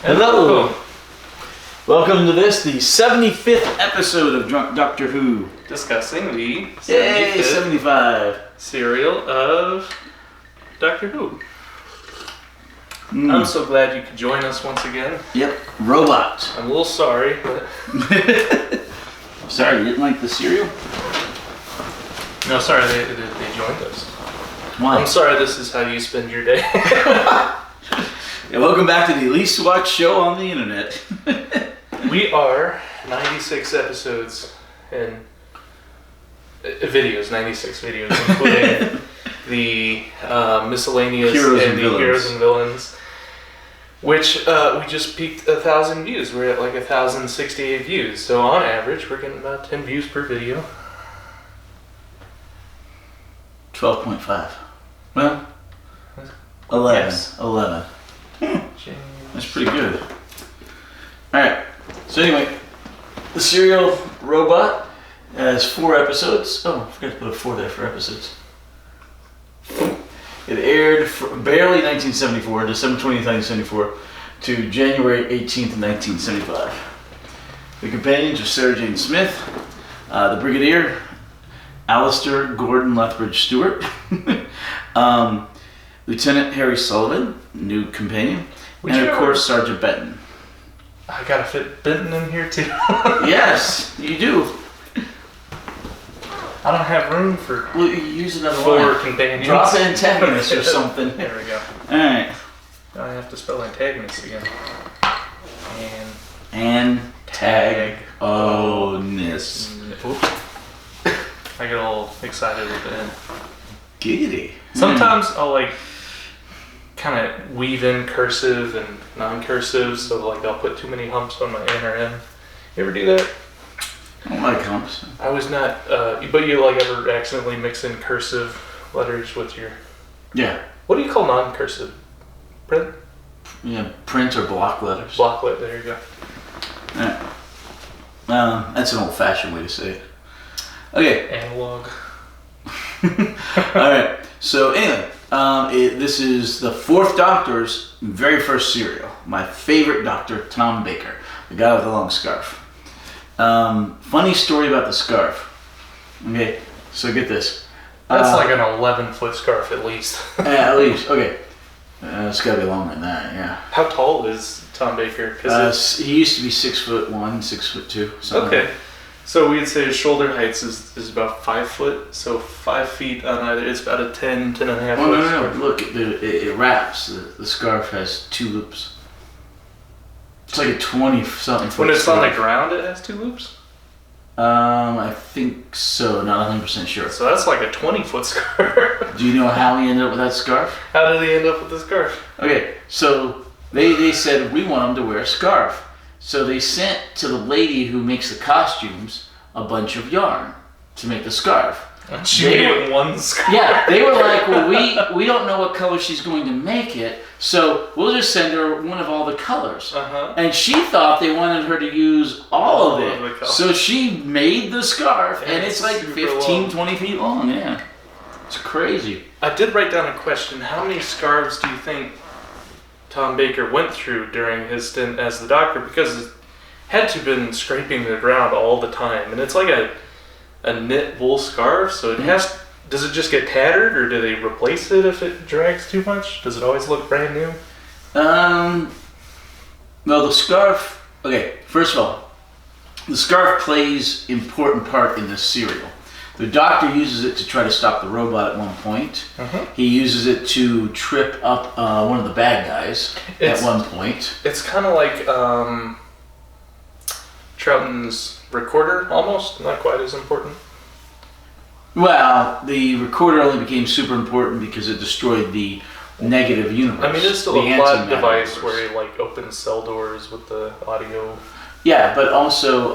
Hello! Welcome to this, the 75th episode of Drunk Doctor Who. Discussing the 75 serial of Doctor Who. I'm so glad you could join us once again. Yep, robot. I'm a little sorry, but... Sorry, you didn't like the cereal? No, sorry, they joined us. Why? I'm sorry this is how you spend your day. Yeah, welcome back to the least watched show on the internet. We are 96 episodes and videos, 96 videos, including the miscellaneous Heroes and and the Villains. Heroes and Villains, which we just peaked 1,000 views. We're at like 1,068 views. So on average, we're getting about 10 views per video. 12.5. Well, 11. Yes. 11. That's pretty good. Alright, so anyway, the serial robot has 4 episodes. Oh, I forgot to put a 4 there for episodes. It aired barely 1974, December 20th, 1974, to January 18th, 1975. The companions are Sarah Jane Smith, the Brigadier, Alistair Gordon Lethbridge Stewart, Lieutenant Harry Sullivan, new companion, and of course Sergeant Benton. I gotta fit Benton in here too. Yes, you do. I don't have room for Well, you use another 4 line. companions. Drop antagonist or something. There we go. Alright. Now I have to spell antagonist again. And Antagonist. oops. I get all excited with the end. Giggity. Sometimes I'll like kind of weave in cursive and non-cursive, so like I'll put too many humps on my N or M. You ever do that? I don't like humps. I was not, but you like ever accidentally mix in cursive letters with your... Yeah. What do you call non-cursive? Print? Yeah, print or block letters. Block letter, there you go. Alright. That's an old-fashioned way to say it. Okay. Analog. Alright, so anyway, this is the 4th Doctor's very first serial. My favorite Doctor, Tom Baker, the guy with the long scarf. Funny story about the scarf. Okay, so get this. That's like an 11-foot scarf at least. At least, okay. It's gotta be longer than that, yeah. How tall is Tom Baker? 'Cause He used to be 6'1", 6'2", something. okay. So we'd say his shoulder height is about 5 foot, so 5 feet on either. It's about a 10 and a half Oh, foot. no. Look, it wraps. The scarf has 2 loops. It's like a 20-something foot When it's scarf. on the ground, it has 2 loops? I think so. Not 100% sure. So that's like a 20-foot scarf. Do you know how he ended up with that scarf? How did he end up with the scarf? Okay, so they said, we want him to wear a scarf. So they sent to the lady who makes the costumes a bunch of yarn to make the scarf. She made it one scarf. Yeah, they were like, well, we don't know what color she's going to make it, so we'll just send her one of all the colors. Uh-huh. And she thought they wanted her to use all of the it. colors. So she made the scarf, and it's like super 15, long. 20 feet long, yeah. It's crazy. I did write down a question. How many scarves do you think Tom Baker went through during his stint as the Doctor? Because it had to have been scraping the ground all the time. And it's like a knit wool scarf, so it has... Does it just get tattered, or do they replace it if it drags too much? Does it always look brand new? Well, the scarf... Okay, first of all, the scarf plays important part in this serial. The Doctor uses it to try to stop the robot at one point. Uh-huh. He uses it to trip up one of the bad guys at one point. It's kind of like Troughton's recorder, almost. Not quite as important. Well, the recorder only became super important because it destroyed the negative universe. I mean, it's still the a plot anti-matter device universe. where he like opens cell doors with the audio. Yeah, but also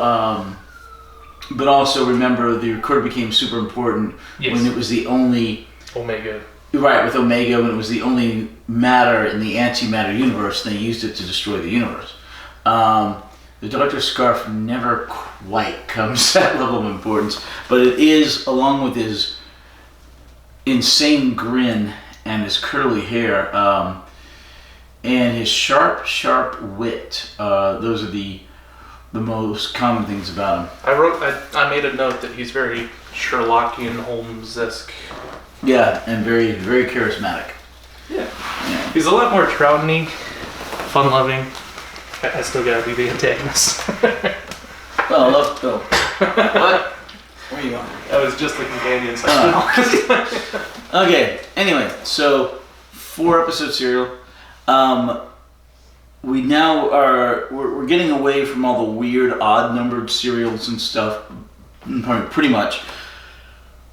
remember the recorder became super important when it was the only Omega. Right, with Omega, when it was the only matter in the antimatter universe, they used it to destroy the universe. The Doctor's scarf never quite comes to that level of importance, but it is, along with his insane grin and his curly hair, and his sharp wit. Those are the most common things about him. I made a note that he's very Sherlockian, Holmes-esque. Yeah, and very, very charismatic. Yeah. He's a lot more Troutony, fun-loving. I still gotta be the antagonist. Well, what? Where are you going? I was just the companion section. Okay, anyway, so 4-episode serial. We now we're getting away from all the weird odd-numbered serials and stuff, pretty much.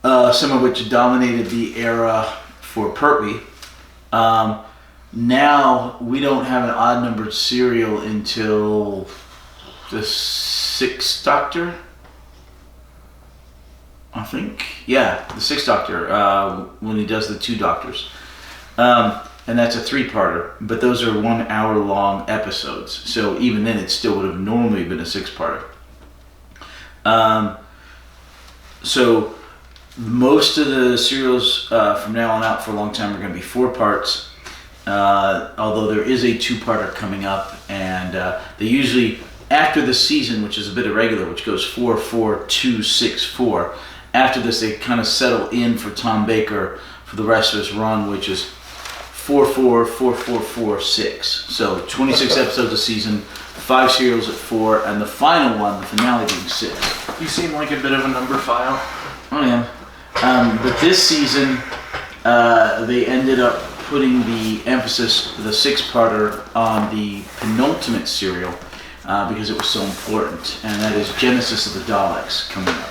Some of which dominated the era for Pertwee. Now we don't have an odd-numbered serial until the 6th Doctor, I think. Yeah, the 6th Doctor, when he does the 2 Doctors. And that's a 3-parter, but those are 1-hour-long episodes. So even then, it still would have normally been a 6-parter. So most of the serials from now on out for a long time are going to be 4 parts. Although there is a 2-parter coming up, and they usually, after the season, which is a bit irregular, which goes 4-4-2-6-4, after this they kind of settle in for Tom Baker for the rest of his run, which is 4-4-4-4-4-6. So 26 episodes a season, 5 serials at 4, and the final one, the finale, being 6. You seem like a bit of a number file. I am. But this season, they ended up putting the emphasis, the 6-parter, on the penultimate serial because it was so important, and that is Genesis of the Daleks coming up.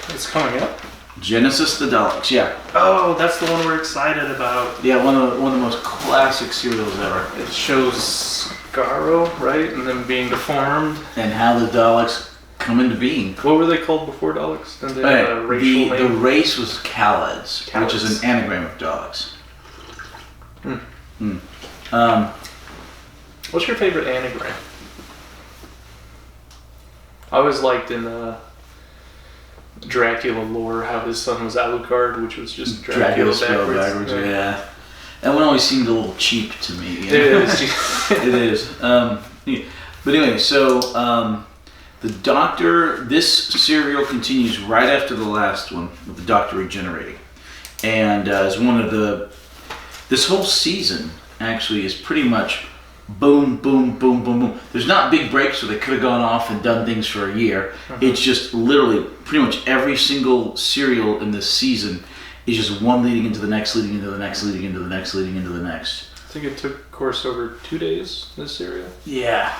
It's coming up? Genesis of the Daleks, yeah. Oh, that's the one we're excited about. Yeah, one of the most classic serials ever. It shows Scarrow, right? And them being deformed. And how the Daleks come into being. What were they called before Daleks? Did they have a racial the name? race was Khalids, which is an anagram of Daleks. What's your favorite anagram? I always liked in Dracula lore how his son was Alucard, which was just Dracula backwards. Yeah. That one always seemed a little cheap to me. It is. It is. But anyway, so the Doctor, this serial continues right after the last one, with the Doctor regenerating. And as one of this whole season actually is pretty much boom, boom, boom, boom, boom. There's not big breaks where they could have gone off and done things for a year. It's just literally pretty much every single serial in this season is just one leading into the next, leading into the next, leading into the next, leading into the next. I think it took course over 2 days, this serial. Yeah,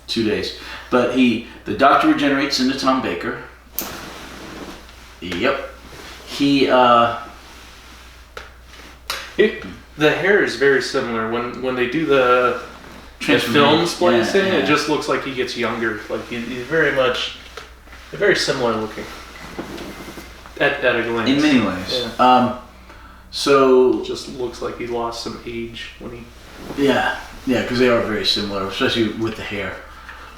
2 days. But the Doctor regenerates into Tom Baker. Yep. The hair is very similar. When they do the film splicing, it just looks like he gets younger. Like he's very similar looking. At a glance. In many ways. Yeah. So it just looks like he lost some age when he. Yeah, because they are very similar, especially with the hair.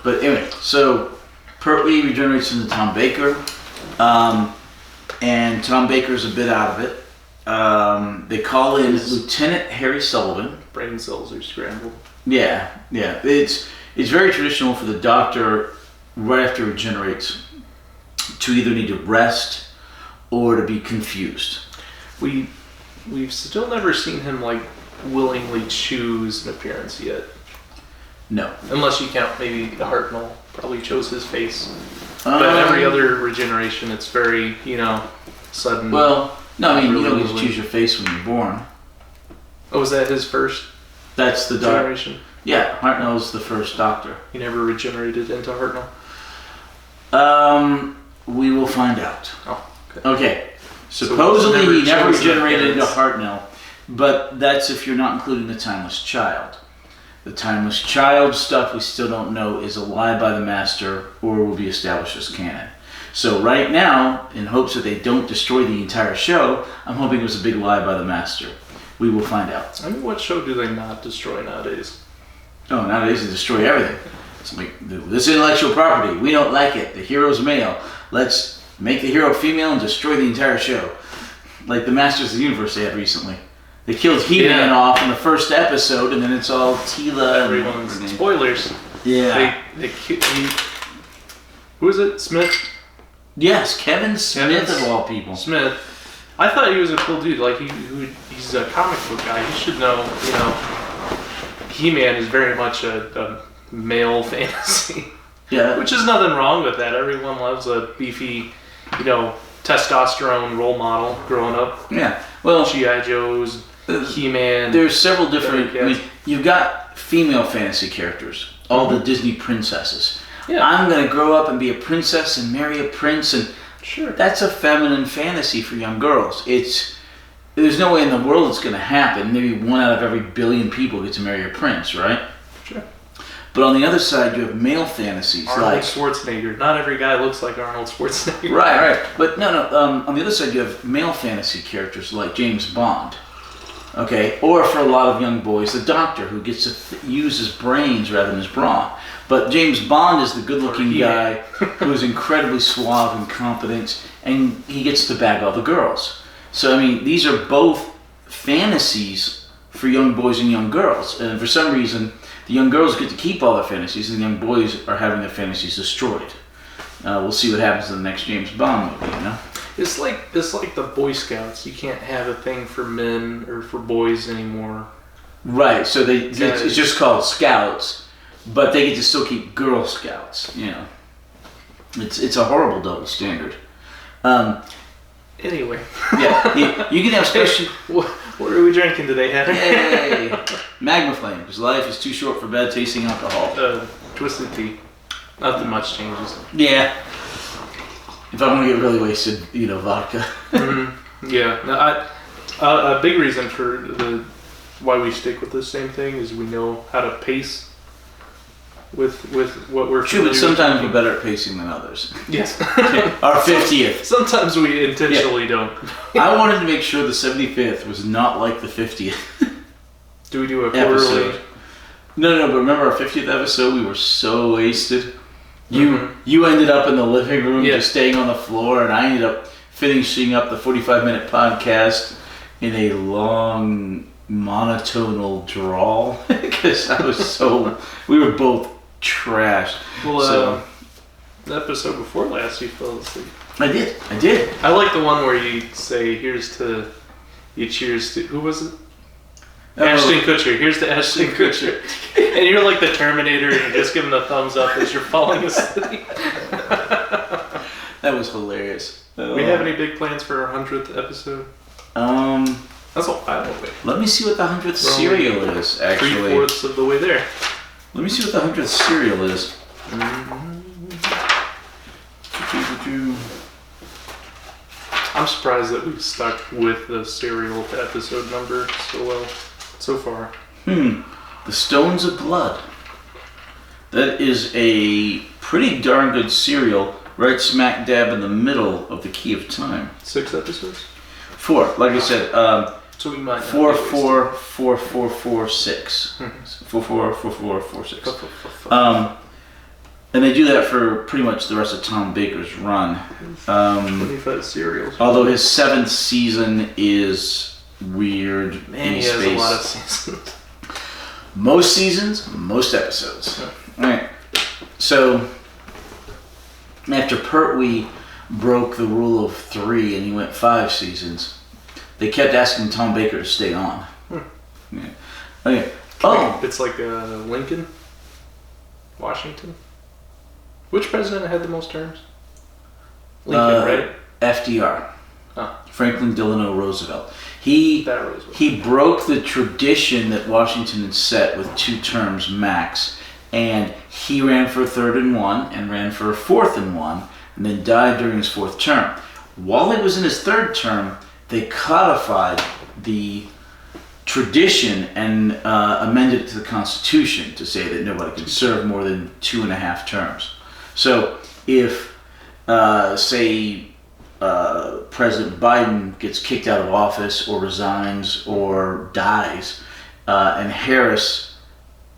But anyway, so Pertwee regenerates into Tom Baker, and Tom Baker's a bit out of it. They call in Lieutenant Harry Sullivan. Brain cells are scrambled. Yeah. It's very traditional for the Doctor, right after he regenerates, to either need to rest or to be confused. We've still never seen him willingly choose an appearance yet. No. Unless you count maybe the Hartnell probably chose his face. But every other regeneration, it's very, sudden. Well, no, I mean, you don't get to choose your face when you're born. Oh, was that his first That's the generation? Yeah, Hartnell's the first Doctor. He never regenerated into Hartnell? We will find out. Oh, okay. Supposedly So he never regenerated into Hartnell, but that's if you're not including the Timeless Child. The Timeless Child stuff we still don't know is a lie by the Master or will be established as canon. So right now, in hopes that they don't destroy the entire show, I'm hoping it was a big lie by the Master. We will find out. I mean, what show do they not destroy nowadays? Oh, nowadays they destroy everything. It's like, this intellectual property, we don't like it. The hero's male. Let's make the hero female and destroy the entire show. Like the Masters of the Universe they had recently. They killed He-Man off in the first episode, and then it's all Tila. Everyone's spoilers. Yeah. Who is it? Smith? Yes, Kevin Smith of all people. Smith. I thought he was a cool dude. Like he's a comic book guy. He should know. You know, He-Man is very much a male fantasy. Yeah. Which is nothing wrong with that. Everyone loves a beefy, testosterone role model growing up. Yeah. Well, G.I. Joe's, He-Man. There's several different. I mean, you've got female fantasy characters. All the Disney princesses. Yeah. I'm gonna grow up and be a princess and marry a prince, and sure, that's a feminine fantasy for young girls. There's no way in the world it's gonna happen. Maybe 1 out of every billion people get to marry a prince, right? Sure. But on the other side, you have male fantasies Arnold Schwarzenegger. Not every guy looks like Arnold Schwarzenegger. Right. But no. On the other side, you have male fantasy characters like James Bond. Okay, or for a lot of young boys, the Doctor, who gets to use his brains rather than his brawn. But James Bond is the good-looking guy who is incredibly suave and competent, and he gets to bag all the girls. So, I mean, these are both fantasies for young boys and young girls. And for some reason, the young girls get to keep all their fantasies, and the young boys are having their fantasies destroyed. We'll see what happens in the next James Bond movie, It's like the Boy Scouts. You can't have a thing for men or for boys anymore. Right, so it's just called Scouts, but they get to still keep Girl Scouts. It's a horrible double standard. Anyway. Yeah, you can have special. What are we drinking today, Heather? Yay! Magma Flame, because life is too short for bad tasting alcohol. Twisted tea. Nothing much changes. Yeah. If I want to get really wasted, vodka. Mm-hmm. Yeah. No, a big reason for why we stick with the same thing is we know how to pace with what we're true, but sometimes we're better at pacing than others. Yes. Our 50th. Sometimes we intentionally don't. I wanted to make sure the 75th was not like the 50th. Do we do a quarterly? No, but remember our 50th episode? We were so wasted. You ended up in the living room just staying on the floor, and I ended up finishing up the 45-minute podcast in a long monotonal drawl because we were both trashed. Well, the episode before last, you fell asleep. I did. I like the one where you say, cheers to, who was it? Ashton Kutcher. Here's to Ashton Kutcher. And you're like the Terminator, and you're just giving the thumbs up as you're falling asleep. That was hilarious. We have any big plans for our 100th episode? That's a while away. Let me see what the 100th cereal is, actually. 3/4 of the way there. Let me see what the 100th cereal is. I'm surprised that we've stuck with the cereal episode number so well so far. The Stones of Blood. That is a pretty darn good cereal, right smack dab in the middle of the key of time. 6 episodes? 4, like I said. So we might 4, 4, 4, 4, 4, 6. 4, 4, 4, 4, 4, 6. And they do that for pretty much the rest of Tom Baker's run. 25 cereals. Although his 7th season is weird. Man, he has a lot of seasons. Most seasons, most episodes. Alright. So, after Pertwee broke the rule of 3 and he went 5 seasons, they kept asking Tom Baker to stay on. Yeah. Okay. It's like Lincoln? Washington? Which president had the most terms? Lincoln, right? FDR. Oh. Franklin Delano Roosevelt. He broke the tradition that Washington had set with 2 terms max, and he ran for a 3rd and 1 and ran for a 4th and 1 and then died during his 4th term. While he was in his 3rd term, they codified the tradition and amended it to the Constitution to say that nobody can serve more than 2.5 terms. So if, President Biden gets kicked out of office or resigns or dies, and Harris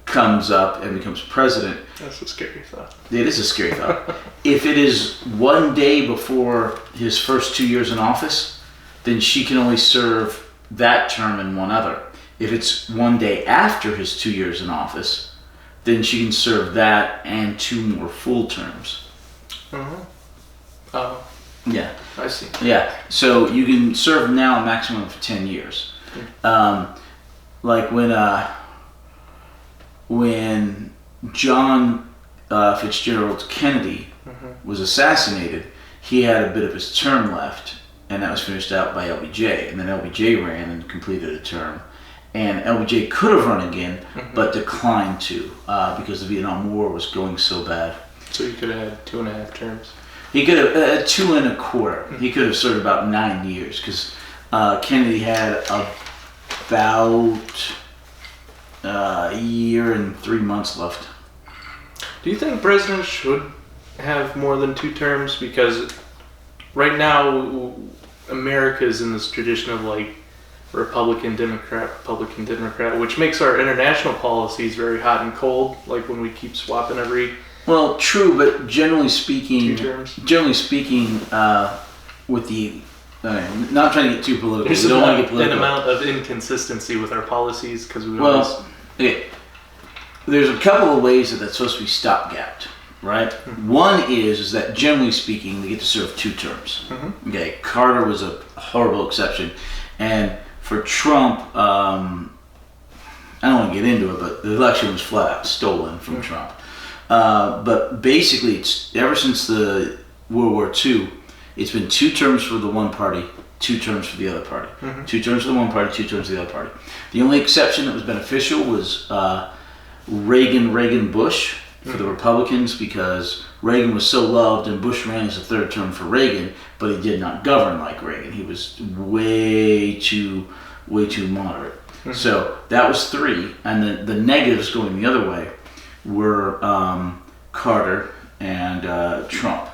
comes up and becomes president. That's a scary thought. It is a scary thought. If it is 1 day before his first 2 years in office, then she can only serve that term and one other. If it's one day after his 2 years in office, then she can serve that and 2 more full terms. Oh, Yeah. I see. Yeah. So you can serve now a maximum of 10 years. Like when John Fitzgerald Kennedy was assassinated, he had a bit of his term left, and that was finished out by LBJ. And then LBJ ran and completed a term. And LBJ could have run again, but declined to because the Vietnam War was going so bad. So you could have had 2.5 terms. He could have 2 1/4. He could have served about 9 years because Kennedy had about a year and 3 months left. Do you think presidents should have more than 2 terms? Because right now, America is in this tradition of like Republican, Democrat, which makes our international policies very hot and cold. Like when we keep swapping every. Well, true, but generally speaking, 2 terms. With the not trying to get too political. There's We don't want to get an political. amount of inconsistency with our policies because we Well, always. okay. There's a couple of ways that that's supposed to be stopgapped, right? One is that generally speaking, they get to serve 2 terms. Okay, Carter was a horrible exception, and for Trump, I don't want to get into it, but the election was flat out stolen from Trump. But basically, it's ever since the World War II, it's been 2 terms for the one party, 2 terms for the other party. 2 terms for the one party, 2 terms for the other party. The only exception that was beneficial was Reagan-Bush for the Republicans, because Reagan was so loved and Bush ran as a 3rd term for Reagan, but he did not govern like Reagan. He was way too moderate. So that was 3, and the negatives going the other way were Carter and Trump.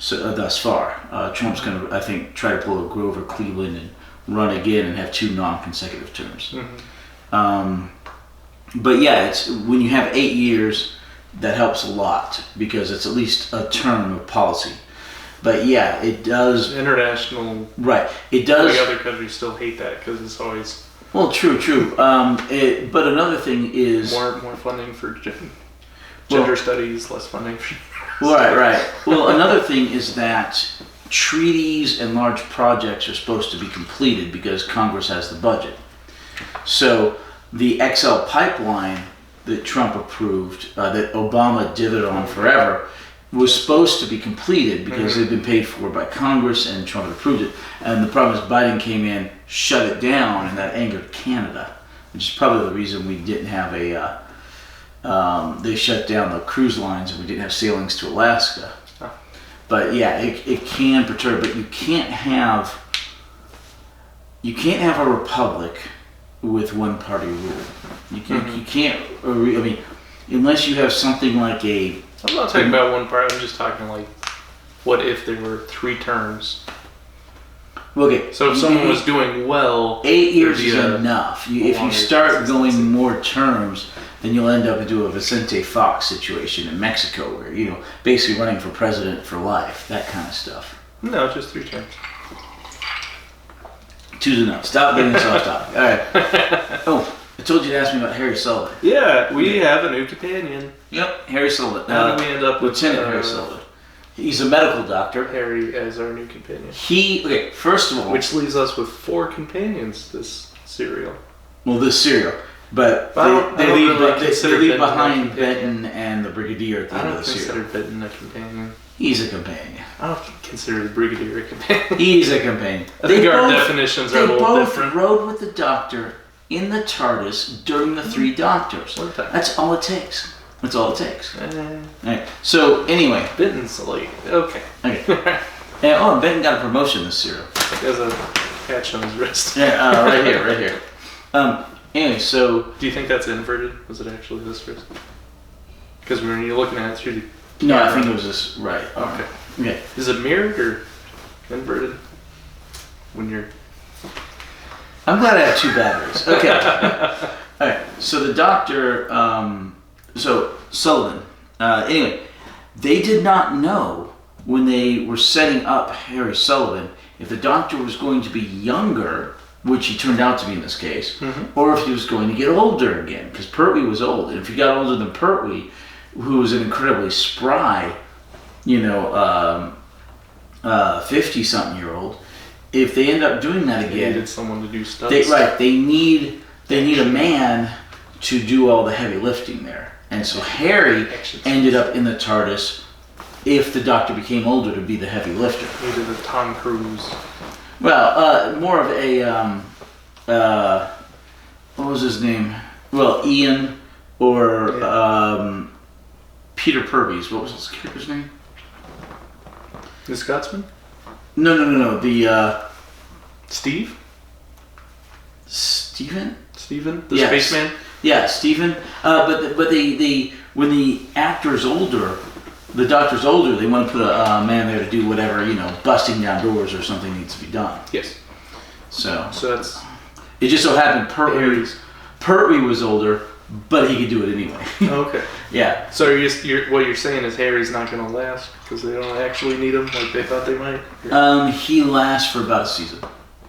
So thus far, Trump's going to, I think, try to pull a Grover Cleveland and run again and have 2 non-consecutive terms. But yeah, it's when you have 8 years, that helps a lot because it's at least a term of policy. But yeah, it does. International. Right, it does. Like other countries still hate that because it's always. Well, true. But another thing is more funding for gender studies, less funding for. Right. Well, another thing is that treaties and large projects are supposed to be completed because Congress has the budget. So the XL pipeline that Trump approved, that Obama dithered on forever, was supposed to be completed because it had been paid for by Congress and Trump had approved it. And the problem is Biden came in, shut it down, and that angered Canada, which is probably the reason we didn't have they shut down the cruise lines and we didn't have sailings to Alaska. But yeah, it can perturb, but you can't have a republic with one party rule. You can't. I mean, unless you have something like a. I'm not talking about one part. I'm just talking like, what if there were 3 terms? Okay. So if someone was doing well, 8 years is enough. If you start going more terms, then you'll end up into a Vicente Fox situation in Mexico, where basically running for president for life, that kind of stuff. No, just 3 terms. 2's enough. Stop being a soft topic. All right. Oh, I told you to ask me about Harry Sullivan. Yeah, we have a new companion. Yep, Harry Sullivan. How did we end up with Lieutenant Harry Sullivan? He's a medical doctor. Harry as our new companion. First of all, Which leaves us with 4 companions this serial. Well, this serial, but they leave behind Benton and the Brigadier at the end of the serial. I don't consider Benton a companion. He's a companion. I don't consider the Brigadier a companion. He's a companion. I think our definitions are a little different. They both rode with the Doctor in the TARDIS during the 3 Doctors. That's all it takes. That's all it takes. Alright. So anyway, Benton's like okay. And Benton got a promotion this serial. He has a patch on his wrist. Yeah, right here. Anyway, so do you think that's inverted? Was it actually this wrist? Because when you're looking at it through the no, I think it was this right. Okay. Is it mirrored or inverted? When you're. I'm glad I have 2 batteries. Okay. All right. So the Doctor. So Sullivan. Anyway, they did not know when they were setting up Harry Sullivan if the Doctor was going to be younger which he turned out to be in this case, or if he was going to get older again, because Pertwee was old. And if he got older than Pertwee, who was an incredibly spry, 50-something-year-old, if they end up doing that again, they needed someone to do stunts. They need a man to do all the heavy lifting there. And so Harry ended up in the TARDIS, if the Doctor became older, to be the heavy lifter. Needed a Tom Cruise. Well, more of a what was his name? Well, Ian or Peter Purves. What was his character's name? The Scotsman? No. The Steve? Stephen? The spaceman? Yeah, Stephen. But when the actor's older, the Doctor's older, they want to put a man there to do whatever, busting down doors or something needs to be done. Yes. So that's... It just so happened Pertwee was older, but he could do it anyway. Okay. Yeah. So what you're saying is Harry's not going to last because they don't actually need him like they thought they might? He lasts for about a season.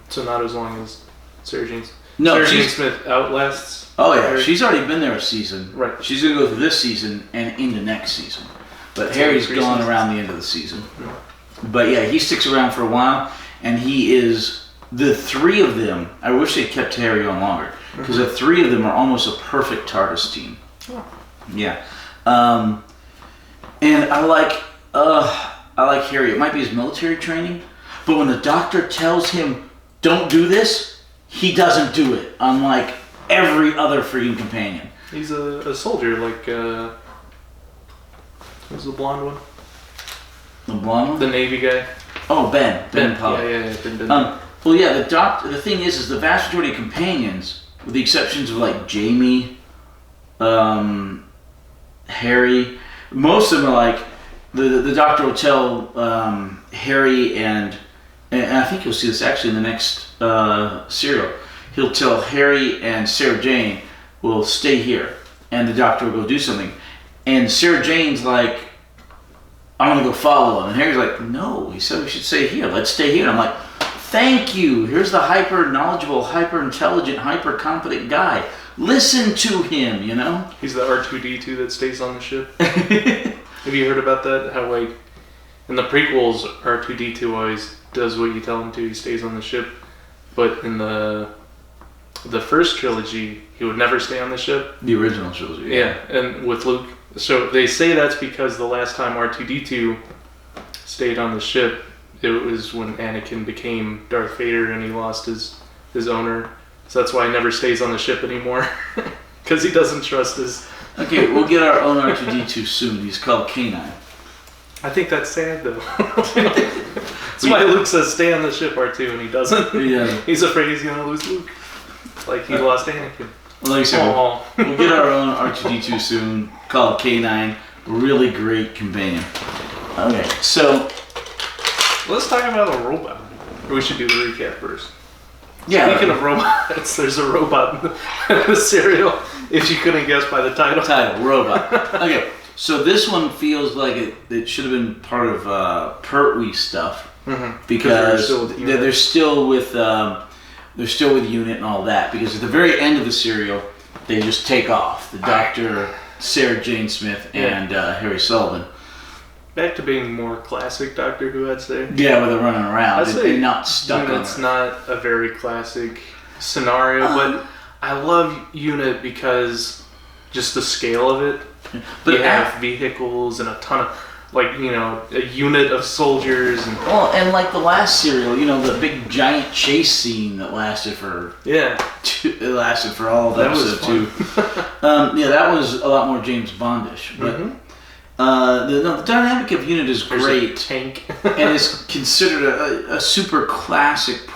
So not as long as Sarah Jane Smith outlasts? Oh yeah, Harry? She's already been there a season. Right. She's going to go through this season and into next season. But Harry's gone around the end of the season. Mm-hmm. But yeah, he sticks around for a while, and he is... The three of them, I wish they kept Harry on longer, because the three of them are almost a perfect TARDIS team. Oh. Yeah. And I like Harry. It might be his military training, but when the Doctor tells him, don't do this, he doesn't do it, unlike every other freaking companion. He's a soldier, like, who's the blonde one? The blonde one? The Navy guy. Oh, Ben Pollard. Yeah, Ben. Well, yeah, the thing is the vast majority of companions, with the exceptions of like Jamie, Harry, most of them are like, the Doctor will tell Harry and I think you'll see this actually in the next serial, he'll tell Harry and Sarah Jane will stay here, and the Doctor will go do something, and Sarah Jane's like, I want to go follow him, and Harry's like, no, he said we should stay here, let's stay here, and I'm like, thank you. Here's the hyper-knowledgeable, hyper-intelligent, hyper-competent guy. Listen to him, He's the R2-D2 that stays on the ship. Have you heard about that? How, like, in the prequels, R2-D2 always does what you tell him to. He stays on the ship. But in the first trilogy, he would never stay on the ship. The original trilogy. Yeah, and with Luke. So they say that's because the last time R2-D2 stayed on the ship, it was when Anakin became Darth Vader and he lost his owner. So that's why he never stays on the ship anymore. Because he doesn't trust his... Okay, we'll get our own R2-D2 soon. He's called K9. I think that's sad, though. That's why Luke says stay on the ship, R2, and he doesn't. Yeah. He's afraid he's going to lose Luke. Like he lost Anakin. Well, like I said, we'll get our own R2-D2 soon, called K9. Really great companion. Okay, so... Let's talk about a robot. Or we should do the recap first. Yeah. Speaking of robots, there's a robot in the serial, if you couldn't guess by the title. Robot. Okay, so this one feels like it should have been part of Pertwee stuff, because they're still with Unit and all that. Because at the very end of the serial, they just take off. The Doctor, Sarah Jane Smith, and Harry Sullivan. Back to being more classic Doctor Who, I'd say. Yeah, where they're running around. They're not stuck on Unit's not a very classic scenario, but I love Unit because just the scale of it. But you have vehicles and a ton of, a unit of soldiers. And like the last serial, the big giant chase scene that lasted for... Yeah. It lasted for all of episode 2. That was a lot more James Bondish, but... The dynamic of Unit is great. Tank. And is considered a super classic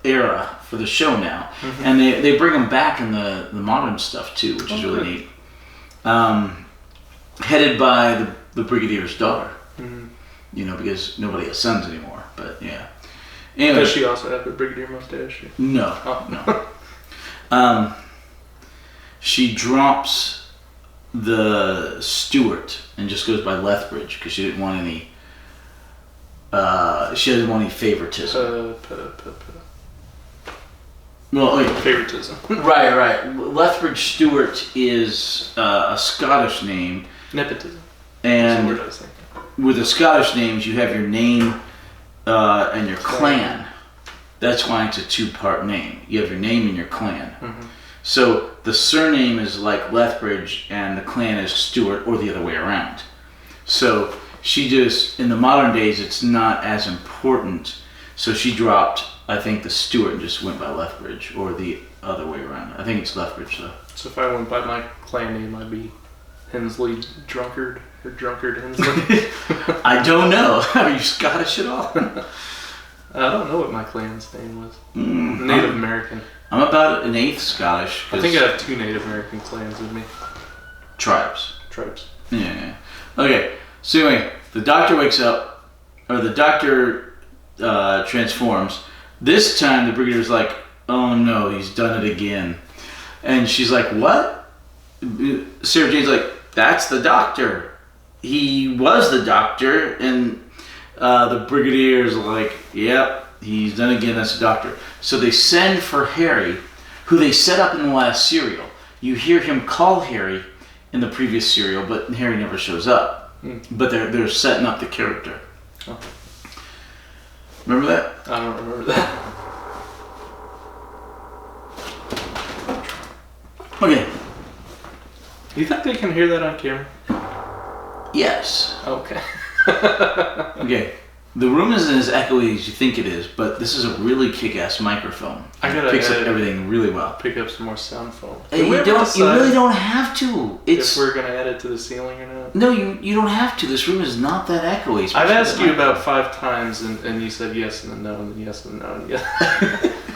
era for the show now. And they bring them back in the modern stuff too, which is really neat. Headed by the Brigadier's daughter. Because nobody has sons anymore. But yeah. Anyway, does she also have a Brigadier mustache? No. No. She drops the Stewart and just goes by Lethbridge because she didn't want any favoritism. Well, wait. Favoritism. Right. Lethbridge Stewart is a Scottish name. Nepotism. And That's the word I was thinking. with the Scottish names, you have your name and your clan. That's why it's a two-part name. You have your name and your clan. Mm-hmm. So the surname is like Lethbridge and the clan is Stewart, or the other way around. So she just, in the modern days, it's not as important. So she dropped, I think, the Stewart and just went by Lethbridge, or the other way around. I think it's Lethbridge, though. So if I went by my clan name, I'd be Hensley Drunkard, or Drunkard Hensley. I don't know. Are you Scottish at all? I don't know what my clan's name was. Native American. I'm about an eighth Scottish. I think I have 2 Native American clans with me. Tribes. Yeah. Okay, so anyway, the doctor wakes up, or the doctor transforms. This time the brigadier's like, oh no, he's done it again. And she's like, what? Sarah Jane's like, that's the doctor. He was the doctor. And the brigadier's like, yep, he's done it again, that's the doctor. So they send for Harry, who they set up in the last serial. You hear him call Harry in the previous serial, but Harry never shows up. But they're setting up the character. Oh. Remember that? I don't remember that. Okay. Do you think they can hear that on camera? Yes. Okay. Okay. The room isn't as echoey as you think it is, but this is a really kick-ass microphone. I gotta It picks up everything really well. pick up some more sound foam. Hey, you really don't have to. If we're gonna add it to the ceiling or not? No, you don't have to. This room is not that echoey. I've especially asked the you microphone. about 5 times and you said yes and then no and then yes and no and yes.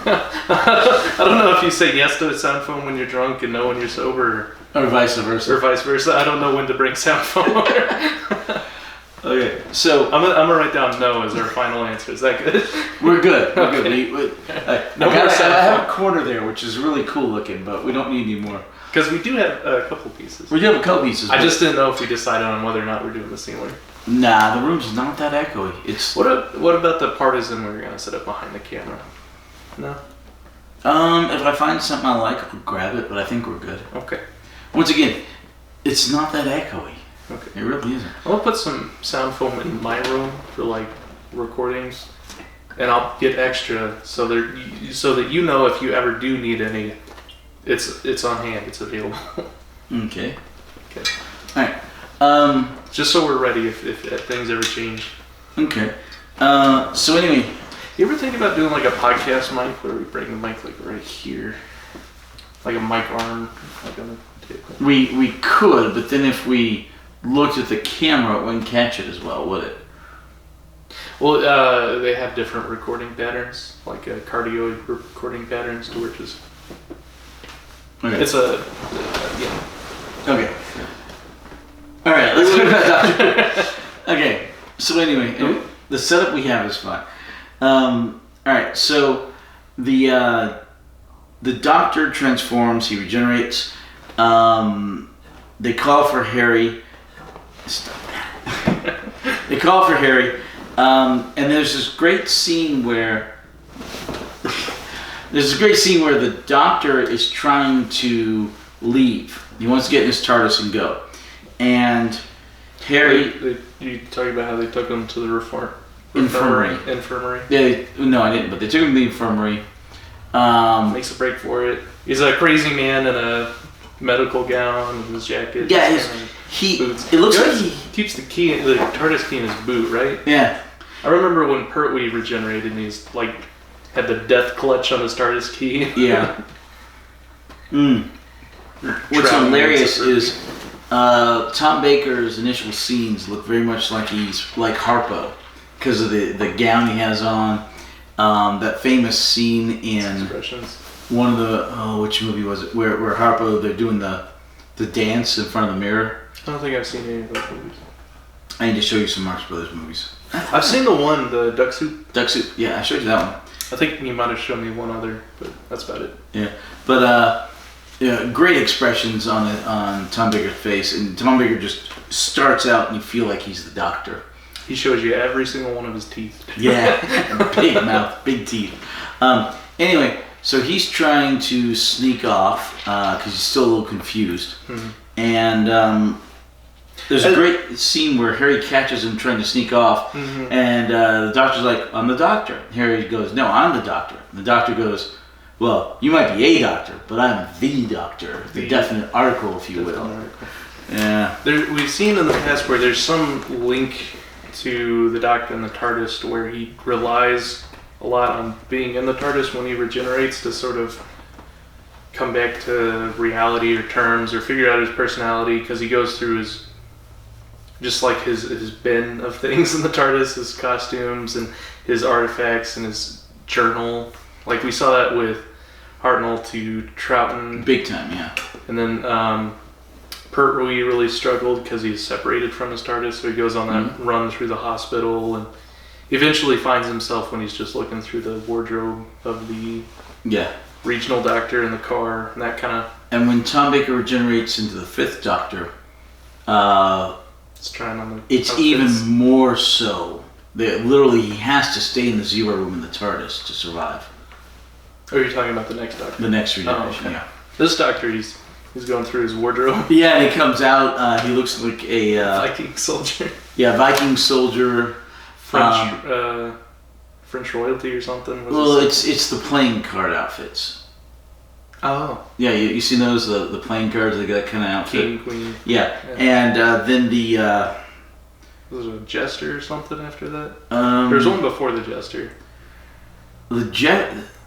I don't know if you say yes to a sound foam when you're drunk and no when you're sober, Or vice versa. or vice versa. I don't know when to bring sound foam. Okay, so I'm gonna write down no as our final answer. Is that good? we're good. We're Okay. good. No more I sound have foam. a corner there, which is really cool looking, but we don't need any more. Because we do have a couple pieces. We do have a couple pieces. I but- just didn't know if we decided on whether or not we're doing the ceiling. Nah, the room's not that echoey. It's What about the partisan we're gonna set up behind the camera? No. if I find something I like, I'll grab it, but I think we're good. Okay. Once again, it's not that echoey. Okay. It really isn't. I'm gonna put some sound foam in my room for like recordings, and I'll get extra so that you know if you ever do need any, it's on hand. It's available. Okay. Okay. All right. Just so we're ready if things ever change. Okay. So anyway, You ever think about doing like a podcast mic where we bring the mic like right here, like a mic arm, like on the table? we could, but then if we looked at the camera, it wouldn't catch it as well, would it? Well, they have different recording patterns, like cardioid recording patterns, to which is Okay. it's a yeah. Okay. All right. Let's go back. Okay. So anyway, the setup we have is fine. All right. So the doctor transforms. He regenerates. They call for Harry. Stop that. They call for Harry, and there's this great scene where the doctor is trying to leave. He wants to get in his TARDIS and go, and Harry. You talking about how they took him to the Infirmary. Infirmary. No, I didn't. But they took him to the infirmary. Makes a break for it. He's a crazy man in a medical gown and his jacket. Yeah, and his boots. It looks He like always keeps the TARDIS key in his boot, right? Yeah. I remember when Pertwee regenerated and he's like had the death clutch on his TARDIS key. Yeah. What's Traveling hilarious into is Tom Baker's initial scenes look very much like he's like Harpo because of the gown he has on. That famous scene in Expressions. one of the which movie was it? Where Harpo, they're doing the dance in front of the mirror. I don't think I've seen any of those movies. I need to show you some Marx Brothers movies. I've seen the Duck Soup. Duck Soup. Yeah, I showed you that one. I think you might have shown me one other, but that's about it. Yeah, but yeah, great expressions on Tom Baker's face, and Tom Baker just starts out and you feel like he's the doctor. He shows you every single one of his teeth. Yeah, big mouth, big teeth. Anyway, So he's trying to sneak off because he's still a little confused. Mm-hmm. And there's a great scene where Harry catches him trying to sneak off, mm-hmm. and the doctor's like, "I'm the doctor." Harry goes, "No, I'm the doctor." And the doctor goes, "Well, you might be a doctor, but I'm the doctor." The definite article, if you will. Article. Yeah. We've seen in the past where there's some link to the Doctor and the TARDIS where he relies a lot on being in the TARDIS when he regenerates to sort of come back to reality or terms or figure out his personality, because he goes through his bin of things in the TARDIS, his costumes and his artifacts and his journal. Like we saw that with Hartnell to Troughton. Big time, yeah. And then Pertwee really struggled because he's separated from his TARDIS, so he goes on that mm-hmm. run through the hospital and eventually finds himself when he's just looking through the wardrobe of the regional doctor in the car, and that kind of... And when Tom Baker regenerates into the fifth Doctor, it's even more so. Literally, he has to stay in the Zero Room in the TARDIS to survive. Oh, you're talking about the next Doctor? The next regeneration, yeah. This Doctor, he's going through his wardrobe. Yeah, and he comes out, he looks like a... Viking soldier. Yeah, Viking soldier. French royalty or something? Well, it's the playing card outfits. Oh. Yeah, you seen those, the playing cards, they got that kind of outfit? King, queen. Yeah. And then the... was it a jester or something after that? There was one before the jester. And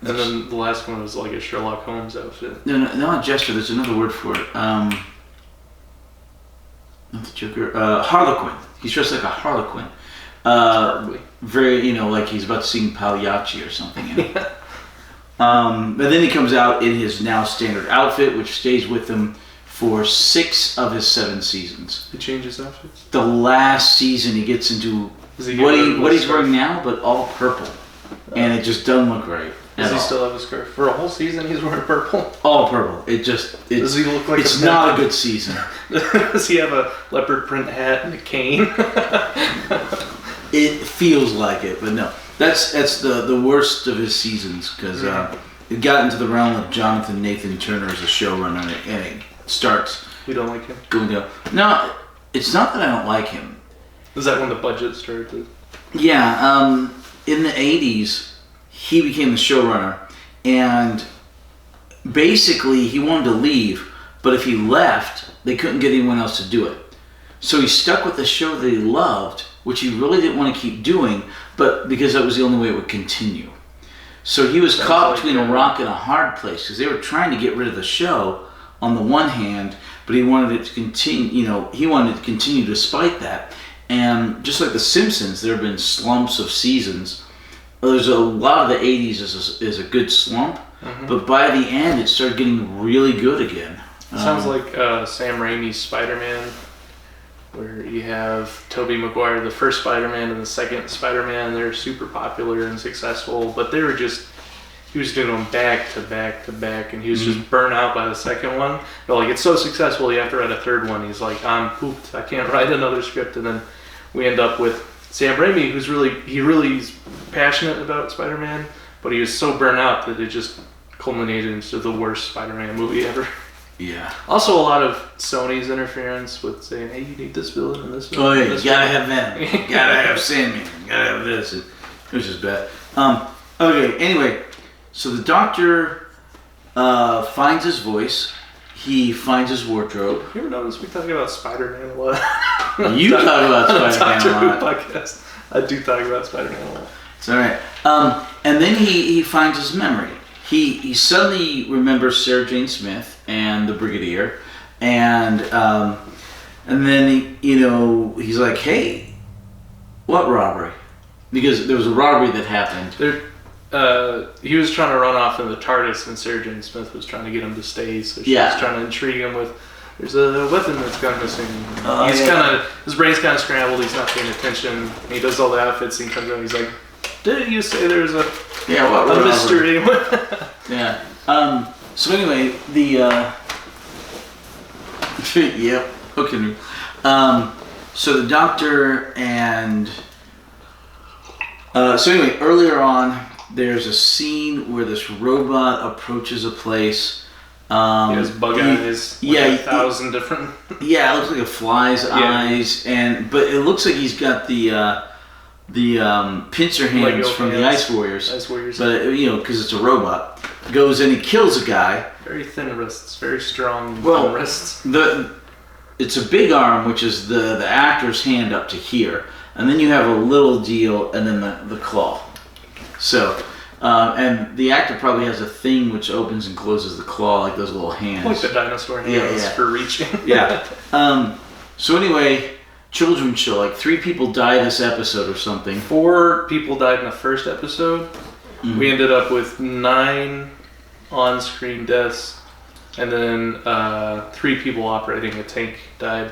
then the last one was like a Sherlock Holmes outfit. No, not jester. There's another word for it. Not the Joker. Harlequin. He's dressed like a Harlequin. Very, like he's about to sing Pagliacci or something. But then he comes out in his now standard outfit, which stays with him for 6 of his 7 seasons. He changes outfits? The last season he gets into what he's wearing now, but all purple. And it just doesn't look right. Does he still have a scarf? For a whole season he's wearing purple? All purple. Does he look like it's not a good season. Does he have a leopard print hat and a cane? It feels like it, but no. That's the worst of his seasons, because it got into the realm of Jonathan Nathan Turner as a showrunner, and it starts... We don't like him? Going down. No, it's not that I don't like him. Is that when the budget started? Yeah, in the 80s, he became the showrunner, and basically he wanted to leave, but if he left, they couldn't get anyone else to do it. So he stuck with the show that he loved, which he really didn't want to keep doing, but because that was the only way it would continue. So he was caught between a rock and a hard place, because they were trying to get rid of the show on the one hand, but he wanted it to continue, he wanted it to continue despite that. And just like The Simpsons, there have been slumps of seasons. There's a lot of the 80s is a good slump, mm-hmm. but by the end it started getting really good again. Sounds like Sam Raimi's Spider-Man, where you have Tobey Maguire, the first Spider-Man, and the second Spider-Man. They're super popular and successful, but he was doing them back to back to back, and he was just burnt out by the second one. But like, it's so successful, you have to write a third one. He's like, I'm pooped, I can't write another script. And then we end up with Sam Raimi, who's really is passionate about Spider-Man, but he was so burnt out that it just culminated into the worst Spider-Man movie ever. Yeah. Also, a lot of Sony's interference with saying, "Hey, you need this villain and this villain." Oh yeah, you gotta have them. You gotta have Sandman. You gotta have this. It was just bad. Okay. Anyway, so the Doctor finds his voice. He finds his wardrobe. You ever notice we talk about Spider-Man a lot? You talk about Spider-Man a lot. Podcast. I do talk about Spider-Man a lot. It's all right. And then he finds his memory. He suddenly remembers Sarah Jane Smith and the Brigadier, and then he's like, "Hey, what robbery?" Because there was a robbery that happened. He was trying to run off in the TARDIS, and Sarah Jane Smith was trying to get him to stay. So she was trying to intrigue him with, "There's a weapon that's gone missing." His brain's kind of scrambled. He's not paying attention. He does all the outfits, and he comes out. And he's like, "Didn't you say there's a mystery?" Yeah. So anyway, yep. Okay. So the Doctor and so anyway, earlier on, there's a scene where this robot approaches a place. He has bug eyes. Like 1,000 different. Yeah, it looks like a fly's eyes, but it looks like he's got the pincer hands Lego from hands. the Ice Warriors. Ice Warriors. But because it's a robot, goes and he kills a guy. Very thin wrists, very strong Well, thin wrists. It's a big arm, which is the actor's hand up to here, and then you have a little deal, and then the claw. So, and the actor probably has a thing which opens and closes the claw, like those little hands. Like the dinosaur hands for reaching. Yeah. So anyway, children's show, like 3 people die this episode or something. 4 people died in the first episode. Mm-hmm. We ended up with 9 on-screen deaths, and then 3 people operating a tank died.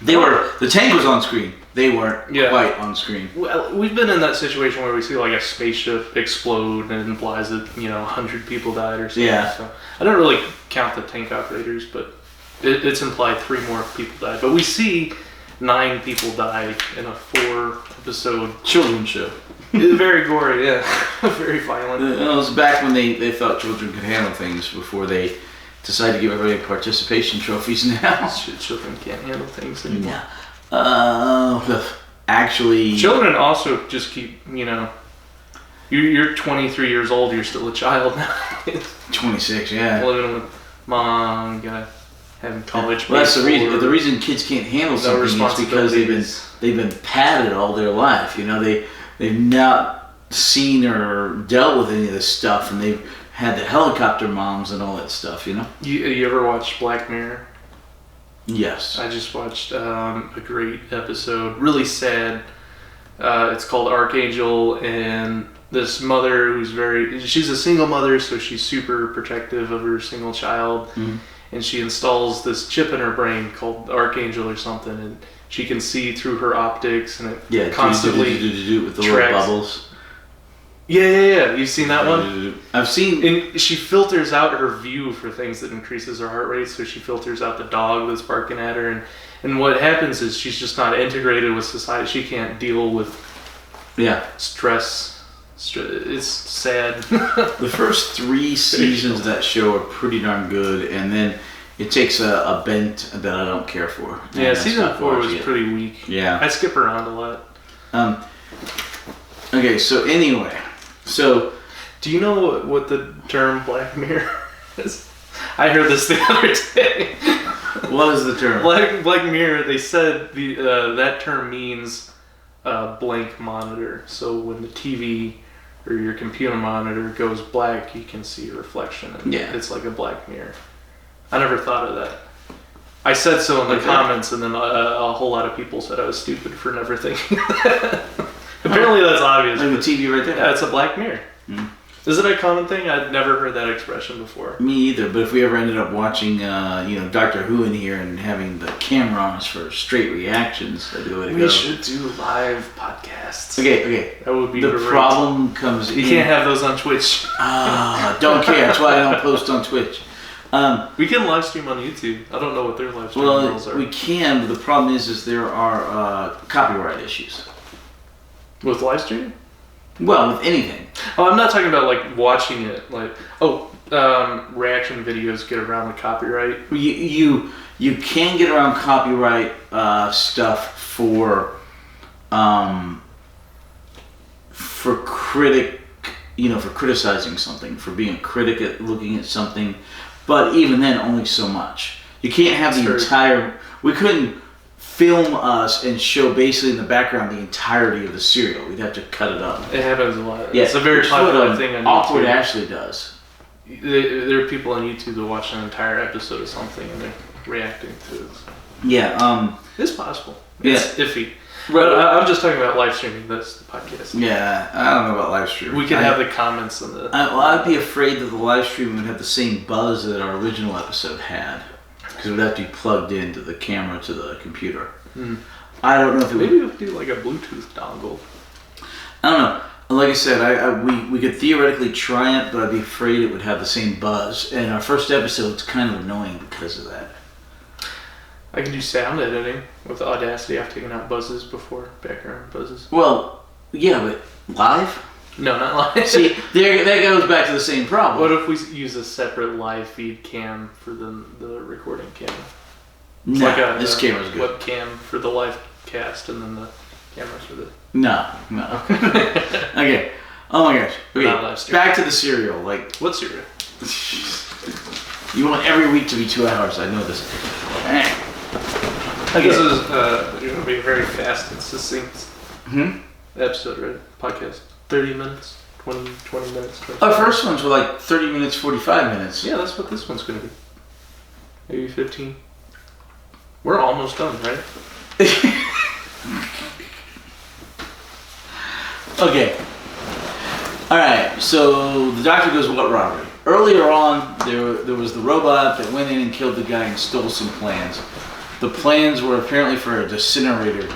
The tank was on screen. They weren't quite on screen. Well, we've been in that situation where we see like a spaceship explode and it implies that 100 people died or something. Yeah. So I don't really count the tank operators, but it's implied 3 more people died. But we see 9 people die in a 4-episode children's show. It's very gory, yeah. Very violent. It was back when they thought children could handle things before they decided to give everybody participation trophies now. Children can't handle things anymore. Actually... Children also just keep, you're 23 years old, you're still a child now. 26, yeah. Living with mom, having college. Well, that's the reason. The reason kids can't handle something is because they've been padded all their life. They've not seen or dealt with any of this stuff, and they've had the helicopter moms and all that stuff. You ever watch Black Mirror? Yes. I just watched a great episode. Really sad. It's called Archangel, and this mother she's a single mother, so she's super protective of her single child. Mm-hmm. And she installs this chip in her brain called Archangel or something, and she can see through her optics, and it constantly with the little bubbles. Yeah. You've seen that one? I've seen. And she filters out her view for things that increases her heart rate, so she filters out the dog that's barking at her, and what happens is she's just not integrated with society. She can't deal with stress. It's sad. The first 3 seasons of that show are pretty darn good, and then it takes a bent that I don't care for. Yeah, season 4 was pretty weak. Yeah. I skip around a lot. Okay, so anyway. Do you know what the term Black Mirror is? I heard this the other day. What is the term? Black Mirror, they said that term means blank monitor. So when the TV or your computer monitor goes black, you can see a reflection. And it's like a black mirror. I never thought of that. I said so in the comments, and then a whole lot of people said I was stupid for never thinking that. Apparently that's obvious. Like the TV right there? Yeah, it's a black mirror. Mm. Is it a common thing? I'd never heard that expression before. Me either, but if we ever ended up watching Doctor Who in here and having the camera on us for straight reactions, that'd be the way to go. We should do live podcasts. Okay. That would be the great. problem comes You can't have those on Twitch. Don't care. That's why I don't post on Twitch. We can live stream on YouTube. I don't know what their live stream rules are. We can, but the problem is there are copyright issues. With live stream? Well, with anything. Oh, I'm not talking about like watching it. Reaction videos get around the copyright. You can get around copyright stuff for criticizing something, for being a critic at looking at something, but even then, only so much. You can't have the entire. We couldn't film us and show basically in the background the entirety of the serial. We'd have to cut it up. It happens a lot. Yeah, it's a very popular thing on YouTube. Awkward Ashley does. There are people on YouTube that watch an entire episode of something and they're reacting to it. Yeah. It's possible. It's iffy. Right. But I'm just talking about live streaming. That's the podcast. Yeah, I don't know about live streaming. We can have the comments on the. I'd be afraid that the live streaming would have the same buzz that our original episode had, because it would have to be plugged into the camera to the computer. I don't know if maybe we could do like a Bluetooth dongle. I don't know. Like I said, we could theoretically try it, but I'd be afraid it would have the same buzz. And our first episode's kind of annoying because of that. I can do sound editing with Audacity. I've taken out buzzes before, background buzzes. Well, yeah, but live? No, not live. See, that goes back to the same problem. What if we use a separate live feed cam for the recording camera? It's No, this camera's good. Webcam for the live cast, and then the cameras for the. No. Okay. Oh my gosh. Okay. Not live stream. Back to the cereal. Like, What cereal? you want every week to be 2 hours. I know this. Okay. This is going to be a very fast and succinct episode, right? Podcast. 30 minutes, 20 minutes. 20 Our first ones were like 30 minutes, 45 minutes. Yeah, that's what this one's going to be. Maybe 15. We're almost done, right? Okay. Alright, so the doctor goes, what robbery? Earlier on, there was the robot that went in and killed the guy and stole some plans. The plans were apparently for a disintegrator.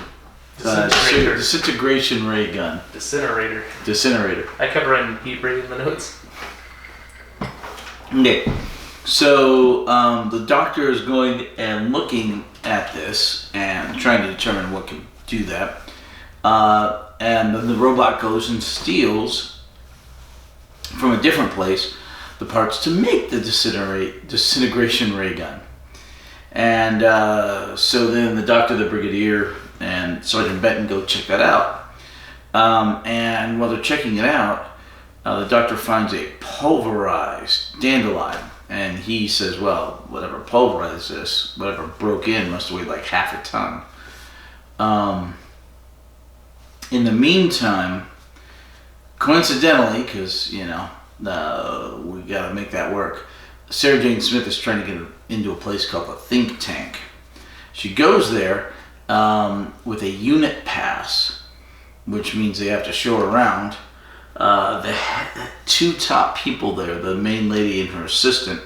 Disintegration ray gun. Disintegrator. I kept writing heat ray in the notes. Okay. So the doctor is going and looking at this and trying to determine what can do that. And then the robot goes and steals from a different place the parts to make the disintegration ray gun. And so then the doctor, the brigadier, and Sergeant Benton go check that out. And while they're checking it out, the doctor finds a pulverized dandelion. And he says, well, whatever pulverized this, whatever broke in must have weighed like half a ton. In the meantime, coincidentally, because, we got to make that work, Sarah Jane Smith is trying to get into a place called the Think Tank. She goes there with a unit pass, which means they have to show around. The two top people there, the main lady and her assistant,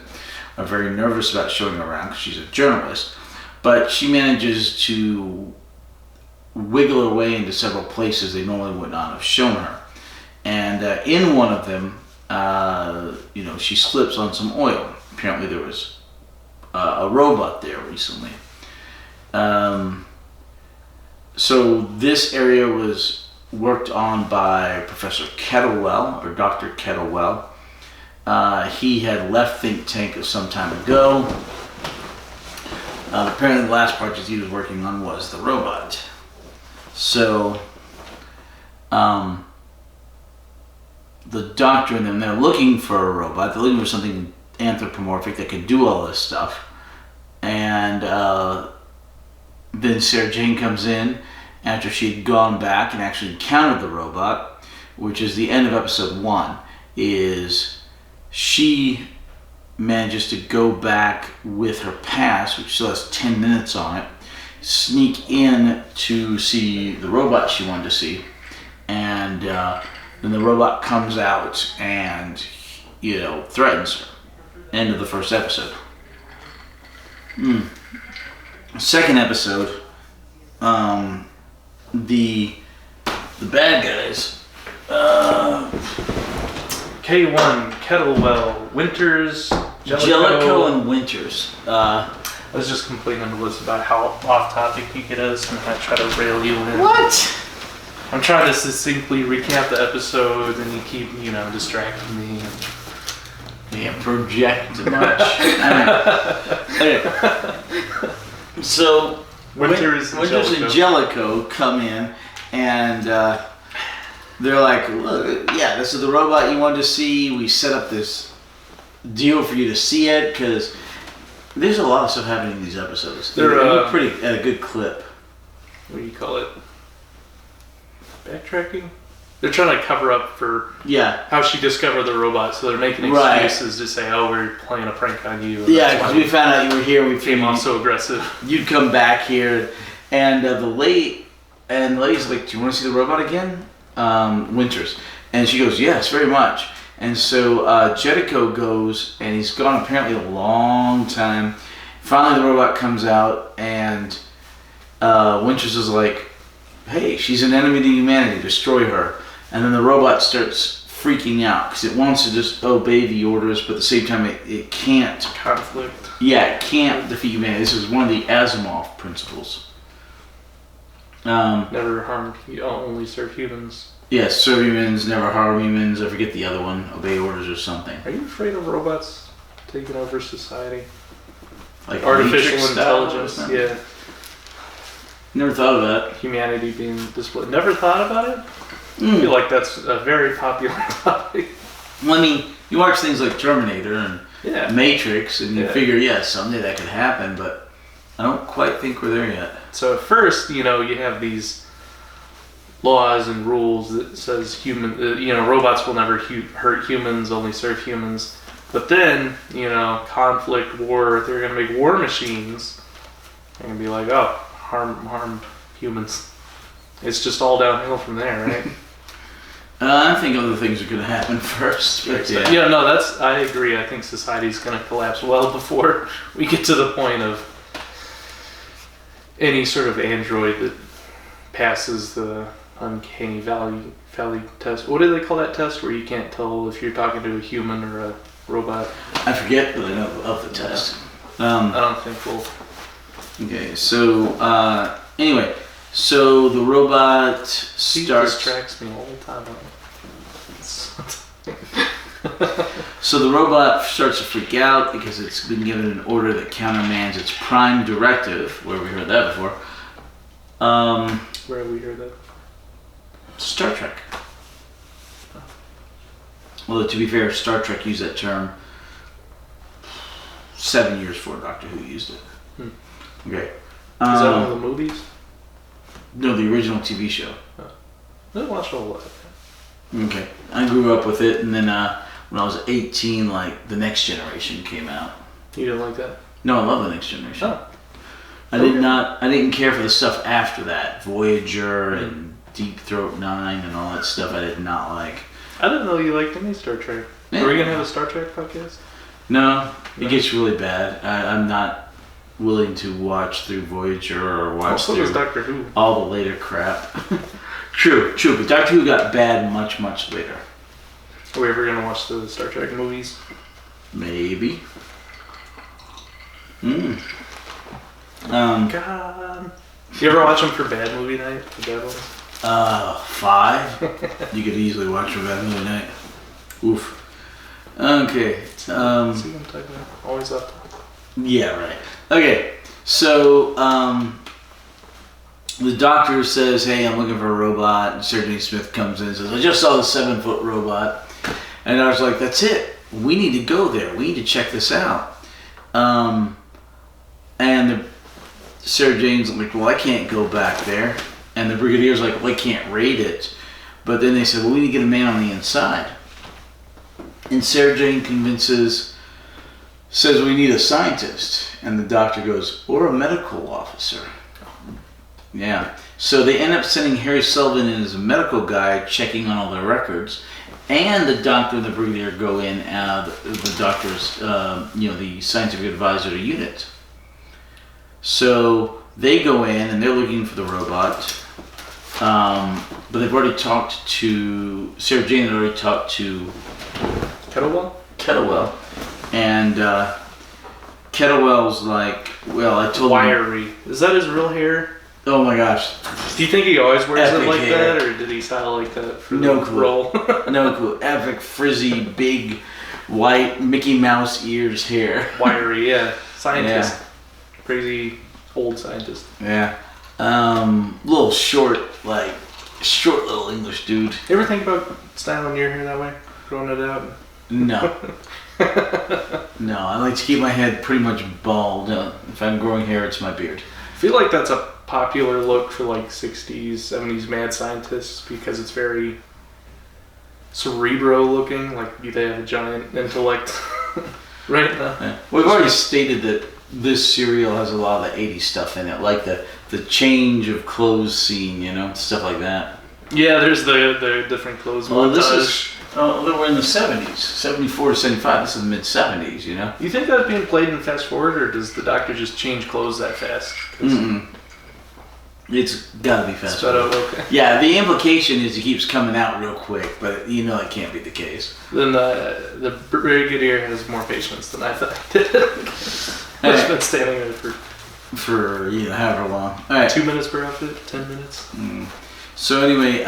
are very nervous about showing her around because she's a journalist. But she manages to wiggle her way into several places they normally would not have shown her. And in one of them, she slips on some oil. Apparently there was a robot there recently. So this area was worked on by Professor Kettlewell, or Dr. Kettlewell. He had left Think Tank some time ago. Apparently the last project he was working on was the robot. So, the doctor and them, they're looking for a robot. They're looking for something anthropomorphic that can do all this stuff. And then Sarah Jane comes in after she'd gone back and actually encountered the robot, which is the end of episode 1, is she manages to go back with her pass, which still has 10 minutes on it, sneak in to see the robot she wanted to see, and then the robot comes out and, threatens her. End of the first episode. Second episode, the bad guys, K1, Kettlewell, Winters, Jellicoe and Winters. I was just complaining to Liz about how off topic you get us, and I try to rail you in. What? I'm trying to succinctly recap the episode, and you keep, distracting me. Yeah, project too much. Okay. So Winters and Jellicoe come in, and they're like, "Look, yeah, this is the robot you wanted to see. We set up this deal for you to see it because there's a lot of stuff happening in these episodes. They're pretty at a good clip. What do you call it? Backtracking? They're trying to cover up for how she discovered the robot, so they're making excuses to say, "Oh, we're playing a prank on you." Yeah, because we found out you were here. We came off so aggressive. You'd come back here, and the lady's like, "Do you want to see the robot again?" Winters, and she goes, "Yes, very much." And so Jellicoe goes, and he's gone apparently a long time. Finally, the robot comes out, and Winters is like, "Hey, she's an enemy to humanity. Destroy her." And then the robot starts freaking out because it wants to just obey the orders, but at the same time, it can't. Conflict. Yeah, it can't defeat humanity. This is one of the Asimov principles. Never harm, only serve humans. Yes, serve humans, never harm humans. I forget the other one. Obey orders or something. Are you afraid of robots taking over society? Like Artificial Matrix style or intelligence, something? yeah. Never thought of that. Humanity being displayed. Never thought about it? I feel like that's a very popular topic. Well, I mean, you watch things like Terminator and Matrix, and you figure, someday that could happen, but I don't quite think we're there yet. So at first, you have these laws and rules that says robots will never hurt humans, only serve humans. But then, conflict, war, they're going to make war machines. They're going to be like, oh, harm humans. It's just all downhill from there, right? I think other things are going to happen first. But I agree. I think society's going to collapse well before we get to the point of any sort of android that passes the uncanny valley test. What do they call that test where you can't tell if you're talking to a human or a robot? I forget, but I know of the test. I don't think we'll... Okay, so anyway, so the robot starts... He distracts me all the time. So the robot starts to freak out because it's been given an order that countermands its prime directive. Where have we heard that before? Where have we heard that? Star Trek. Although to be fair, Star Trek used that term 7 years before Doctor Who used it. Okay. Is that one of the movies? No, the original TV show. I didn't watch a whole lot. Okay. I grew up with it, and then when I was 18, like, The Next Generation came out. You didn't like that? No, I love The Next Generation. Oh. I didn't care for the stuff after that. Voyager and Deep Throat 9 and all that stuff I did not like. I didn't know you liked any Star Trek. Yeah. Are we going to have a Star Trek podcast? No, it gets really bad. I'm not willing to watch through Voyager or watch through Doctor Who. all the later crap. True, but Doctor Who got bad much, much later. Are we ever going to watch the Star Trek movies? Maybe. God. You ever watch them for bad movie night? The bad ones? 5. You could easily watch for bad movie night. Oof. Okay. See what I'm talking about? Always up. Yeah, right. Okay, so the doctor says, hey, I'm looking for a robot, and Surgeon Smith comes in and says, I just saw the 7-foot robot. And I was like, that's it. We need to go there. We need to check this out. And Sarah Jane's like, well, I can't go back there. And the Brigadier's like, well, I can't raid it. But then they said, well, we need to get a man on the inside. And Sarah Jane says we need a scientist. And the doctor goes, or a medical officer. Yeah. So they end up sending Harry Sullivan in as a medical guy, checking on all their records. And the doctor and the Brigadier go in, the doctor's, the scientific advisor to UNIT. So they go in and they're looking for the robot. But they've already talked to, Sarah Jane had already talked to Kettlewell. And Kettlewell's like, well, I told him. Wiry. Is that his real hair? Oh my gosh. Do you think he always wears Epic it like hair. that, or did he style like that for No the clue. role? No clue. Epic, frizzy, big, white Mickey Mouse ears hair. Wiry, yeah. Scientist. Yeah. Crazy old scientist. Yeah. Little short little English dude. You ever think about styling your hair that way? Growing it out? No. No, I like to keep my head pretty much bald. If I'm growing hair, it's my beard. I feel like that's a popular look for like 60s, 70s mad scientists because it's very cerebro looking, like they have a giant intellect right now. Yeah. We've already stated that this serial has a lot of the 80s stuff in it, like the change of clothes scene, stuff like that. Yeah, there's the different clothes Well, montage. this is, we're in the 70s, 74 to 75, this is the mid-70s, You think that's being played in fast forward, or does the doctor just change clothes that fast? It's gotta be fast. Okay. Yeah, the implication is he keeps coming out real quick, but it can't be the case. Then the Brigadier has more patience than I thought he did. He's been standing there for for however long. All right. 2 minutes per outfit, 10 minutes. So anyway,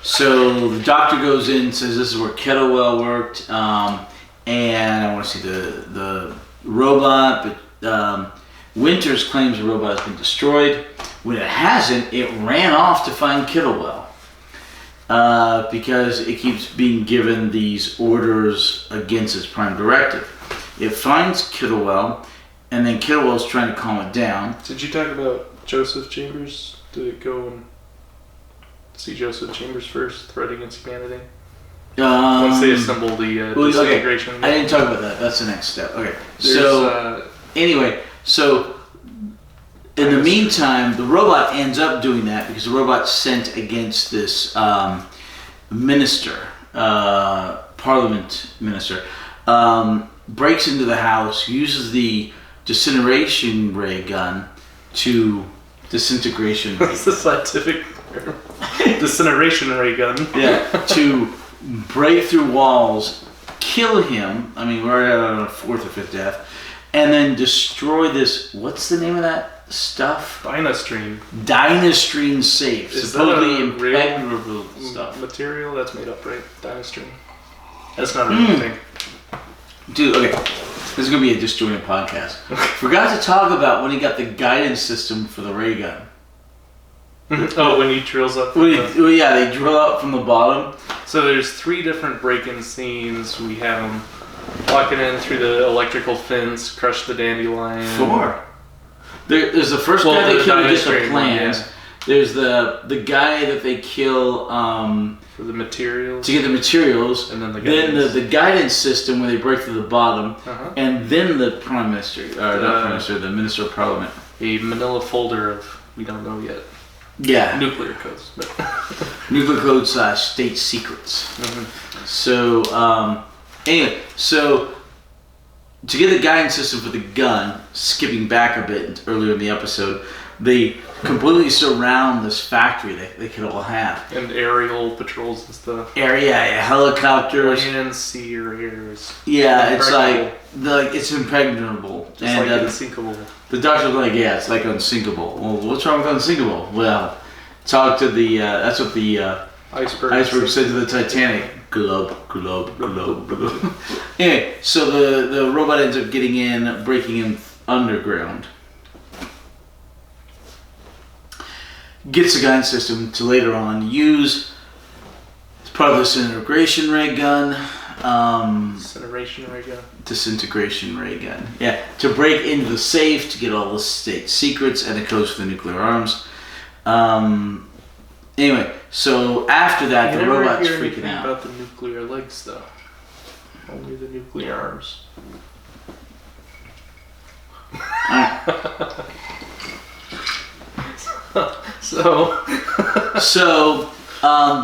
so the doctor goes in and says this is where Kettlewell worked, and I want to see the robot, but Winters claims the robot has been destroyed. When it hasn't, it ran off to find Kettlewell because it keeps being given these orders against its prime directive. It finds Kettlewell, and then Kettlewell's trying to calm it down. Did you talk about Joseph Chambers? Did it go and see Joseph Chambers first, threat against humanity? Once they assemble the disintegration. Okay. I didn't talk about that. That's the next step. Okay. Anyway, so in the meantime, the robot ends up doing that because the robot's sent against this minister, parliament minister, breaks into the house, uses the disintegration ray gun to disintegration. That's the scientific term. Disintegration ray gun. Yeah, to break through walls, kill him. I mean, we're at a fourth or fifth death, and then destroy this. What's the name of that stuff? Dynastrine safe. Is supposedly that a real impenetrable stuff. Material that's made up, right? Dynastrine. That's not a real thing. Dude, okay. This is going to be a disjointed podcast. Forgot to talk about when he got the guidance system for the ray gun. Oh, when he drills up. Yeah, they drill up from the bottom. So there's 3 different break-in scenes. We have him walking in through the electrical fence, crush the dandelion. 4. There's the first guy they kill to get the plans. There's the guy that they kill for the materials. To get the materials, and then the guidance system where they break through the bottom, and then the prime minister, or not prime minister, the minister of parliament. A manila folder of we don't know yet. Yeah. Nuclear codes. But nuclear codes / state secrets. So anyway, so to get the guidance system for the gun, skipping back a bit earlier in the episode, they completely surround this factory they could all have. And aerial patrols and stuff. Helicopters. Land, sea, or airs. Yeah, it's like it's impregnable. Just and like unsinkable. The doctor's like, yeah, it's like unsinkable. Well, what's wrong with unsinkable? Well, talk to the, that's what the iceberg said to the Titanic. Glub, glub, glub, glub. Anyway, so the robot ends up getting in, breaking in underground. Gets the guidance system to later on use as part of this disintegration ray gun. Disintegration ray gun. Yeah, to break into the safe to get all the state secrets and the codes for the nuclear arms. Anyway, so after that, the robot's freaking out. About the nuclear legs, though. Only the nuclear arms.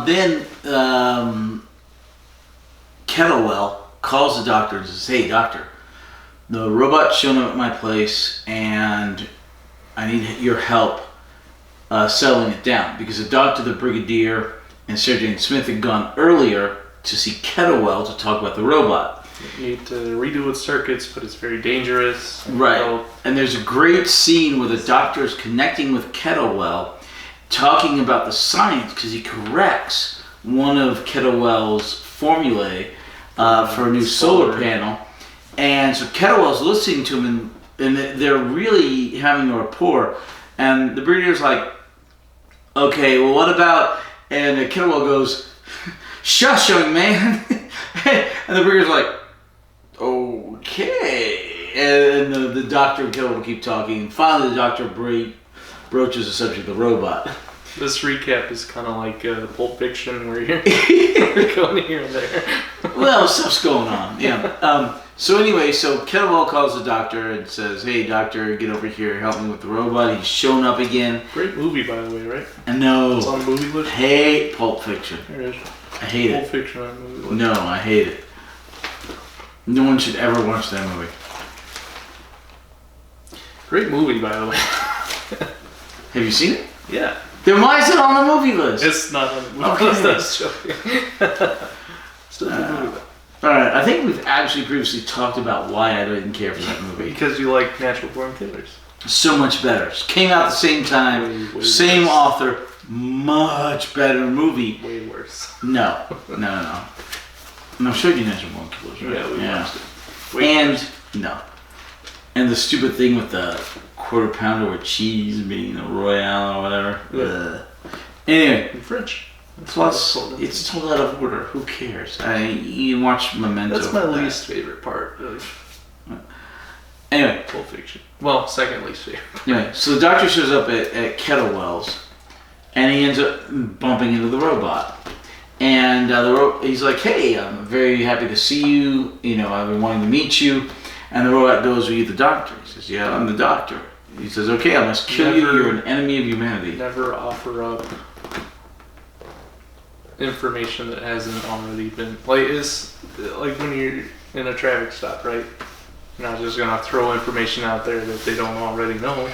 Then Kettlewell calls the doctor and says, "Hey, doctor, the robot's shown up at my place, and I need your help settling it down because the doctor, the brigadier, and Sergeant Smith had gone earlier to see Kettlewell to talk about the robot. You need to redo its circuits, but it's very dangerous. Right. And there's a great scene where the doctor is connecting with Kettlewell, talking about the science because he corrects one of Kettlewell's formulae for a new solar panel. And so Kettlewell's listening to him, and they're really having a rapport. And the brigadier's like, okay, well, what about... And Kettlewell goes, shush, young man. And the brigadier's like, okay. And the doctor and Kettlewell keep talking. And finally, the doctor broaches the subject of the robot. This recap is kind of like Pulp Fiction, where you're going here and there. Well, stuff's going on, yeah. So anyway, so Kettlewell calls the doctor and says, hey, doctor, get over here, help me with the robot. He's shown up again. Great movie, by the way, right? No. It's on the movie list? Hate Pulp Fiction. There it is. I hate Pulp Fiction on the movie list. No, I hate it. No one should ever watch that movie. Great movie, by the way. Have you seen it? Yeah. Then why is it on the movie list? It's not on the movie list, I was joking. Still a good movie, though. Alright, I think we've actually previously talked about why I didn't care for that movie. Because you like Natural Born Killers. So much better. Came out at the same time, Way same worse. author, much better movie. Way worse. No. And I'm sure you Natural Born Killers, right? Yeah, we watched it. Way worse. No. And the stupid thing with the quarter pounder with cheese being a Royale or whatever. Yeah. Anyway. In French. Plus, it's told out of order. Who cares? You watch Memento. That's my least favorite part of Anyway. Pulp Fiction. Well, second least favorite. Anyway, so the doctor shows up at Kettlewells, and he ends up bumping into the robot. And he's like, "Hey, I'm very happy to see you. You know, I've been wanting to meet you." And the robot goes, "Are you the doctor?" He says, "Yeah, I'm the doctor." He says, "Okay, I must kill you. You're an enemy of humanity." Never offer up information that hasn't already been it's like when you're in a traffic stop, right? You're not just gonna throw information out there that they don't already know.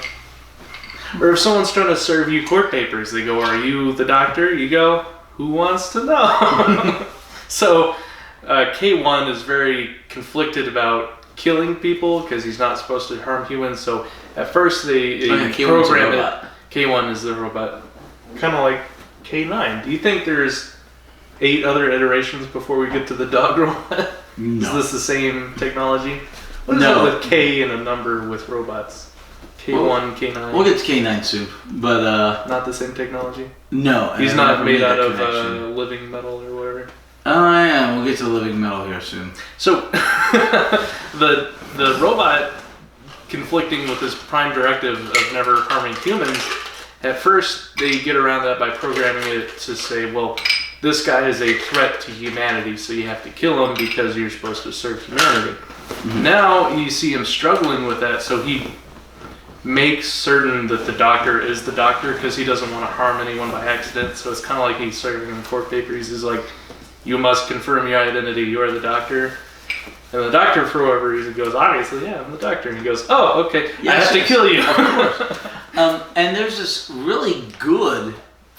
Or if someone's trying to serve you court papers, they go, "Are you the doctor?" You go, "Who wants to know?" So K1 is very conflicted about killing people because he's not supposed to harm humans. So at first they program it. K1 is the robot, kind of like K9. Do you think there's 8 other iterations before we get to the dog robot? No. Is this the same technology? What is it with K and a number with robots? K1, K9? We'll get to K9 soon, but not the same technology? no. He's I not never made that out of connection. living metal or whatever? Oh yeah, we'll get to the living metal here soon. So, the robot conflicting with his prime directive of never harming humans, at first they get around that by programming it to say, well, this guy is a threat to humanity, so you have to kill him because you're supposed to serve humanity. Mm-hmm. Now you see him struggling with that, so he makes certain that the doctor is the doctor because he doesn't want to harm anyone by accident. So it's kind of like he's serving him court papers. He's like, "You must confirm your identity. You are the doctor." And the doctor, for whatever reason, goes, "Obviously, yeah, I'm the doctor." And he goes, "Oh, okay, I have to kill you." Of course. And there's this really good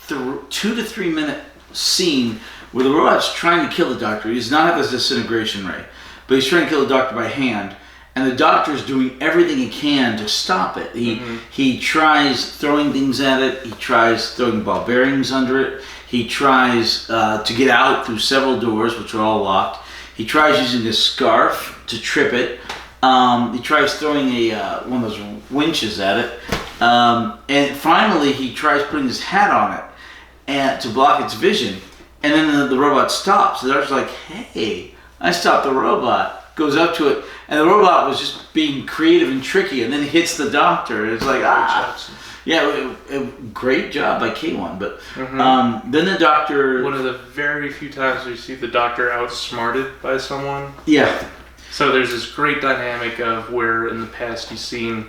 2 to 3 minute scene where the robot's trying to kill the doctor. He does not have this disintegration ray, but he's trying to kill the doctor by hand. And the doctor's doing everything he can to stop it. He tries throwing things at it. He tries throwing ball bearings under it. He tries to get out through several doors, which are all locked. He tries using a scarf to trip it. He tries throwing one of those winches at it. And finally, he tries putting his hat on it and to block its vision. And then the robot stops. The doctor's like, "Hey, I stopped the robot." Goes up to it, and the robot was just being creative and tricky, and then hits the doctor. It's like, yeah, great job by K1. But then the doctor. One of the very few times we see the doctor outsmarted by someone. Yeah. So there's this great dynamic of where in the past you've seen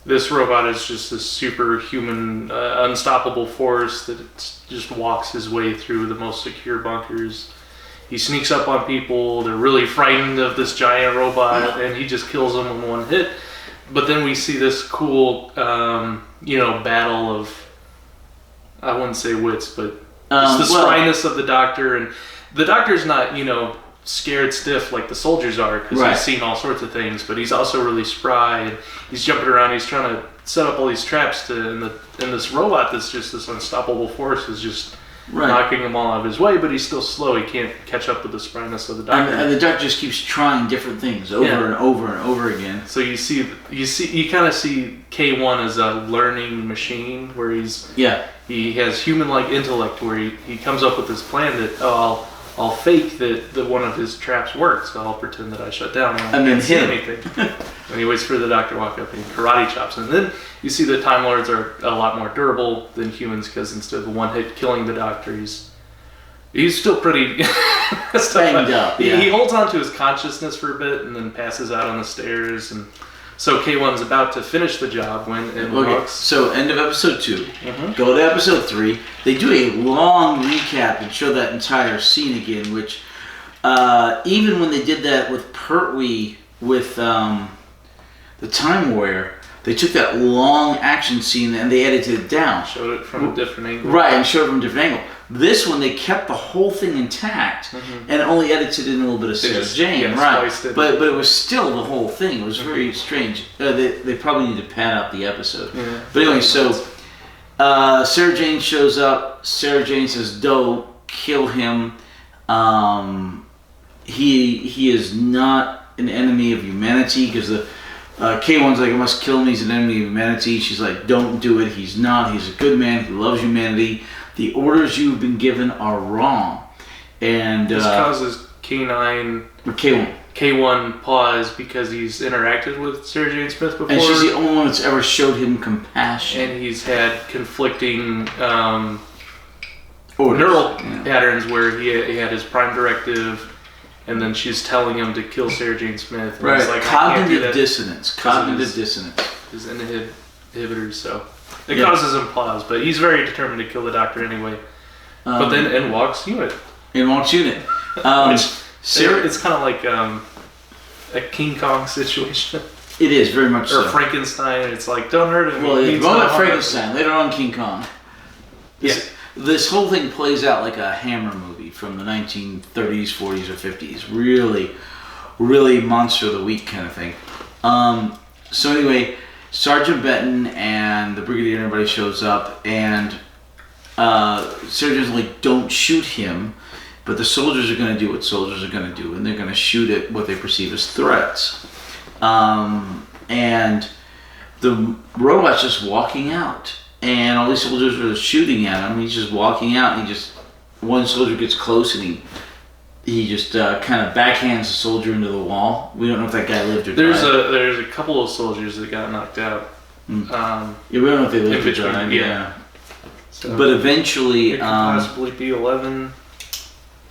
this robot is just this superhuman, unstoppable force that just walks his way through the most secure bunkers. He sneaks up on people, they're really frightened of this giant robot, and he just kills them in one hit. But then we see this cool, battle of, I wouldn't say wits, but it's the spryness of the doctor. And the doctor's not, scared stiff like the soldiers are, because he's seen all sorts of things, but he's also really spry, and he's jumping around, he's trying to set up all these traps and this robot that's just this unstoppable force is just knocking him all out of his way, but he's still slow. He can't catch up with the spryness of the doctor. And the doctor just keeps trying different things over and over and over again. So you kind of see K1 as a learning machine, where he has human-like intellect, where he comes up with this plan that I'll fake that one of his traps works. So I'll pretend that I shut down and can't see anything. And he waits for the doctor to walk up and he karate chops him. And then you see the Time Lords are a lot more durable than humans, because instead of one hit killing the doctor, he's still pretty banged up. He holds on to his consciousness for a bit and then passes out on the stairs. And so K1's about to finish the job when it looks. So end of episode 2. Go to episode 3. They do a long recap and show that entire scene again, which even when they did that with Pertwee with the Time Warrior, they took that long action scene and they edited it down. Showed it from a different angle. Right, and showed it from a different angle. This one, they kept the whole thing intact and only edited in a little bit of Sarah Jane, right? But it was still the whole thing. It was very strange. They probably need to pad out the episode. Yeah. But anyway, so Sarah Jane shows up. Sarah Jane says, "Don't kill him. He is not an enemy of humanity," because the K1's like, "I must kill him. He's an enemy of humanity." She's like, "Don't do it. He's not. He's a good man. He loves humanity. The orders you've been given are wrong." And this causes K1 pause because he's interacted with Sarah Jane Smith before. And she's the only one that's ever showed him compassion. And he's had conflicting neural patterns where he had his prime directive, and then she's telling him to kill Sarah Jane Smith. And right, like, cognitive dissonance. Cognitive dissonance. His inhibitors, so it causes him pause, but he's very determined to kill the doctor anyway. But then in walks Unit. It's kind of like a King Kong situation. It is, very much so. Or Frankenstein. It's like, don't hurt him. Well, it's more like Frankenstein. Later on, King Kong. This whole thing plays out like a Hammer movie from the 1930s, 40s, or 50s. Really, really Monster of the Week kind of thing. So anyway, Sergeant Benton and the Brigadier and everybody shows up, and Sergeant's like, "Don't shoot him," but the soldiers are going to do what soldiers are going to do, and they're going to shoot at what they perceive as threats. And the robot's just walking out, and all these soldiers are shooting at him. He's just walking out, and one soldier gets close, and he just kind of backhands the soldier into the wall. We don't know if that guy lived or died. There's a couple of soldiers that got knocked out. We don't know if they lived or died. Yeah. So but eventually, it could possibly be 11.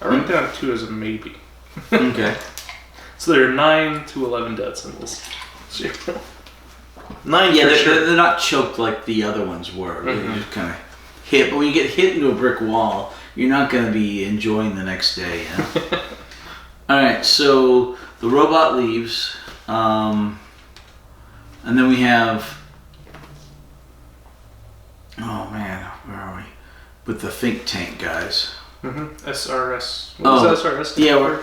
I wrote down 2 as a maybe. Okay. So there are 9 to 11 deaths in this. 9. Yeah, they're not choked like the other ones were. They just kind of hit. But when you get hit into a brick wall, you're not going to be enjoying the next day. You know? All right, so the robot leaves, and then we have. Oh man, where are we? With the think tank guys. SRS. What was SRS? Yeah,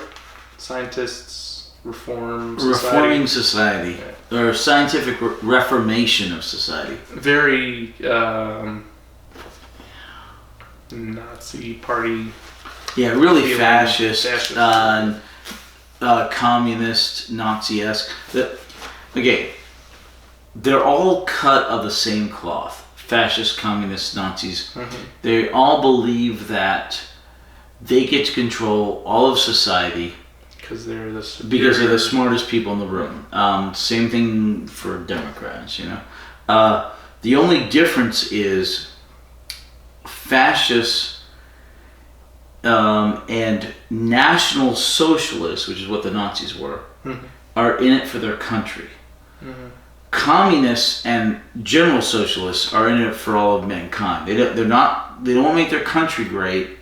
Scientists Reforming Society. Or Scientific Reformation of Society. Very Nazi party. Yeah, really fascist. Communist, Nazi-esque. Okay, they're all cut of the same cloth. Fascist, communist, Nazis. They all believe that they get to control all of society because they're the smartest people in the room. Same thing for Democrats, you know. The only difference is fascists and National Socialists, which is what the Nazis were, are in it for their country. Communists and General Socialists are in it for all of mankind. They don't want to make their country great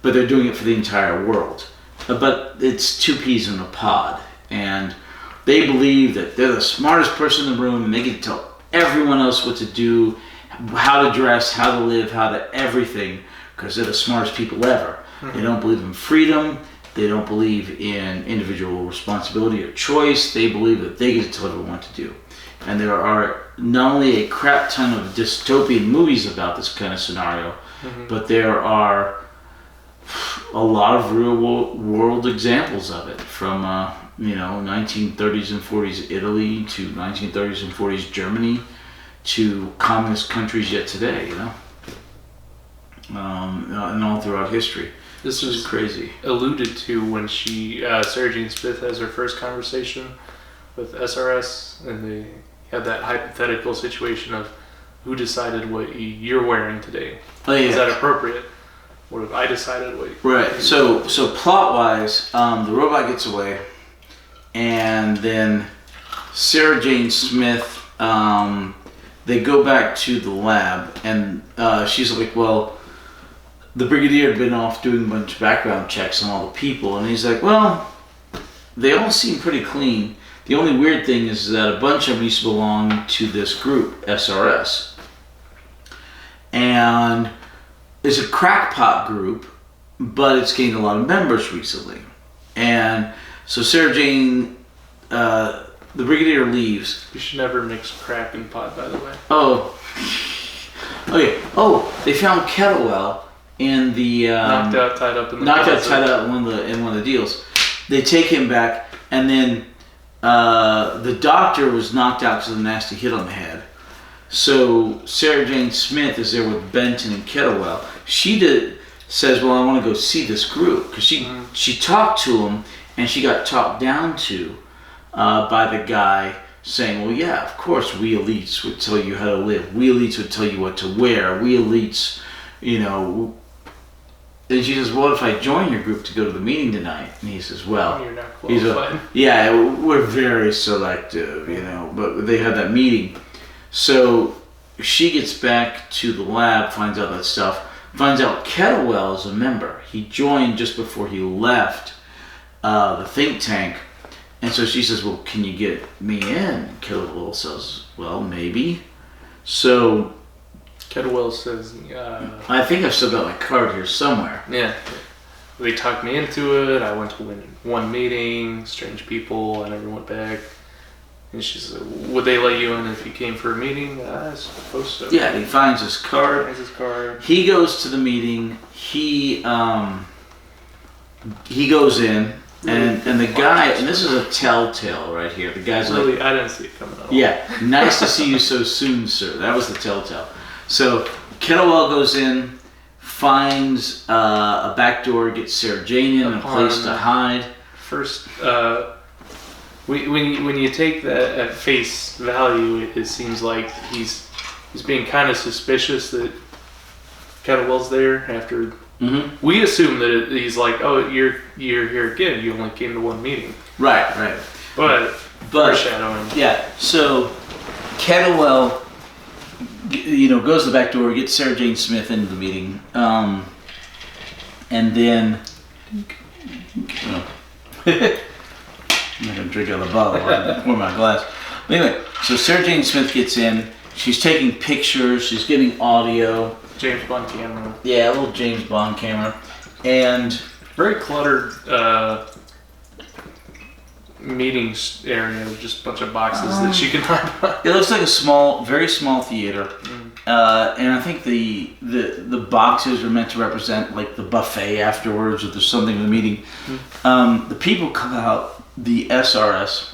but they're doing it for the entire world. But it's 2 peas in a pod, and they believe that they're the smartest person in the room, and they can tell everyone else what to do, how to dress, how to live, how to everything, because they're the smartest people ever. They don't believe in freedom. They don't believe in individual responsibility or choice. They believe that they get to tell everyone what to do. And there are not only a crap ton of dystopian movies about this kind of scenario, but there are a lot of real world examples of it, from 1930s and 40s Italy to 1930s and 40s Germany to communist countries yet today, you know, and all throughout history. This is crazy. Alluded to when Sarah Jane Smith has her first conversation with SRS, and they had that hypothetical situation of who decided what you're wearing today. Oh, yeah. Is that appropriate? What if I decided what? Right. So plot-wise, the robot gets away, and then Sarah Jane Smith, they go back to the lab, and she's like, well, the Brigadier had been off doing a bunch of background checks on all the people, and he's like, well, they all seem pretty clean. The only weird thing is that a bunch of them used to belong to this group, SRS. And is a crackpot group, but it's gained a lot of members recently. And so Sarah Jane, the Brigadier leaves. You should never mix crack and pot, by the way. Oh. Okay. Oh, they found Kettlewell in the knocked out, tied up in the tied up in one of the deals. They take him back, and then the doctor was knocked out because of a nasty hit on the head. So Sarah Jane Smith is there with Benton and Kettlewell. She says, "Well, I want to go see this group," because she talked to him, and she got talked down to by the guy saying, "Well, yeah, of course, we elites would tell you how to live. We elites would tell you what to wear. We elites, you know." And she says, "What if I join your group to go to the meeting tonight?" And he says, "Well, you're not qualified." Yeah, we're very selective, you know, but they had that meeting. So she gets back to the lab, finds out that stuff, finds out Kettlewell is a member. He joined just before he left the think tank. And so she says, "Well, can you get me in?" Kettlewell says, "Well, maybe." So Kettlewell says, I think I've still got my card here somewhere. Yeah. They talked me into it. I went to one meeting, strange people. I never went back. And she said, "Would they let you in if you came for a meeting?" I suppose so. Yeah, he finds his card. He goes to the meeting. He goes in, and the guy, and this is a telltale right here. The guy's really, like, I didn't see it coming at all. "Yeah, nice to see you so soon, sir." That was the telltale. So Kettlewell goes in, finds a back door, gets Sarah Jane in, a place to hide. First, when you take that at face value, it seems like he's being kind of suspicious that Kettlewell's there. After we assume that he's like, "Oh, you're here again. You only came to one meeting." Right. But foreshadowing. Yeah. So Kettlewell, goes to the back door, gets Sarah Jane Smith into the meeting, and then I'm not gonna drink out of the bottle or pour my glass. But anyway, so Sarah Jane Smith gets in. She's taking pictures. She's getting audio. James Bond camera. Yeah, a little James Bond camera, and very cluttered meetings area with just a bunch of boxes that she can hide behind. It looks like a very small theater, and I think the boxes are meant to represent like the buffet afterwards, or there's something in the meeting. The people come out. The SRS,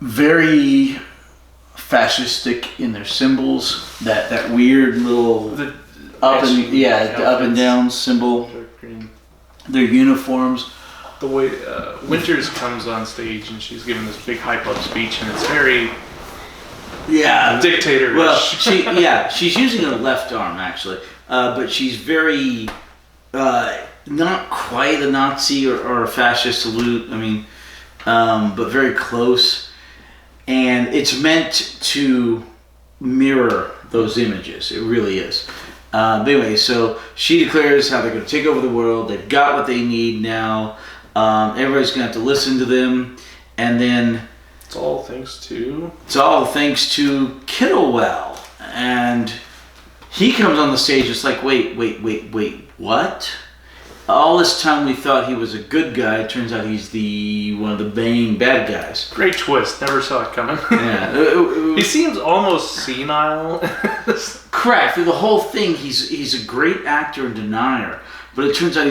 very fascistic in their symbols. That weird little up and down symbol. Their uniforms. The way Winters comes on stage and she's giving this big hype up speech, and it's very dictatorish. Well, she's using her left arm actually, but she's very. Not quite a Nazi or a fascist salute, but very close. And it's meant to mirror those images. It really is. But anyway, so she declares how they're going to take over the world. They've got what they need now. Everybody's going to have to listen to them. And then... It's all thanks to Kettlewell. And he comes on the stage. It's like, wait, what? All this time we thought he was a good guy. It turns out he's one of the main bad guys. Great twist. Never saw it coming. Yeah. He seems almost senile. Correct. Through the whole thing, he's a great actor and denier. But it turns out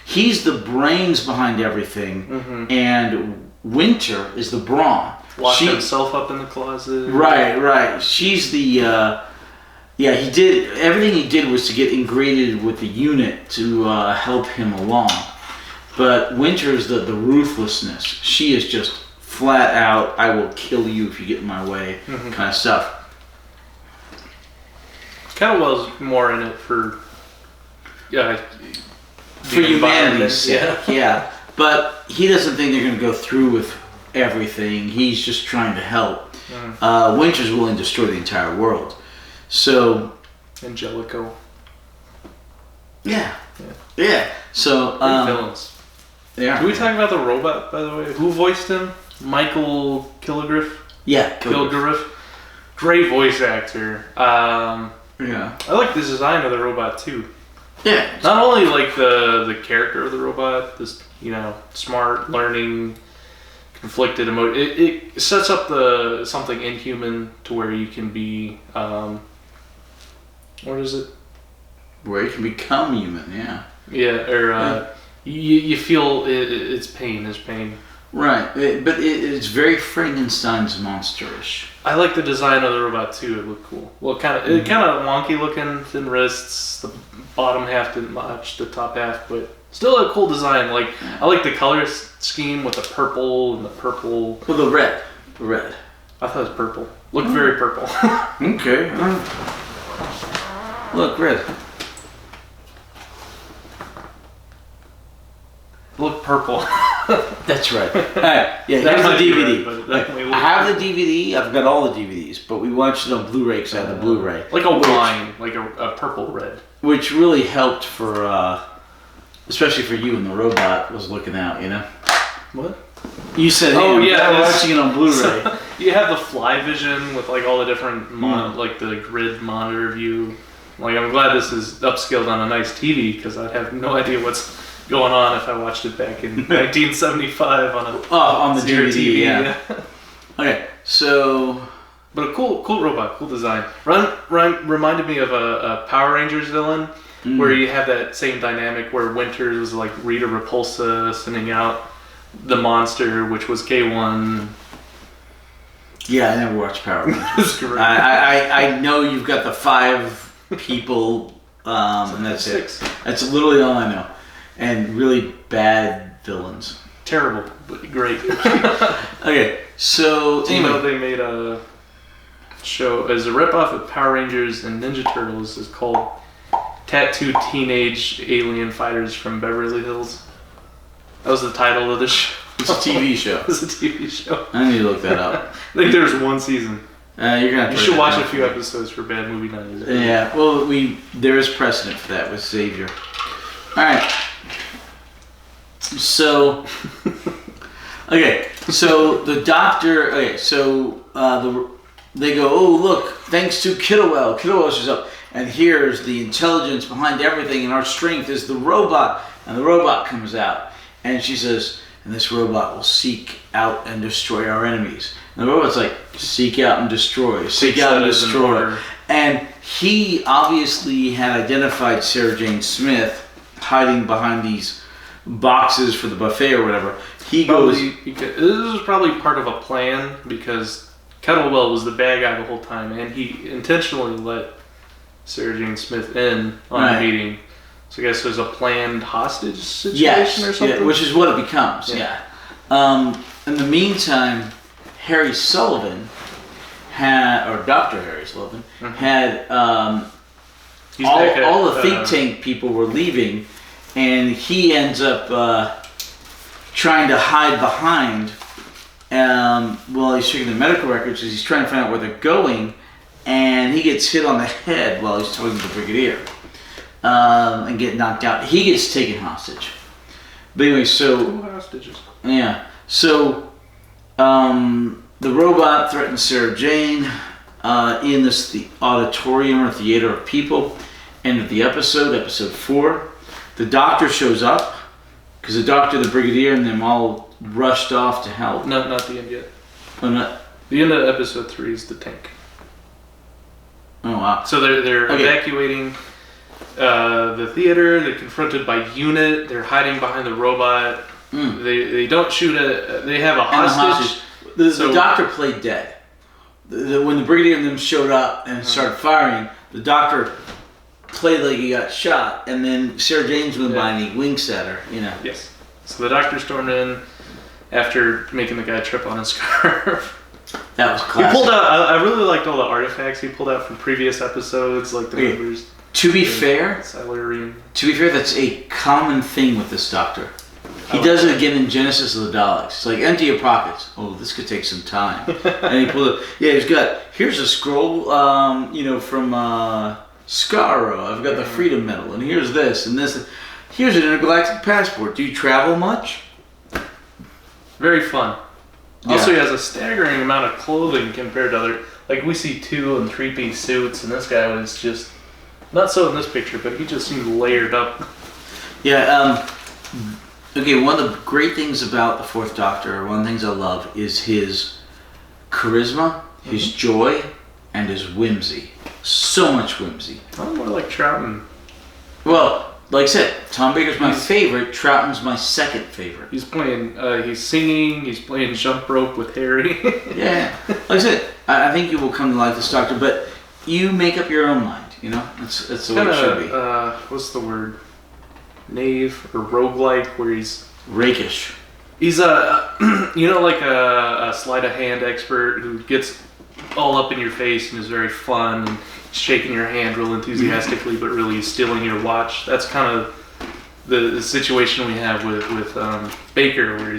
he's the brains behind everything. And Winter is the brawn. Locked himself up in the closet. Right. She's the... he did everything he did was to get ingratiated with the unit to help him along. But Winter is the ruthlessness. She is just flat out, "I will kill you if you get in my way," kind of stuff. Kettlewell's more in it for humanity's sake. Yeah. But he doesn't think they're going to go through with everything. He's just trying to help. Winter's willing to destroy the entire world. So, Angelico. Yeah. So, villains. Yeah. Can we talk about the robot, by the way? Who voiced him? Michael Kilgariff. Yeah, Kilgariff. Great voice actor. Yeah. I like the design of the robot too. Yeah. Not only like the character of the robot, this smart, learning, conflicted emotion. It sets up something inhuman to where you can be. What is it? Where you can become human. Yeah. Yeah, or you feel it's pain. There's pain. Right, but it's very Frankenstein's monster-ish. I like the design of the robot too. It looked cool. Well, kind of wonky looking, thin wrists. The bottom half didn't match the top half, but still a cool design. Like I like the color scheme with the purple and the purple. Well, the red. I thought it was purple. Looked very purple. Okay. Look, red. Look purple. That's right. All right. Yeah, here's the DVD. Right, I have the DVD. I've got all the DVDs, but we watched it on Blu-ray because I had the Blu-ray. Like a wine, like a purple red. Which really helped for, especially for you and the robot was looking out, What? You said, oh yeah, I'm watching it on Blu-ray. So, you have the fly vision with like all the different, like the grid monitor view. Like I'm glad this is upscaled on a nice TV because I'd have no idea what's going on if I watched it back in 1975 on on the DVD. Yeah. yeah. Okay, so. But a cool robot, cool design. Reminded me of a Power Rangers villain where you have that same dynamic where Winters was like Rita Repulsa sending out the monster, which was K1. Yeah, I never watched Power Rangers. Great. I know you've got the 5 people, and that's 6. it. That's literally all I know. And really bad villains. Terrible, but great. Okay, so anyway. They made a show as a ripoff of Power Rangers and Ninja Turtles. It's called Tattooed Teenage Alien Fighters from Beverly Hills. That was the title of the show. It's a TV show. It's a TV show. I need to look that up. I think there's one season. You should watch a few episodes for Bad Movie Night. Yeah, well, there is precedent for that with Xavier. All right. So, so the doctor. They go, oh look, thanks to Kittlewell. Kittlewell shows up, and here's the intelligence behind everything, and our strength is the robot. And the robot comes out, and she says, and this robot will seek out and destroy our enemies. And the robot's like, seek out and destroy, seek out and destroy. And he obviously had identified Sarah Jane Smith hiding behind these boxes for the buffet or whatever. He goes. This was probably part of a plan because Kettlewell was the bad guy the whole time, and he intentionally let Sarah Jane Smith in on the meeting. So I guess there's a planned hostage situation or something? Yeah, which is what it becomes, yeah. In the meantime, Harry Sullivan or Dr. Harry Sullivan, had all the think tank people were leaving, and he ends up trying to hide behind while he's checking the medical records because he's trying to find out where they're going, and he gets hit on the head while he's talking to the brigadier. And get knocked out. He gets taken hostage. But anyway, so 2 hostages. Yeah. So the robot threatens Sarah Jane in the auditorium or theater of people. End of the episode 4. The doctor shows up because the doctor, the brigadier, and them all rushed off to help. No, not the end yet. Oh, not. The end of episode 3 is the tank. Oh wow. So they're evacuating the theater. They're confronted by UNIT. They're hiding behind the robot. They don't shoot they have a hostage. The doctor played dead. When the brigadier and them showed up and started firing, the doctor played like he got shot, and then Sarah Jane's went by and he winks at her. Yes. So the doctor stormed in after making the guy trip on his scarf. That was classic. He pulled out. I really liked all the artifacts he pulled out from previous episodes, like the numbers. To be fair, that's a common thing with this doctor. He does it again in Genesis of the Daleks. It's like, empty your pockets. Oh, this could take some time. And he pulled it. Yeah, here's a scroll, from Skaro. I've got the Freedom Medal, and here's this, and this. Here's an intergalactic passport. Do you travel much? Very fun. Yeah. Also, he has a staggering amount of clothing compared to other. Like, we see 2 and 3-piece suits, and this guy was just, not so in this picture, but he just seemed layered up. Yeah, okay, one of the great things about the Fourth Doctor, or one of the things I love, is his charisma, his joy, and his whimsy. So much whimsy. I'm more like Troughton. Well, like I said, Tom Baker's my favorite, Troughton's my second favorite. He's playing, he's singing, he's playing jump rope with Harry. Yeah, like I said, I think you will come to like this Doctor, but you make up your own mind, you know? That's the way it should be. What's the word? Knave or roguelike, where he's rakish. He's like a sleight of hand expert who gets all up in your face and is very fun and shaking your hand real enthusiastically, but really stealing your watch. That's kind of the situation we have with Baker, where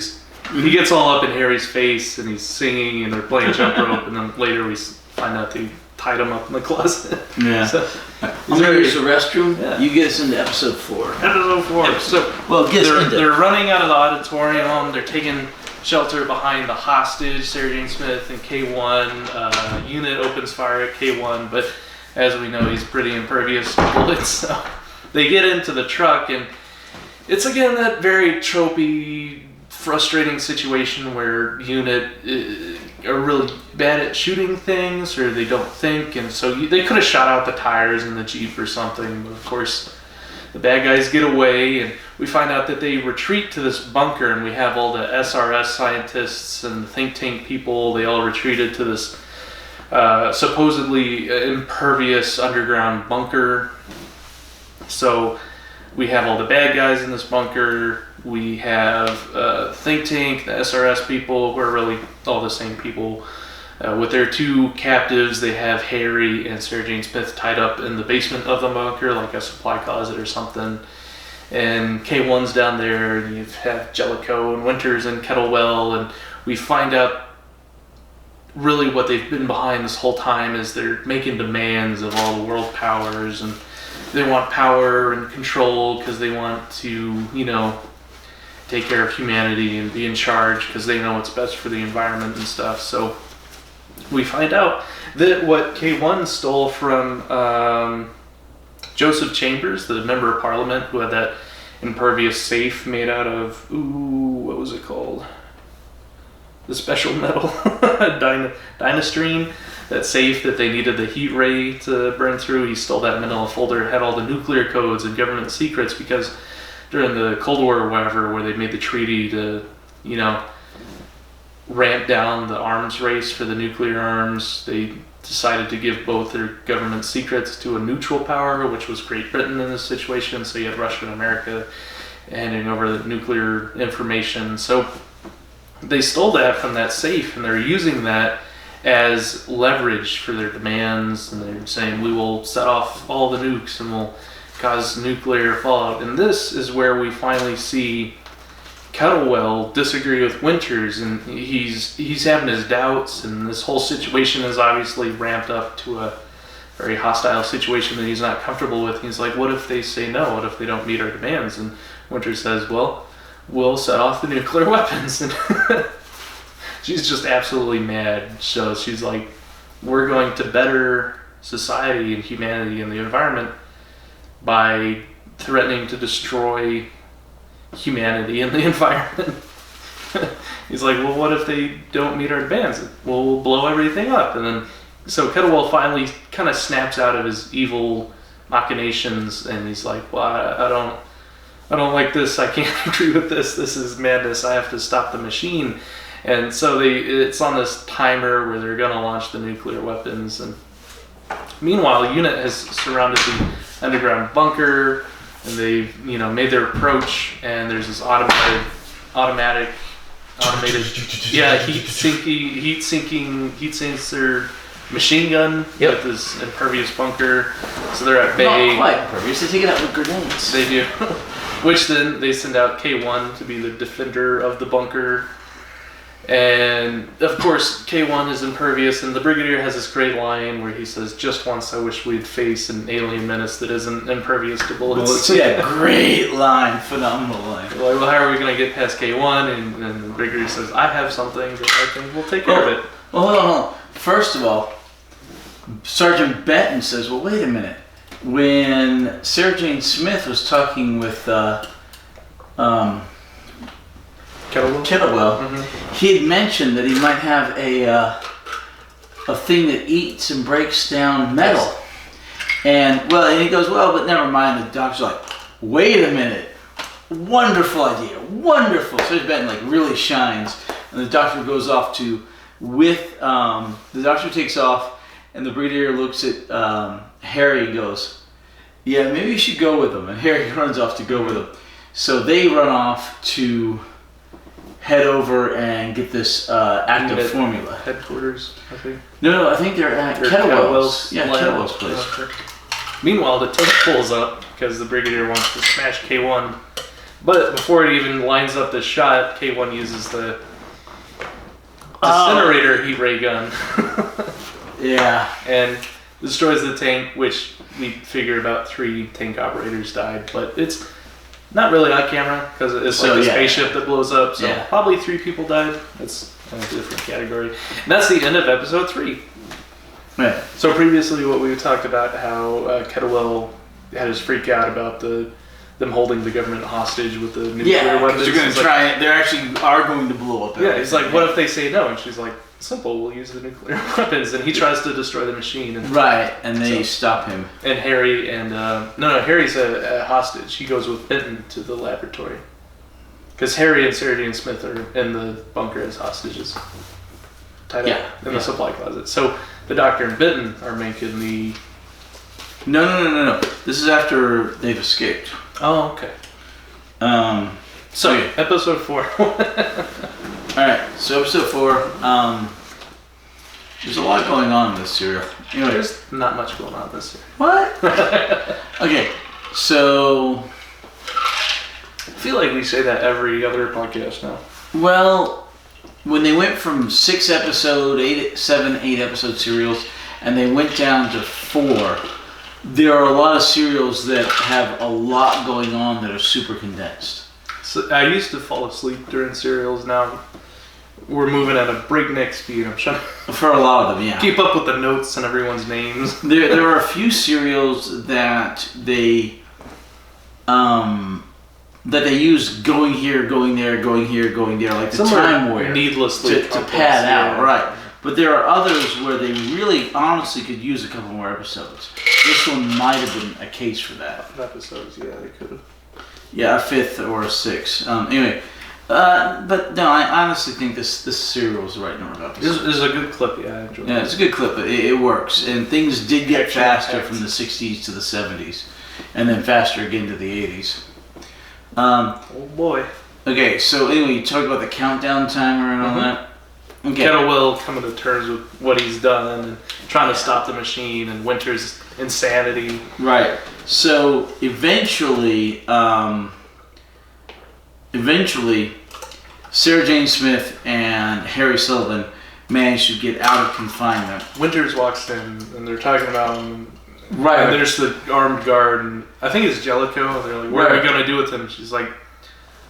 he gets all up in Harry's face and he's singing and they're playing jump rope, and then later we find out they tied him up in the closet. Yeah. So, I'm gonna use the restroom. Yeah. You get us into episode 4. Episode 4. Yeah. So well, they're running out of the auditorium. They're taking shelter behind the hostage, Sarah Jane Smith, and K1. Unit opens fire at K1, but as we know, he's pretty impervious to bullets. So they get into the truck, and it's again that very tropey, frustrating situation where Unit are really bad at shooting things, or they don't think, and so they could have shot out the tires in the Jeep or something, but of course the bad guys get away, and we find out that they retreat to this bunker, and we have all the SRS scientists and the think tank people. They all retreated to this supposedly impervious underground bunker. So we have all the bad guys in this bunker. We have think tank, the SRS people, who are really all the same people. With their 2 captives, they have Harry and Sarah Jane Smith tied up in the basement of the bunker, like a supply closet or something. And K1's down there, and you have Jellicoe and Winters and Kettlewell, and we find out really what they've been behind this whole time is they're making demands of all the world powers, and they want power and control because they want to, take care of humanity and be in charge because they know what's best for the environment and stuff. So we find out that what K1 stole from Joseph Chambers, the member of parliament who had that impervious safe made out of, what was it called? The special metal, Dynastrine, that safe that they needed the heat ray to burn through. He stole that manila folder, had all the nuclear codes and government secrets, because during the Cold War or whatever, where they made the treaty to, ramp down the arms race for the nuclear arms, they decided to give both their government secrets to a neutral power, which was Great Britain in this situation. So you had Russia and America handing over the nuclear information. So they stole that from that safe, and they're using that as leverage for their demands, and they're saying, we will set off all the nukes and we'll cause nuclear fallout. And this is where we finally see Kettlewell disagree with Winters, and he's having his doubts, and this whole situation is obviously ramped up to a very hostile situation that he's not comfortable with. He's like, what if they say no? What if they don't meet our demands? And Winters says, well, we'll set off the nuclear weapons. And she's just absolutely mad. So she's like, we're going to better society and humanity and the environment by threatening to destroy humanity and the environment. He's like, well, what if they don't meet our demands? Well, we'll blow everything up. And then, so Kettlewell finally kind of snaps out of his evil machinations, and he's like, well, I don't like this. I can't agree with this. This is madness. I have to stop the machine. And so it's on this timer where they're going to launch the nuclear weapons. And meanwhile, Unit has surrounded the underground bunker, and they've made their approach. And there's this automated heat sensor machine gun with this impervious bunker. So they're at bay. Not quite impervious. They take it out with grenades. They do. Which then they send out K1 to be the defender of the bunker. And of course, K1 is impervious, and the Brigadier has this great line where he says, just once I wish we'd face an alien menace that isn't impervious to bullets. Yeah, great line. Phenomenal line. Like, well, how are we going to get past K1? And the Brigadier says, I have something that I think will take care of it. Well, hold on. First of all, Sergeant Benton says, well, wait a minute. When Sarah Jane Smith was talking with Kettlewell, he had mentioned that he might have a thing that eats and breaks down metal. And he goes, well, but never mind. The doctor's like, wait a minute. Wonderful idea. Wonderful. Sergeant Benton really shines. And the doctor goes off the doctor takes off, and the brigadier looks at Harry and goes, yeah, maybe you should go with him. And Harry runs off to go with him. So they run off to head over and get this active formula. Headquarters, I think. No, I think they're at Kettlewell's. Yeah, Kettlewell's place. Meanwhile, the tank pulls up because the brigadier wants to smash K1. But before it even lines up the shot, K1 uses the incinerator heat ray gun. Yeah. And destroys the tank, which we figure about 3 tank operators died. But it's not really on camera because it's a spaceship that blows up. So probably 3 people died. It's a different category. And that's the end of episode 3. Right. So previously what we talked about how Kettlewell had his freak out about them holding the government hostage with the nuclear weapons. They're going to try it. They actually are going to blow up. Yeah, he's like, what if they say no? And she's like, simple, we'll use the nuclear weapons. And he tries to destroy the machine. And they stop him. And Harry and... Harry's a hostage. He goes with Benton to the laboratory. Because Harry and Sarah Jane Smith are in the bunker as hostages. Tied up in the supply closet. So the doctor and Benton are making the... No. This is after they've escaped. Oh, okay. Episode 4. Alright, so episode 4. There's a lot going on in this serial. Anyway. There's not much going on in this serial. What? Okay, so... I feel like we say that every other podcast now. Well, when they went from 6 episode, 7, 8 episode serials, and they went down to 4... There are a lot of serials that have a lot going on that are super condensed. So I used to fall asleep during serials. Now we're moving at a breakneck speed. I'm trying for a lot of them, yeah. Keep up with the notes and everyone's names. There are a few serials that they use going here, going there, going here, going there, like the Time Warrior, needlessly to pad out, right? But there are others where they really, honestly, could use a couple more episodes. This one might have been a case for that. Episodes, yeah, they could have. Yeah, a 5th or a 6th. Anyway, but no, I honestly think this serial is the right number of episodes. This is a good clip, yeah, I enjoyed it. Yeah, it's a good clip. It works, and things did get faster from the 60s to the 70s, and then faster again to the 80s. Oh boy. Okay, so anyway, you talked about the countdown timer and all that. Okay. Kettlewell coming to terms with what he's done and trying to stop the machine and Winter's insanity. Right. So eventually, Sarah Jane Smith and Harry Sullivan managed to get out of confinement. Winters walks in and they're talking about him. Right. And there's the armed guard and I think it's Jellicoe. They're like, what are we going to do with him? She's like,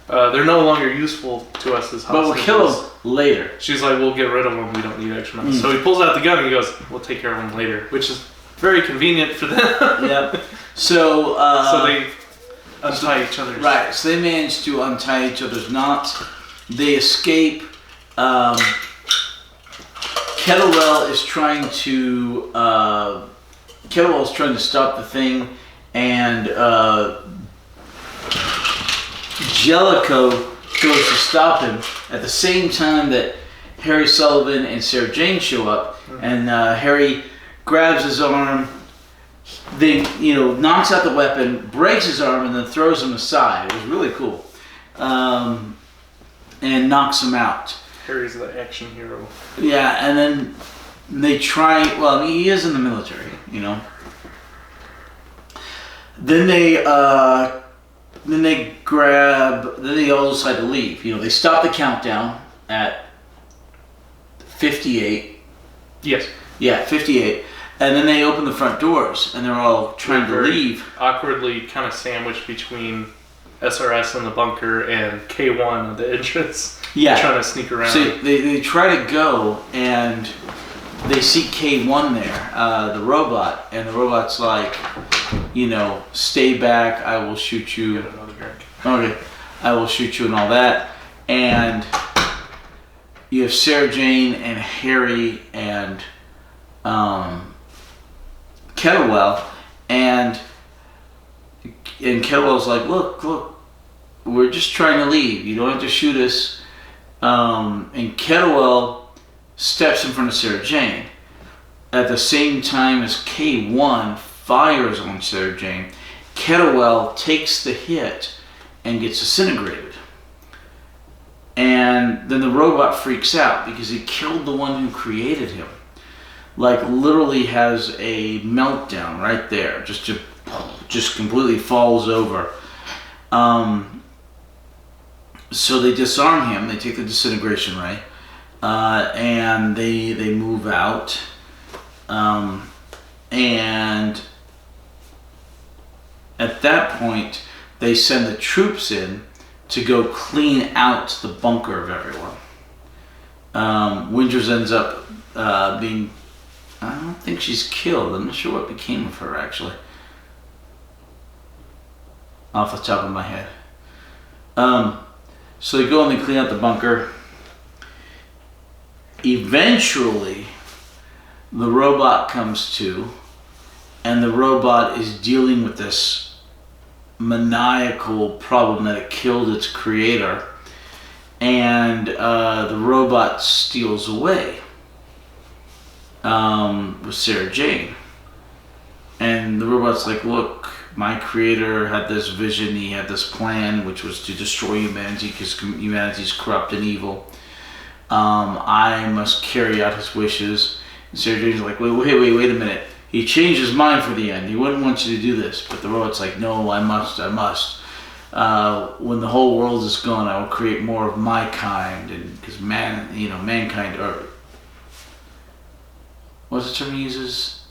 they're no longer useful to us as hostages. But we'll kill them later. She's like, we'll get rid of them. We don't need extra money. So he pulls out the gun and he goes, we'll take care of them later, which is very convenient for them. Yep. So they untie each other's. Right. So they manage to untie each other's knots. They escape. Kettlewell is trying to stop the thing, and Jellicoe goes to stop him at the same time that Harry Sullivan and Sarah Jane show up, and Harry grabs his arm, then knocks out the weapon, breaks his arm, and then throws him aside. It was really cool, and knocks him out. Harry's the action hero. Yeah, and then they try. Well, I mean, he is in the military, Then they all decide to leave. They stop the countdown at 58. Yes. Yeah, 58. And then they open the front doors, and they're all trying to leave. Awkwardly kind of sandwiched between SRS in the bunker and K1 at the entrance. Yeah. Trying to sneak around. So they try to go, and they see K1 there, the robot, and the robot's like, stay back, I will shoot you. Get another drink. Okay, I will shoot you and all that. And you have Sarah Jane and Harry and Kettlewell, and Kettlewell's like, look, we're just trying to leave. You don't have to shoot us. And Kettlewell steps in front of Sarah Jane at the same time as K1 fires on Sarah Jane. Kettlewell takes the hit and gets disintegrated. And then the robot freaks out because he killed the one who created him. Like, literally has a meltdown right there. Just completely falls over. So they disarm him. They take the disintegration ray. And they move out. And at that point, they send the troops in to go clean out the bunker of everyone. Winters ends up being... I don't think she's killed. I'm not sure what became of her, actually. Off the top of my head. So they go and they clean out the bunker. Eventually, the robot comes to, and the robot is dealing with this maniacal problem that it killed its creator, and the robot steals away with Sarah Jane. And the robot's like, look, my creator had this vision, he had this plan, which was to destroy humanity because humanity's corrupt and evil. I must carry out his wishes. And Sarah Jane's like, wait a minute. He changed his mind for the end. He wouldn't want you to do this. But the robot's like, no, I must. When the whole world is gone, I will create more of my kind. And because mankind, or what's the term he uses?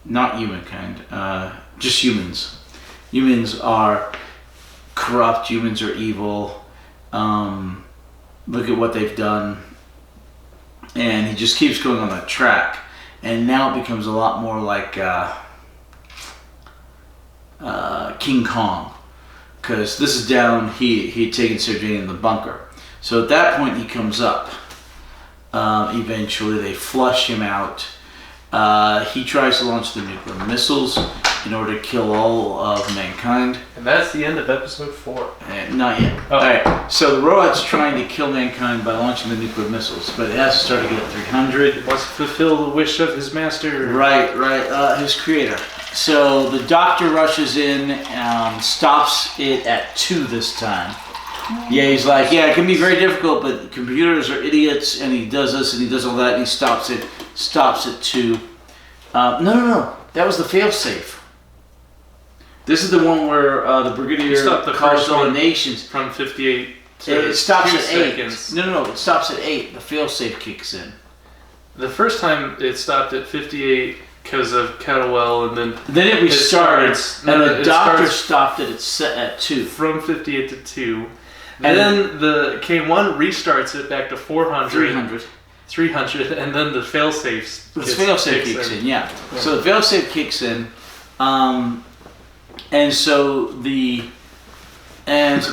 Not humankind, just humans. Humans are corrupt, humans are evil. Look at what they've done. And he just keeps going on that track. And now it becomes a lot more like King Kong. Because this is down, he had taken Sarah Jane in the bunker. So at that point he comes up. Eventually they flush him out. He tries to launch the nuclear missiles in order to kill all of mankind. And that's the end of episode 4. Not yet. Oh. Alright, so the robot's trying to kill mankind by launching the nuclear missiles, but it has to start again at 300. He wants to fulfill the wish of his master. Right, his creator. So the doctor rushes in, stops it at 2 this time. Yeah, he's like, it can be very difficult, but computers are idiots, and he does this and he does all that, and he stops at 2. No, that was the failsafe. This is the one where the brigadier calls all the nations. From 58 to it stops at 8. seconds. No, it stops at 8. The failsafe kicks in. The first time it stopped at 58 because of Kettlewell, and then it restarts, and the doctor stopped it at 2. From 58 to 2. And then the K1 restarts it back to 400. 300, and then the failsafe kicks in, yeah. So the failsafe kicks in, and so the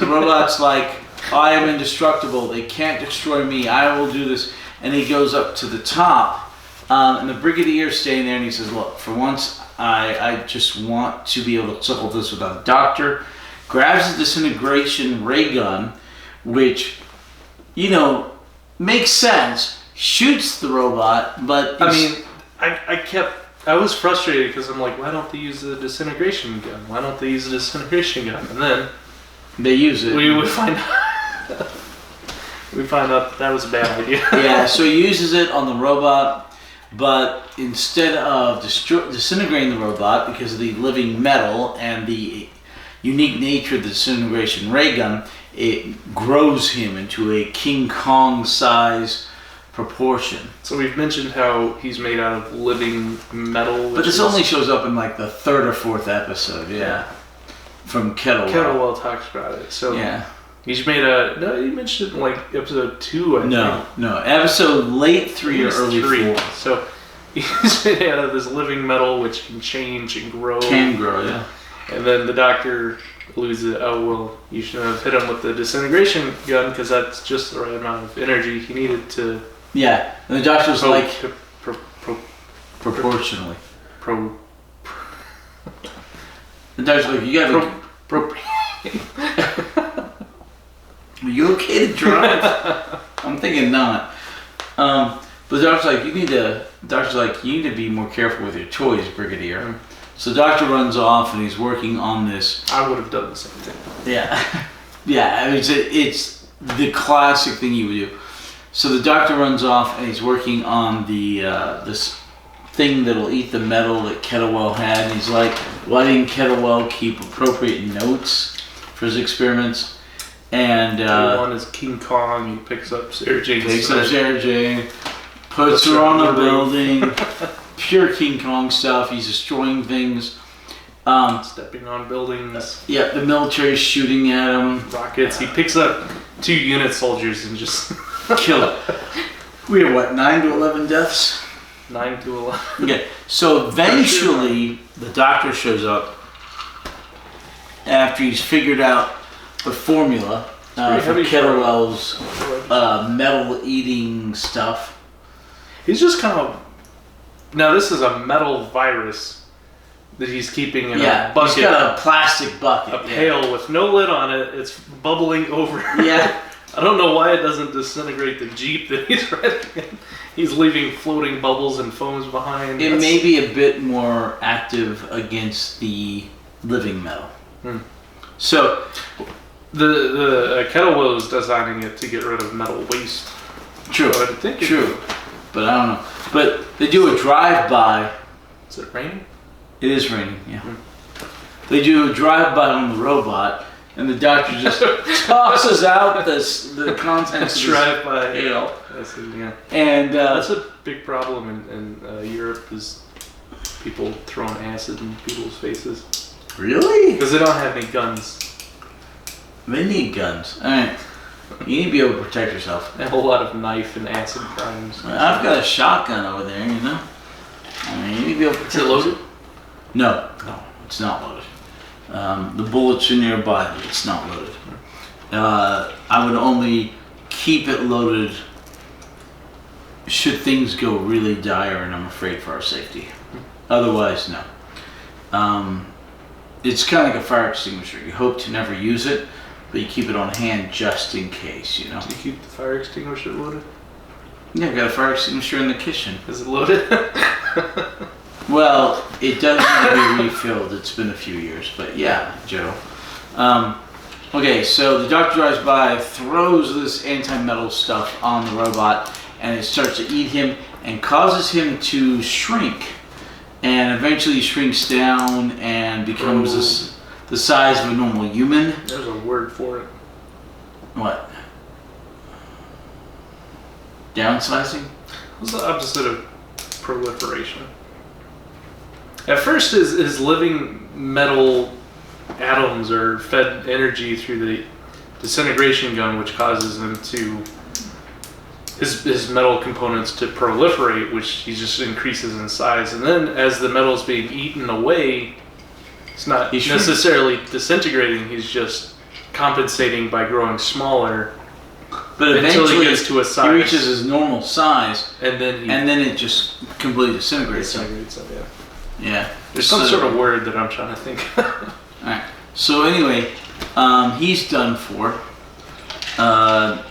robot's like, I am indestructible. They can't destroy me. I will do this. And he goes up to the top, and the brigadier's staying there, and he says, look, for once, I just want to be able to settle this without a doctor. Grabs the disintegration ray gun, which, makes sense. Shoots the robot, but I was frustrated because I'm like, why don't they use the disintegration gun? Why don't they use the disintegration gun? And then they use it. We find out that was a bad idea. Yeah, so he uses it on the robot, but instead of disintegrating the robot because of the living metal and the unique nature of the disintegration ray gun, it grows him into a King Kong size proportion. So we've mentioned how he's made out of living metal. But this only shows up in like the 3rd or 4th episode, yeah. From Kettlewell. Kettlewell talks about it. So yeah. He's made no, you mentioned like episode 2, I think. No. Episode late 3 or early 4. So he's made out of this living metal which can change and grow. Can grow, yeah. And then the doctor loses it. Oh, well, you should have hit him with the disintegration gun because that's just the right amount of energy he needed to... Yeah, and the doctor's proportionally. The doctor's like, you gotta... Are you okay to drive? I'm thinking not. But the doctor's like, you need to be more careful with your toys, Brigadier. So the doctor runs off and he's working on this. I would have done the same thing. Yeah. Yeah, I mean, it's the classic thing you would do. So the doctor runs off and he's working on the this thing that'll eat the metal that Kettlewell had. And he's like, why didn't Kettlewell keep appropriate notes for his experiments? And one is King Kong. He picks up Sarah Jane. Puts her on a building. Pure King Kong stuff. He's destroying things. Stepping on buildings. Yeah, the military's shooting at him. Rockets. He picks up 2 unit soldiers and just kill it. We have what, 9 to 11 deaths? 9 to 11. Okay, so eventually the doctor shows up after he's figured out the formula for Kettlewell's metal-eating stuff. He's just kind of... Now this is a metal virus that he's keeping in a bucket. He's got a plastic bucket. A pail with no lid on it. It's bubbling over. Yeah. I don't know why it doesn't disintegrate the Jeep that he's riding in. He's leaving floating bubbles and foams behind. It may be a bit more active against the living metal. So, the Kettlewell is designing it to get rid of metal waste. True. So I think True. But I don't know. But they do a drive-by. Is it raining? It is raining, yeah. They do a drive-by on the robot, and the doctor just tosses out the contents of drive-by. Ale. Yeah. And that's a big problem in Europe is people throwing acid in people's faces. Really? Because they don't have any guns. They need guns. All right. You need to be able to protect yourself. A whole lot of knife and acid crimes. I've got a shotgun over there, you know. I mean, you need to be able to protect Is it loaded? No, it's not loaded. The bullets are nearby, but it's not loaded. I would only keep it loaded should things go really dire and I'm afraid for our safety. Otherwise, no. It's kind of like a fire extinguisher. You hope to never use it, but you keep it on hand just in case, you know. Do you keep the fire extinguisher loaded? Yeah, I've got a fire extinguisher in the kitchen. Is it loaded? Well, it does need to be refilled. It's been a few years, but yeah, Joe. Okay, so the doctor drives by, throws this anti-metal stuff on the robot, and it starts to eat him and causes him to shrink. And eventually shrinks down and becomes the size of a normal human. There's a word for it. What? Downsizing? What's the opposite of proliferation? At first, his living metal atoms are fed energy through the disintegration gun, which causes them to his metal components to proliferate, which he just increases in size. And then, as the metal is being eaten away, it's not necessarily disintegrating. He's just compensating by growing smaller. But eventually, he gets to a size, he reaches his normal size, and then it just completely disintegrates. Yeah. There's some sort of word that I'm trying to think. Alright. So anyway, he's done for.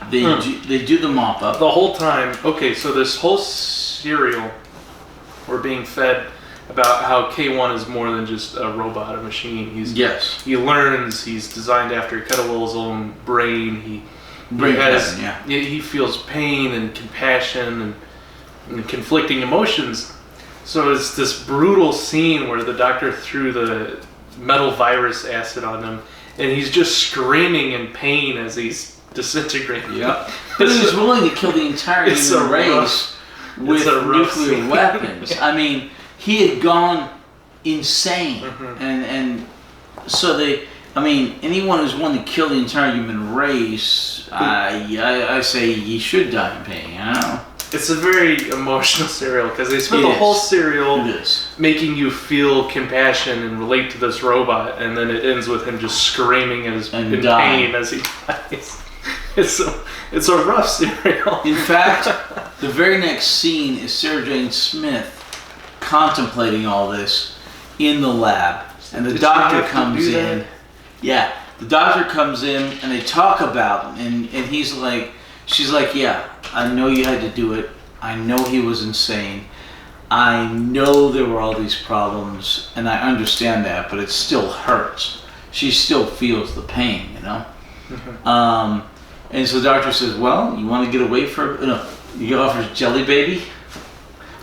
They do the mop up. The whole time, okay, so this whole serial, we're being fed about how K1 is more than just a robot, a machine. He learns, he's designed after Kettlewell's own brain. He feels pain and compassion and conflicting emotions. So it's this brutal scene where the doctor threw the metal virus acid on him, and he's just screaming in pain as he's disintegrating. Yeah, but he's willing to kill the entire human race with nuclear weapons. I mean, he had gone insane, and so they I mean, anyone who's wanted to kill the entire human race, I say he should die in pain. I don't know. It's a very emotional serial because they spent the whole serial making you feel compassion and relate to this robot, and then it ends with him just screaming in pain as he dies. It's a rough serial. In fact, the very next scene is Sarah Jane Smith contemplating all this in the lab, and the doctor comes in. Yeah, the doctor comes in, and they talk about it, and he's like, she's like, yeah, I know you had to do it. I know he was insane. I know there were all these problems, and I understand that, but it still hurts. She still feels the pain, you know? And so the doctor says, well, you want to get away from... No, he offers Jelly Baby,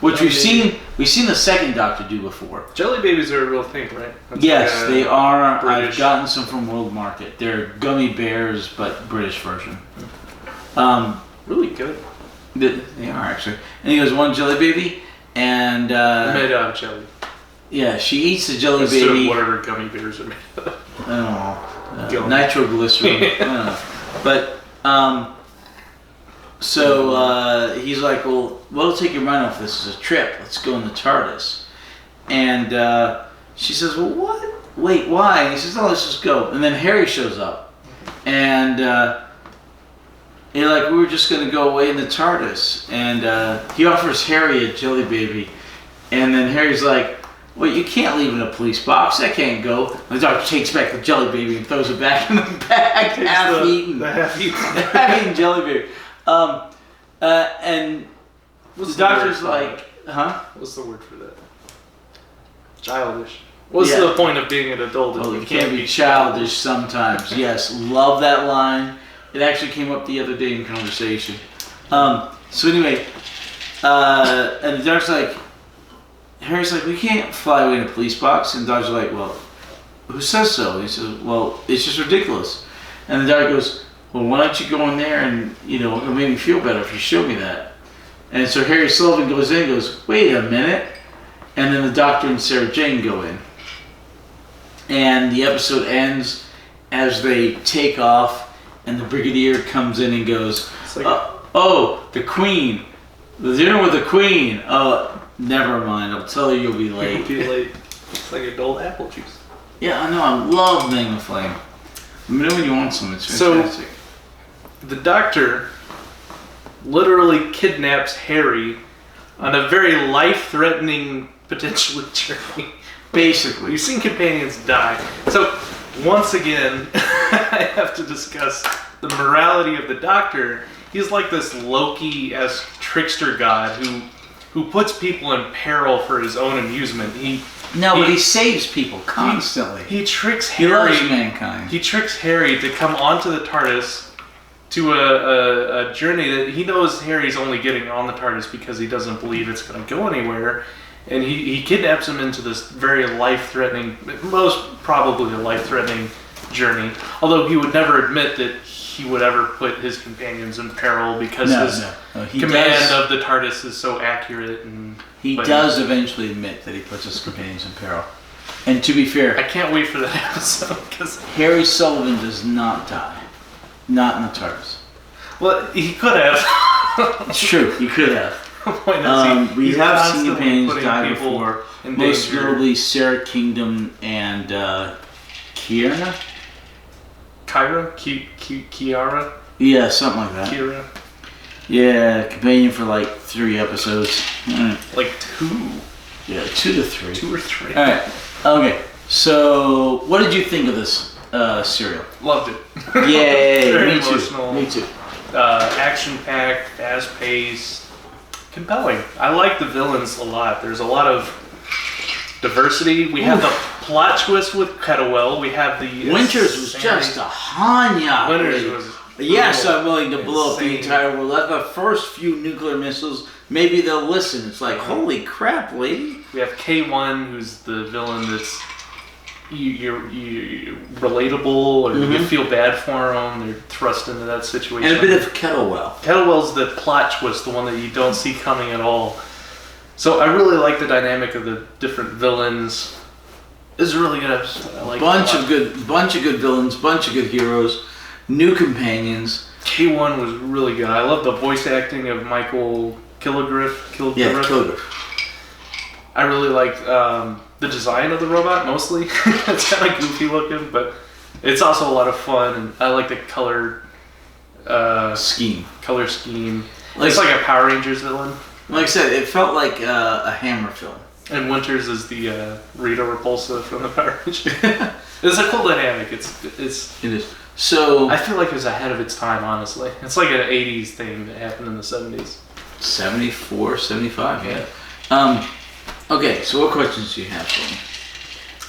which we've seen the second doctor do before. Jelly Babies are a real thing, right? That's yes, like they are. British. I've gotten some from World Market. They're gummy bears, but British version. Really good. They are, actually. And he goes, one Jelly Baby, and... made out of jelly. Yeah, she eats the Jelly Instead Baby. of whatever gummy bears are made of. I don't know. Nitroglycerin. I don't know. But, so he's like, well, what'll take your mind off this is a trip. Let's go in the TARDIS. And she says, well, what? Wait, why? And he says, no, let's just go. And then Harry shows up. And you're like, we were just going to go away in the TARDIS. And he offers Harry a Jelly Baby. And then Harry's like, well, you can't leave in a police box. That can't go. And the doctor takes back the Jelly Baby and throws it back in the bag, half-eaten. The half-eaten. Half-eaten Jelly Baby. And the doctor's like, huh? What's the word for that? Childish. What's the point of being an adult? Well, you can't be childish sometimes. Yes, love that line. It actually came up the other day in conversation. So anyway, and the doctor's like, Harry's like, we can't fly away in a police box. And the doctor's like, well, who says so? And he says, well, it's just ridiculous. And the doctor goes, well, why don't you go in there and, it'll make me feel better if you show me that. And so Harry Sullivan goes in and goes, wait a minute. And then the doctor and Sarah Jane go in. And the episode ends as they take off, and the Brigadier comes in and goes, oh, the Queen. The dinner with the Queen. Oh, never mind. I'll tell you you'll be late. You'll be late. It's like adult apple juice. Yeah, I know. I love Magnum Flame. Let me know when you want some. It's fantastic. So, the doctor literally kidnaps Harry on a very life-threatening, potentially journey. Basically. We've seen companions die. So, once again, I have to discuss the morality of the doctor. He's like this Loki-esque trickster god who puts people in peril for his own amusement. But he saves people constantly. He tricks Harry. He loves mankind. He tricks Harry to come onto the TARDIS to a journey that he knows Harry's only getting on the TARDIS because he doesn't believe it's going to go anywhere. And he kidnaps him into this very life-threatening, most probably a life-threatening journey. Although he would never admit that he would ever put his companions in peril because his command of the TARDIS is so accurate. And he does eventually admit that he puts his companions in peril. And to be fair, I can't wait for that episode because Harry Sullivan does not die. Not in the TARDIS. Well, he could have. It's true, he could have. We have seen companions die before. Most notably Sarah Kingdom and Kiara? Kiara? Yeah, something like that. Kira? Yeah, companion for like 3 episodes. Like 2? Yeah, 2 to 3. 2 or 3. Alright, okay. So, what did you think of this serial? Loved it. Yay! Very Me emotional. too. Me too. Action-packed, fast-paced, compelling. I like the villains a lot. There's a lot of diversity. We have the plot twist with Kettlewell. We have the Winters was just a Hanya. Winters was. Yes, I'm willing to blow up the entire world. That's the first few nuclear missiles. Maybe they'll listen. It's like, holy crap, lady. We have K1, who's the villain that's you're relatable, or you feel bad for them. They're thrust into that situation. And a bit of Kettlewell. Kettlewell's the plot twist, the one that you don't see coming at all. So I really like the dynamic of the different villains. This is a really good episode. I like bunch of good villains, bunch of good heroes, new companions. K1 was really good. I love the voice acting of Michael Kilgriff. Yeah, Kilgriff. I really liked the design of the robot, mostly. It's kind of goofy looking, but it's also a lot of fun, and I like the color scheme. It's like a Power Rangers villain. Like I said, it felt like a Hammer film. And Winters is the Rita Repulsa from the Power Rangers. It's a cool dynamic. It is. So I feel like it was ahead of its time, honestly. It's like an 80s thing that happened in the 70s. 74, 75, yeah. Okay, so what questions do you have for me?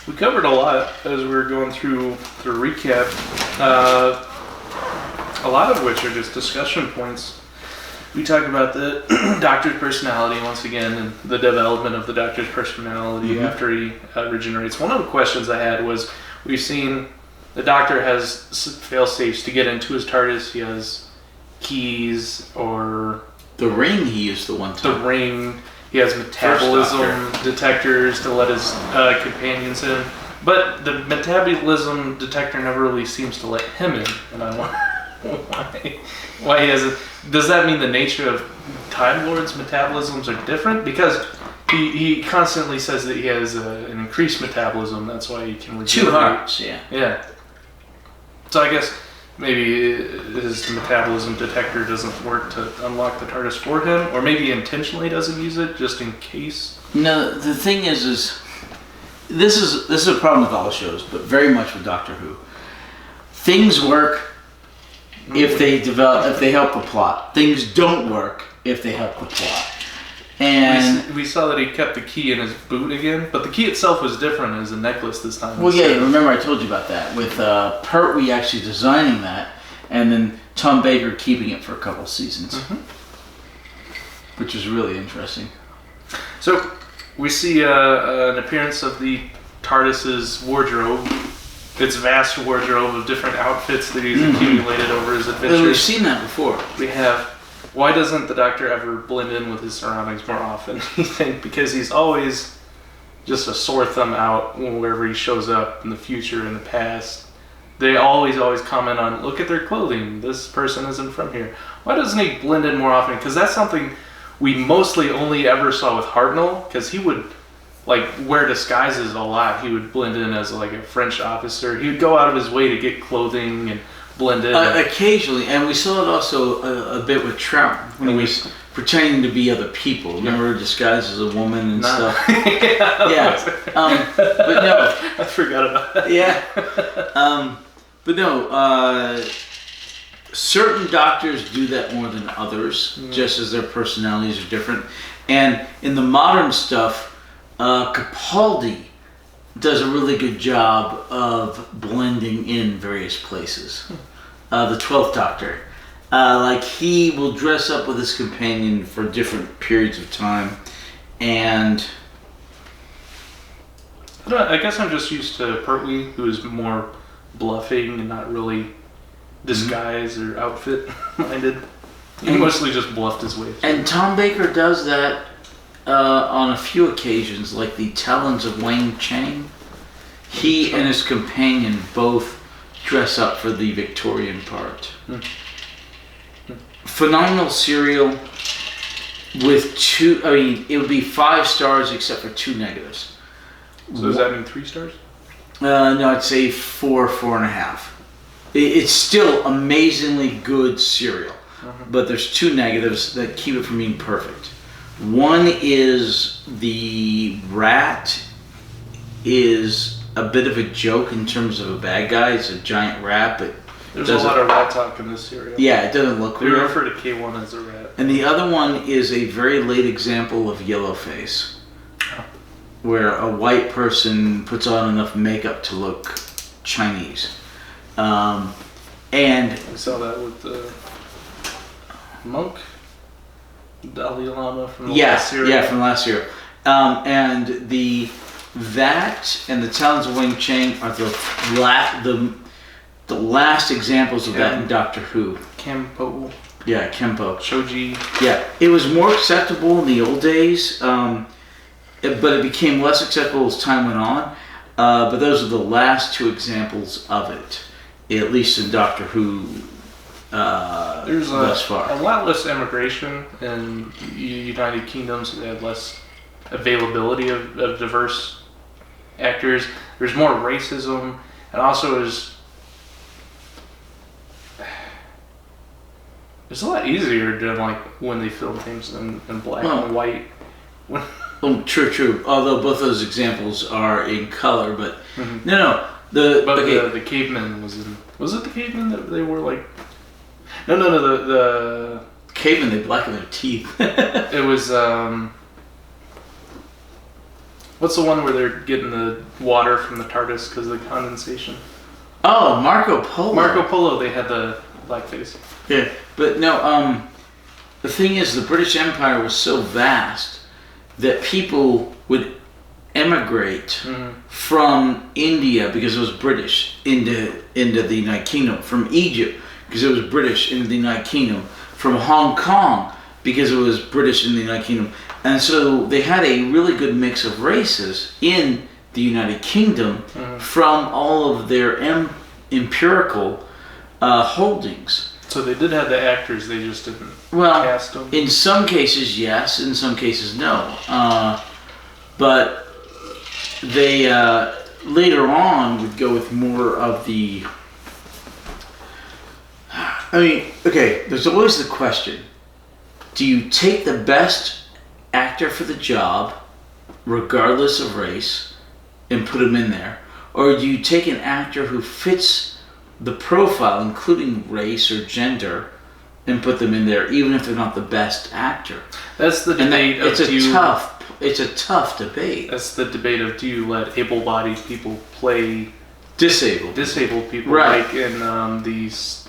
We covered a lot as we were going through the recap. A lot of which are just discussion points. We talk about the Doctor's personality once again, and the development of the Doctor's personality after he regenerates. One of the questions I had was, we've seen the Doctor has fail-safes to get into his TARDIS. He has keys, or the ring he used the one time. The ring. He has metabolism detectors to let his companions in. But the metabolism detector never really seems to let him in. And I wonder why he hasn't. Does that mean the nature of Time Lord's metabolisms are different? Because he constantly says that he has an increased metabolism. That's why he can regenerate. 2 hearts, yeah. Yeah. So I guess maybe his metabolism detector doesn't work to unlock the TARDIS for him, or maybe he intentionally doesn't use it just in case. No, the thing is this is a problem with all shows, but very much with Doctor Who. Things work if they help the plot. Things don't work if they help the plot. And we saw that he kept the key in his boot again, but the key itself was different as a necklace this time. Well, yeah, remember I told you about that, with Pertwee actually designing that, and then Tom Baker keeping it for a couple seasons, which is really interesting. So we see an appearance of the TARDIS's wardrobe. Its vast wardrobe of different outfits that he's accumulated over his adventures. We've seen that before. We have. Why doesn't the Doctor ever blend in with his surroundings more often? You think because he's always just a sore thumb out wherever he shows up in the future, in the past. They always comment on, look at their clothing. This person isn't from here. Why doesn't he blend in more often? Because that's something we mostly only ever saw with Hartnell. Because he would wear disguises a lot. He would blend in as a French officer. He would go out of his way to get clothing and blend in. Occasionally, and we saw it also a bit with Trout when he was pretending to be other people. Remember, disguised as a woman and stuff. But no, I forgot about that. Yeah, but no. Certain Doctors do that more than others, just as their personalities are different. And in the modern stuff, Capaldi does a really good job of blending in various places. The 12th Doctor. He will dress up with his companion for different periods of time. And I guess I'm just used to Pertwee, who's more bluffing and not really disguise or outfit minded. He mostly just bluffed his way through. And Tom Baker does that on a few occasions, like the Talons of Wang Chang. He and his companion both dress up for the Victorian part. Phenomenal serial with it would be 5 stars except for 2 negatives. So does that mean 3 stars? No, I'd say 4.5. It's still amazingly good serial, but there's 2 negatives that keep it from being perfect. One is the rat is a bit of a joke in terms of a bad guy. It's a giant rat, but there's a lot of rat talk in this serial. Yeah, it doesn't look We real. refer to K1 as a rat. And the other one is a very late example of yellowface, where a white person puts on enough makeup to look Chinese. And we saw that with the monk, Dalai Lama from the last serial. Yeah, from last year. And that and the Talons of Wang Chang are the last examples of that in Doctor Who. Kempo. Yeah, Kempo. Shoji. Yeah, it was more acceptable in the old days, but it became less acceptable as time went on. But those are the last two examples of it, at least in Doctor Who. There's thus far. a lot less immigration in United Kingdom, so they have less availability of diverse actors. There's more racism, and also it's a lot easier to like when they film things in black and white. Oh, true. Although both those examples are in color, but no. The caveman was it the caveman that they were like? No. The cavemen, they blacken their teeth. It was what's the one where they're getting the water from the TARDIS because of the condensation? Oh, Marco Polo. Marco Polo, they had the blackface. Yeah, but no. The thing is, the British Empire was so vast that people would emigrate from India because it was British into the United Kingdom, from Egypt because it was British into the United Kingdom, from Hong Kong because it was British in the United Kingdom. And so they had a really good mix of races in the United Kingdom from all of their empirical holdings. So they did have the actors, they just didn't cast them? In some cases, yes. In some cases, no. But they later on would go with more of the... I mean, okay, there's always the question. Do you take the best actor for the job, regardless of race, and put him in there? Or do you take an actor who fits the profile, including race or gender, and put them in there, even if they're not the best actor? That's the debate. It's a tough debate. That's the debate of, do you let able-bodied people play disabled people, right? Like in these.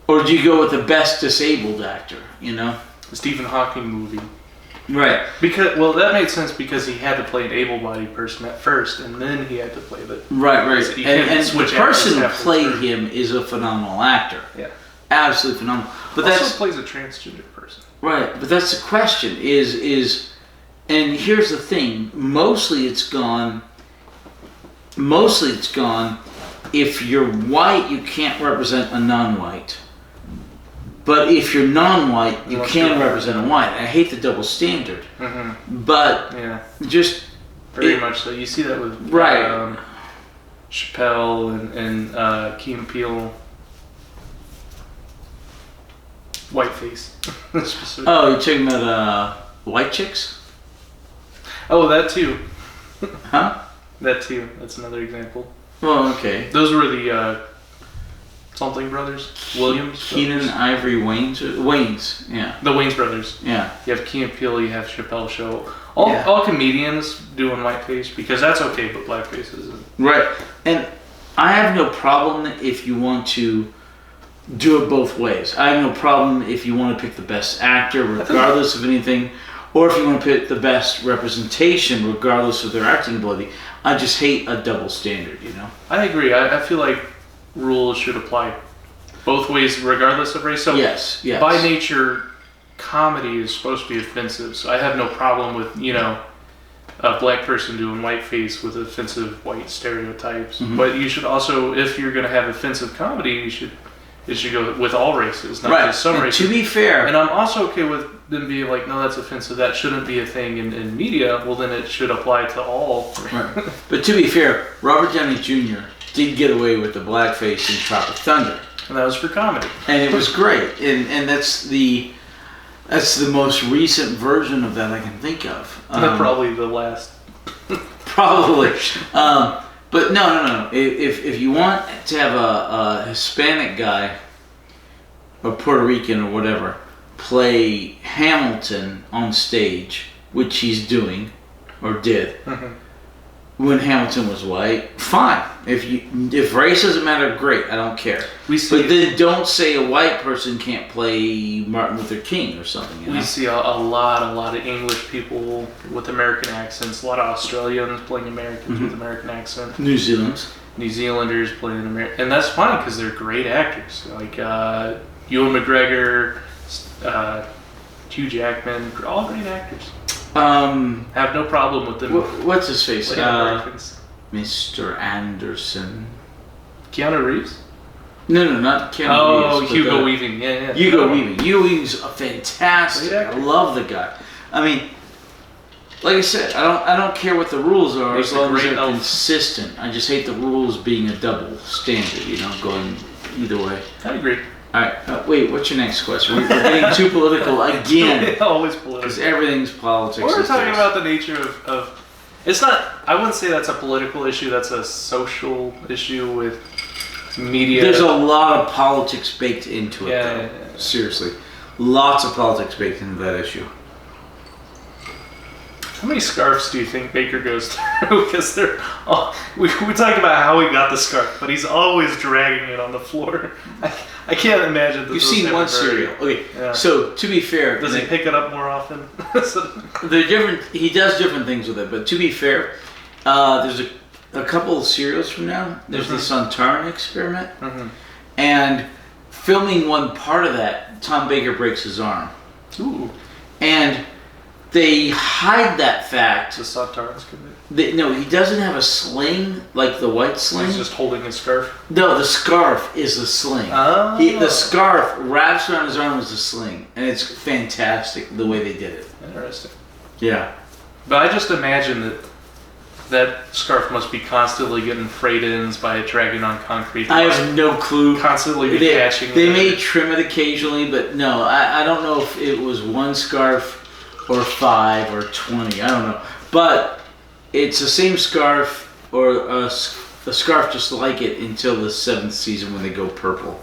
Or do you go with the best disabled actor? You know, the Stephen Hawking movie. Right. Because that made sense because he had to play an able-bodied person at first, and then he had to play the right. And the person who played him is a phenomenal actor. Yeah, absolutely phenomenal. But also plays a transgender person. Right. But that's the question. And here's the thing. Mostly it's gone. If you're white, you can't represent a non-white. But if you're non-white, you can represent a white. I hate the double standard. But just... Very much so. You see that with Chappelle and Key and Peele. Whiteface. Oh, you're talking about white chicks? Oh, that too. Huh? That too. That's another example. Well, okay. Those were the something brothers. Williams. Keenan, Ivory, Wayans. Yeah. The Wayans brothers. Yeah. You have Key and Peele. You have Chappelle Show. All comedians doing whiteface because that's okay, but blackface isn't. Right. And I have no problem if you want to do it both ways. I have no problem if you want to pick the best actor, regardless of anything, or if you want to pick the best representation, regardless of their acting ability. I just hate a double standard, you know? I agree. I feel like rules should apply both ways, regardless of race. So yes. By nature, comedy is supposed to be offensive. So I have no problem with, a black person doing whiteface with offensive white stereotypes. But you should also, if you're going to have offensive comedy, it should go with all races, not just some races. To be fair. And I'm also okay with them being like, no, that's offensive. That shouldn't be a thing in media. Well, then it should apply to all. Right. But to be fair, Robert Downey Jr. did get away with the blackface in Tropic Thunder. And that was for comedy. And it was great. And that's the most recent version of that I can think of. Probably the last. Probably. But no. If you want to have a Hispanic guy, or Puerto Rican or whatever, play Hamilton on stage, which he's doing, or did, when Hamilton was white, fine. If race doesn't matter, great. I don't care. But then don't say a white person can't play Martin Luther King or something. We see a lot of English people with American accents, a lot of Australians playing Americans with American accents. New Zealanders playing American, and that's fine because they're great actors. Like Ewan McGregor, Hugh Jackman, all great actors. Have no problem with them. What's his face? Mr. Anderson. Keanu Reeves? No, not Keanu Reeves. Oh, Hugo Weaving. Yeah. Hugo Weaving. Hugo Weaving's fantastic. I love the guy. I mean, like I said, I don't care what the rules are as long as they're consistent. I just hate the rules being a double standard, going either way. I agree. All right. Wait, what's your next question? We're getting too political again. Always political. Because everything's politics. We're talking about the nature of... It's not... I wouldn't say that's a political issue. That's a social issue with media. There's a lot of politics baked into it, though. Yeah. Seriously. Lots of politics baked into that issue. How many scarves do you think Baker goes through? Because they're all, we talked about how he got the scarf, but he's always dragging it on the floor. I can't imagine that. You've seen one cereal. Okay, yeah. So to be fair, does he pick it up more often? They're different. He does different things with it, but to be fair, there's a couple of cereals from now. There's the Suntaran experiment, and filming one part of that, Tom Baker breaks his arm. Ooh. And they hide that fact. The Suntarans commit. No, he doesn't have a sling like the white sling. He's just holding his scarf. No, the scarf is the sling. Oh. The scarf wraps around his arm as a sling, and it's fantastic the way they did it. Interesting. Yeah. But I just imagine that scarf must be constantly getting frayed ends by dragging on concrete. I have no clue. Constantly patching. They may trim it occasionally, but no, I don't know if it was one scarf or 5 or 20. I don't know. But it's the same scarf or a scarf just like it until the 7th season when they go purple.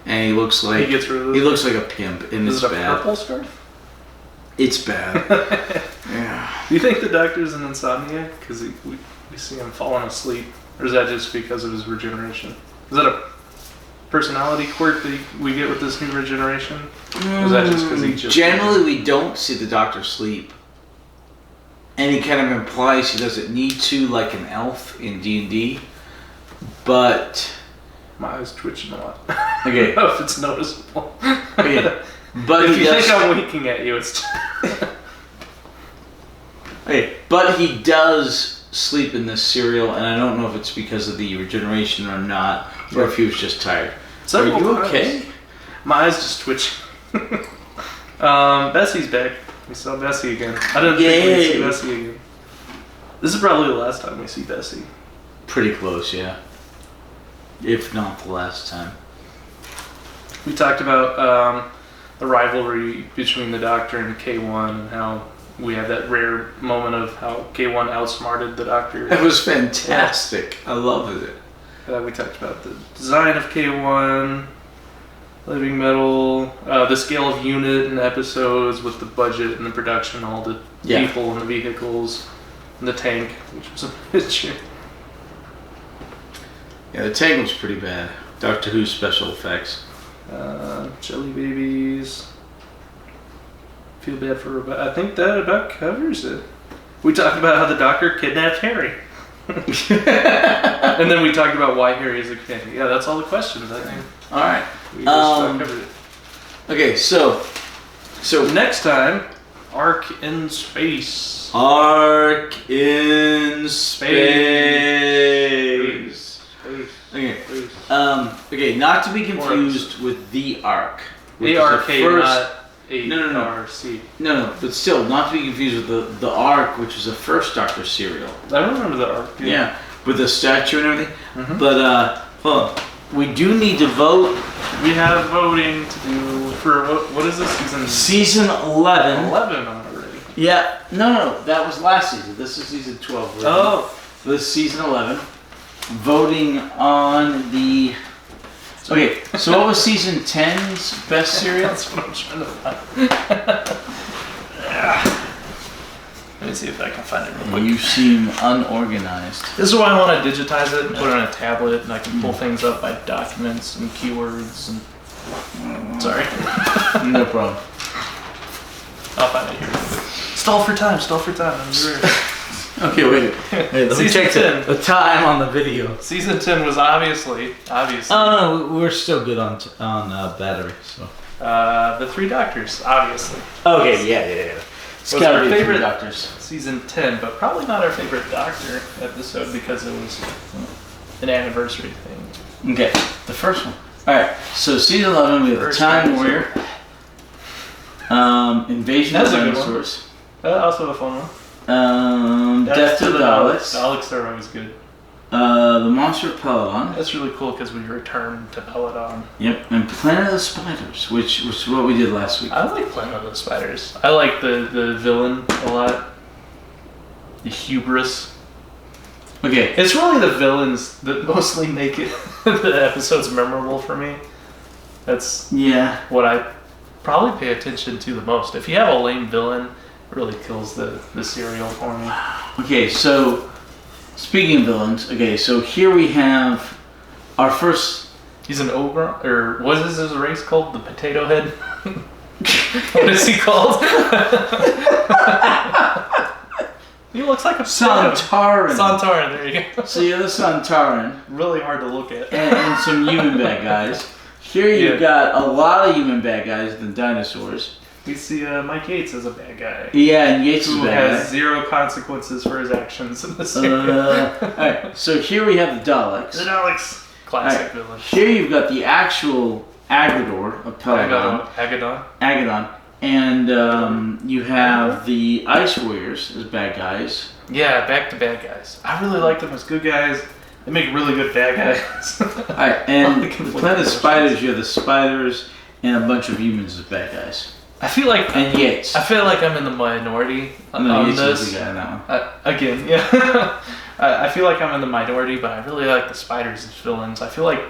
And he looks like he looks like a pimp, and it's bad. Is it a purple scarf? It's bad. Yeah. Do you think the doctor's an insomniac? Because we see him falling asleep. Or is that just because of his regeneration? Is that a personality quirk that we get with this new regeneration? Or is that just because he just... Generally, we don't see the doctor sleep. And he kind of implies he doesn't need to, like an elf in D&D. But... My eye's twitching a lot. Okay. I don't know if it's noticeable. Okay. But if you think I'm winking at you, it's... Okay, but he does sleep in this cereal, and I don't know if it's because of the regeneration or not, or if he was just tired. Are you okay? My eyes just twitch. Bessie's back. We saw Bessie again. I didn't think we'd see Bessie again. This is probably the last time we see Bessie. Pretty close, yeah. If not the last time. We talked about the rivalry between the Doctor and K1 and how we had that rare moment of how K1 outsmarted the Doctor. That was fantastic. I loved it. We talked about the design of K1, Living Metal, the scale of unit and episodes with the budget and the production, all the people and the vehicles, and the tank, which was a picture. Yeah, the tank was pretty bad. Doctor Who special effects. Jelly babies. Feel bad for Rebecca. I think that about covers it. We talked about how the Doctor kidnapped Harry. And then we talked about why Harry is a companion. Yeah, that's all the questions, I think. Alright. We just covered it. Okay, so next time, Ark in Space. Ark in Space. Okay. Okay, not to be confused with the Ark. A-R-K, not A-R-C. No, but still, not to be confused with the Ark, which was the first Doctor serial. I don't remember the Ark. Yeah, with the statue and everything. Mm-hmm. But, we do need to vote. We have voting to do for, what is this season? Season 11. 11 on already. Yeah, no, that was last season. This is season 12. Right? Oh. This is season 11. Voting on the... Okay, so what was season 10's best serial? That's what I'm trying to find. Let me see if I can find it real quick. You seem unorganized. This is why I want to digitize it and put it on a tablet, and I can pull things up by documents and keywords. And sorry. No problem. I'll find it here. Stall for time. I'm sure. Okay, wait. Let me check the time on the video. Season 10 was obviously. Oh no, we're still good on battery. So. The Three Doctors, obviously. Okay, yeah. It's gotta be favorite Doctors. Season 10, but probably not our favorite Doctor episode because it was an anniversary thing. Okay, the first one. Alright, so season 11 we have the Time Warrior. Invasion of Dinosaurs. Also a fun one. Death to the Daleks. Daleks are always good. The Monster of Peladon. That's really cool because we return to Peladon. Yep, and Planet of the Spiders, which was what we did last week. I like Planet of the Spiders. I like the villain a lot. The hubris. Okay. It's really the villains that mostly make it the episodes memorable for me. That's what I probably pay attention to the most. If you have a lame villain, it really kills the serial for me. Okay, so speaking of villains, okay, so here we have our first... He's an ogre, or what is his race called? The Potato Head? What is he called? He looks like a Sontaran. Sontaran, there you go. So you're the Sontaran. Really hard to look at. And some human bad guys. Here you've got a lot of human bad guys than dinosaurs. We see Mike Yates as a bad guy. Yeah, and Yates is a bad guy. Who has zero consequences for his actions in this area. Alright, so here we have the Daleks. The Daleks. Classic villain. Here you've got the actual Agador of Peladon. Agadon. And you have the Ice Warriors as bad guys. Yeah, back to bad guys. I really like them as good guys. They make really good bad guys. Alright, and the Planet of Spiders, you have the spiders and a bunch of humans as bad guys. I feel like Yates. I feel like I'm in the minority on Yates this. Is the guy in that one. Again, yeah. I feel like I'm in the minority, but I really like the spiders as villains. I feel like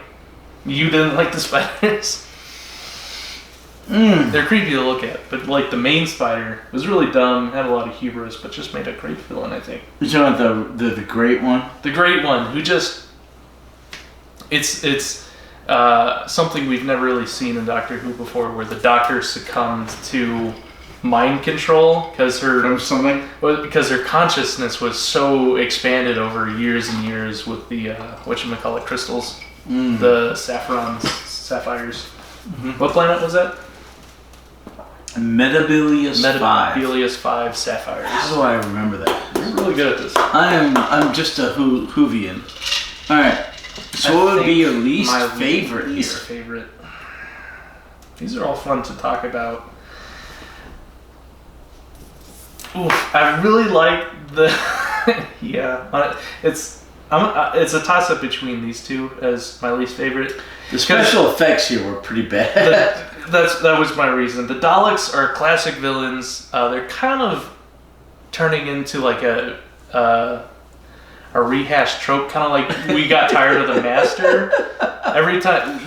you didn't like the spiders. They're creepy to look at, but like the main spider was really dumb, had a lot of hubris, but just made a great villain, I think. You're talking about the great one? The great one, who just... It's something we've never really seen in Doctor Who before, where the Doctor succumbed to mind control because her consciousness was so expanded over years and years with the whatchamacallit crystals, the sapphires. What planet was that? Metabilius 5. Metabilius 5 sapphires. How do I remember that? You're really good at this. I'm just a Whovian. All right. So what would be your least favorite here? Least favorite. These are all fun to talk about. Oof, I really like the it's a toss up between these two as my least favorite. The special effects here were pretty bad. That was my reason. The Daleks are classic villains. They're kind of turning into like a rehashed trope, kind of like we got tired of the Master. Every time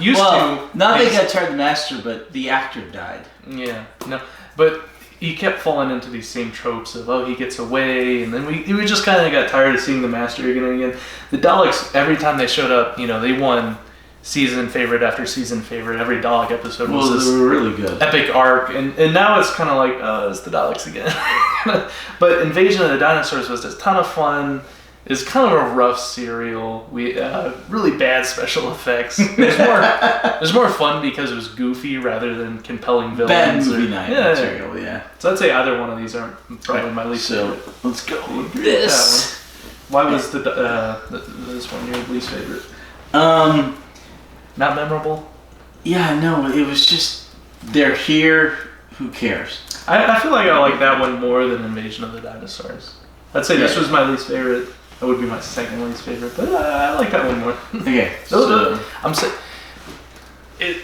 not they got tired of the Master, but the actor died. Yeah, no, but he kept falling into these same tropes of he gets away, and then we just kind of got tired of seeing the Master again and again. The Daleks, every time they showed up, they won season favorite after season favorite. Every Dalek episode was this they were really good epic arc, and now it's kind of like it's the Daleks again. But Invasion of the Dinosaurs was a ton of fun. It's kind of a rough serial. We really bad special effects. There's more fun because it was goofy rather than compelling villains. Bad movie night material, yeah. So I'd say either one of these aren't probably my least favorite. Let's go with this. Why was this one your least favorite? Not memorable? Yeah, no, it was just, they're here, who cares? I feel like I like that one more than Invasion of the Dinosaurs. I'd say this was my least favorite. That would be my second least favorite, but I like that one more. Okay, I'm saying it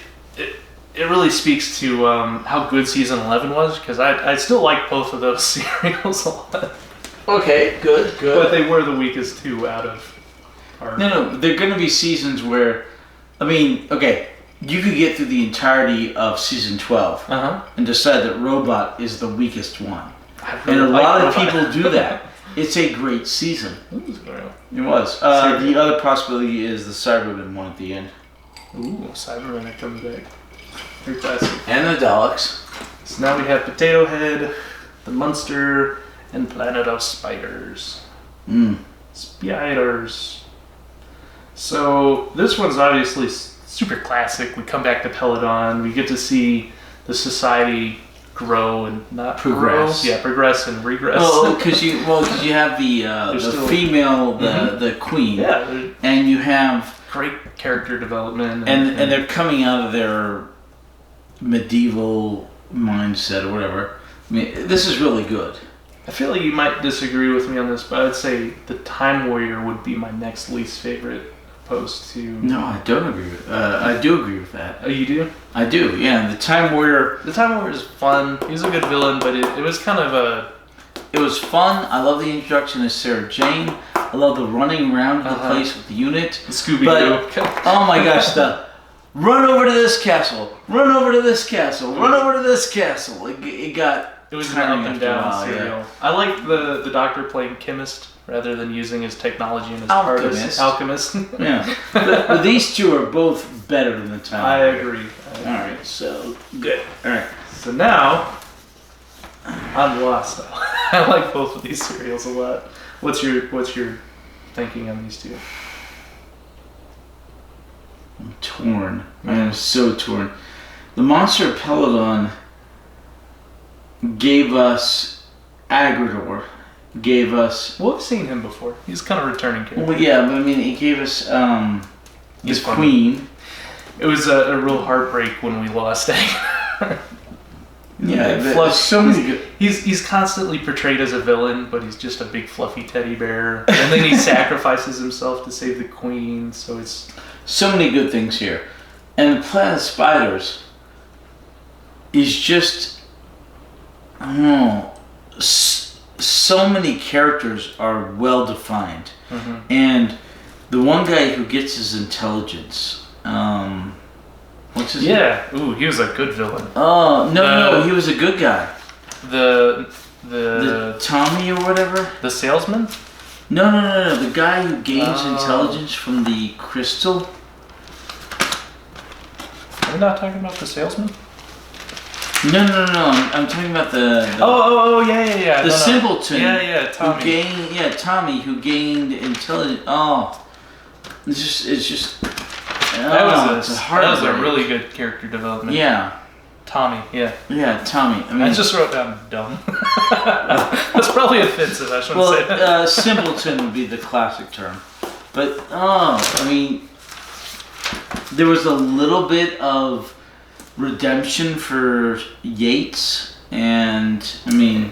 really speaks to how good season 11 was, because I still like both of those serials a lot. Okay, good. But they were the weakest two out of our... No, they're going to be seasons where, you could get through the entirety of season 12 and decide that Robot is the weakest one. And a lot of people do that. It's a great season. It was. The other possibility is the Cybermen one at the end. Ooh, Cybermen are coming back. Very classic. And the Daleks. So now we have Potato Head, the Munster, and Planet of Spiders. Spiders. So this one's obviously super classic. We come back to Peladon. We get to see the society grow and not Progress. grow. Yeah, progress and regress. Oh, because you have the still- female, the queen, Yeah, they're and you have great character development. and they're coming out of their medieval mindset or whatever. I mean, this is really good. I feel like you might disagree with me on this, but I'd say the Time Warrior would be my next least favorite, opposed to. No, I don't agree with. I do agree with that. Oh, you do? I do. Yeah, the Time Warrior. The Time Warrior is fun. He's a good villain, but it was kind of a. It was fun. I love the introduction of Sarah Jane. I love the running around the place with the unit. Scooby Doo. Oh my gosh, the run over to this castle, run over to this castle, run over to this castle. It got. It was an tiring up and after a down while, serial. yeah. I like the Doctor playing chemist rather than using his technology and his Alchemist. Alchemist. Yeah, but these two are both better than the Time I Warrior. agree. All right, so good. All right. So now, I'm lost. I like both of these serials a lot. What's your thinking on these two? I'm torn. I am so torn. The Monster of Peladon gave us Agrador, gave us. Well, we've seen him before. He's kind of a returning character. Well, yeah, but I mean, he gave us the He's fun. Queen. It was a real heartbreak when we lost Agrador. Yeah, Big there's so many good. He's constantly portrayed as a villain, but he's just a big fluffy teddy bear. And then he sacrifices himself to save the queen. So it's So many good things here, and the Planet of Spiders is just. I don't know. So many characters are well defined, and the one guy who gets his intelligence, what's his name? yeah. Ooh, he was a good villain. Oh no, he was a good guy. The Tommy or whatever. the salesman. No. The guy who gains Oh. intelligence from the crystal. Are we not talking about the salesman? No. I'm talking about the Oh, yeah. the simpleton. Yeah, Tommy. Tommy who gained intelligence. Oh, it's just. That was heartbreak. a really good character development. Yeah, Tommy. Yeah. Tommy. I mean, I just wrote down dumb. That's probably offensive. I shouldn't say that. well, simpleton would be the classic term, but I mean, there was a little bit of redemption for Yates, and I mean,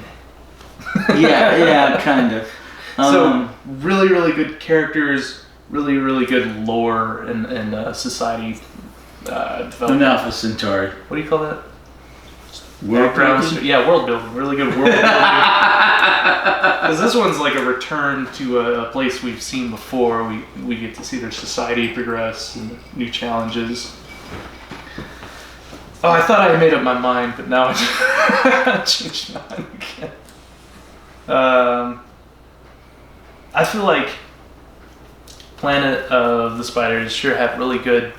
yeah, kind of. So really, really good characters. Really, really good lore and society development. Alpha Centauri. What do you call that? World Backgrounds. building? Yeah, world building. Really good world building. Because this one's like a return to a place we've seen before. We get to see their society progress and new challenges. Oh, I thought I had made up my mind, but now I changed my mind again. I feel like Planet of the Spiders sure have really good.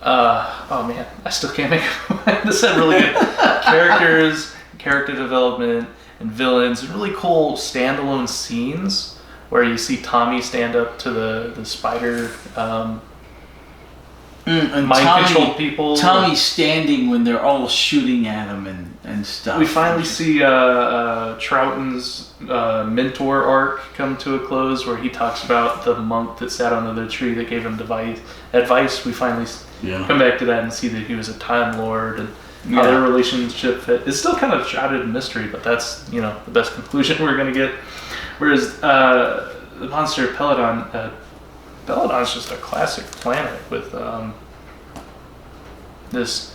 Oh man, I still can't make up. This had really good characters, character development, and villains. And really cool standalone scenes where you see Tommy stand up to the spider. And Mind control people. Tommy's standing when they're all shooting at him and stuff. We finally see Troughton's mentor arc come to a close, where he talks about the monk that sat under the tree that gave him advice. We finally come back to that and see that he was a Time Lord and how their relationship fit. It's still kind of shrouded in mystery, but that's the best conclusion we're gonna get. Whereas the Monster of Peladon. Peladon's just a classic planet with this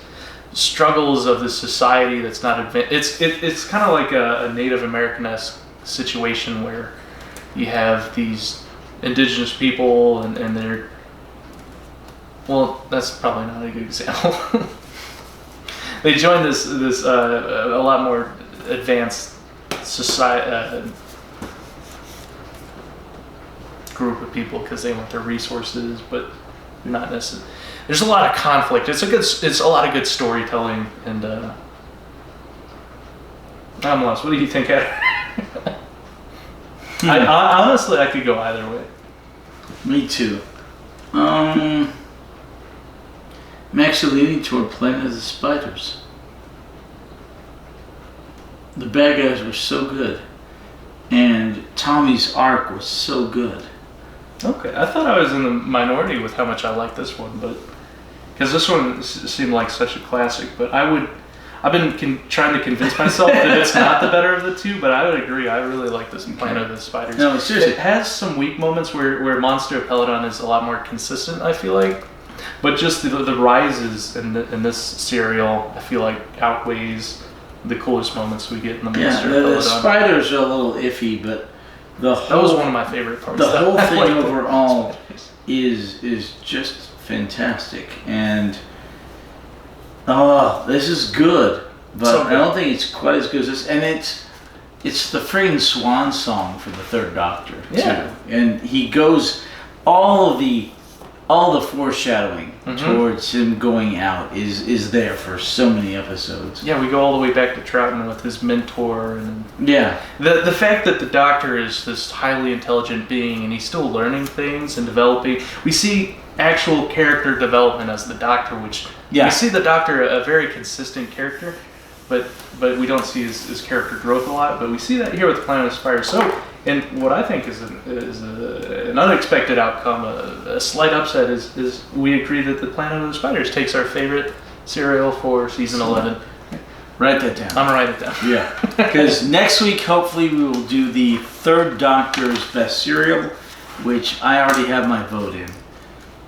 struggles of this society that's not advanced. It's kind of like a Native American-esque situation where you have these indigenous people and they're, well, that's probably not a good example. They join this a lot more advanced society. Group of people because they want their resources, but not necessarily. There's a lot of conflict. It's a lot of good storytelling, and I'm lost. What do you think, Ed? I honestly, I could go either way. Me too. I'm actually leaning toward Planet of the Spiders. The bad guys were so good, and Tommy's arc was so good. Okay, I thought I was in the minority with how much I liked this one, but because this one seemed like such a classic. But I've been trying to convince myself that it's not the better of the two, but I would agree. I really like this Planet of the Spiders. No, seriously. It has some weak moments where Monster of Peladon is a lot more consistent, I feel like. But just the rises in this serial, I feel like outweighs the coolest moments we get in the Monster of Peladon. The spiders are a little iffy, but that was one of my favorite parts. The whole thing overall is just fantastic, and this is good, but so good. I don't think it's quite as good as this. And it's the freaking swan song for the Third Doctor too, and he goes all the foreshadowing towards him going out is there for so many episodes. Yeah, we go all the way back to Troutman with his mentor, and the fact that the Doctor is this highly intelligent being and he's still learning things and developing. We see actual character development as the Doctor, which we see the Doctor a very consistent character, but we don't see his character growth a lot. But we see that here with the Planet of the Spiders. So. And what I think is an unexpected outcome, a slight upset, is we agree that the Planet of the Spiders takes our favorite serial for season 11. Write that down. I'm gonna write it down. Yeah, because next week hopefully we will do the Third Doctor's best serial, which I already have my vote in.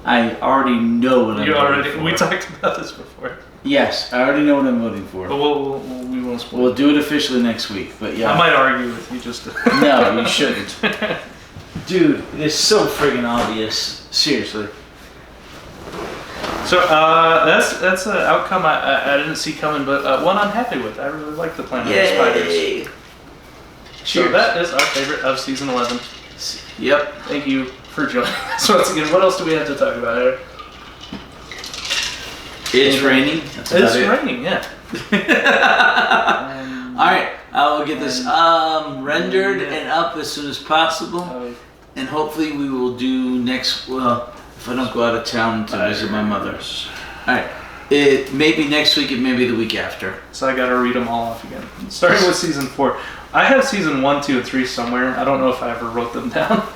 I already know what I'm voting for. We talked about this before. Yes, I already know what I'm voting for. But we won't spoil. We'll do it officially next week, but yeah. I might argue with you just. No, you shouldn't. Dude, it's so friggin' obvious. Seriously. So that's an outcome I didn't see coming, but one I'm happy with. I really like the Planet of the Spiders. Cheers. So that is our favorite of season 11. Yep. Thank you for joining us once again. What else do we have to talk about here? It's raining. It's raining, yeah. All right, I will get this rendered and up as soon as possible, and hopefully we will do next. Well, if I don't go out of town to visit my mother. All right, it may be next week, it may be the week after. So I got to read them all off again. Starting with season 4, I have season 1, 2, and 3 somewhere. I don't know if I ever wrote them down,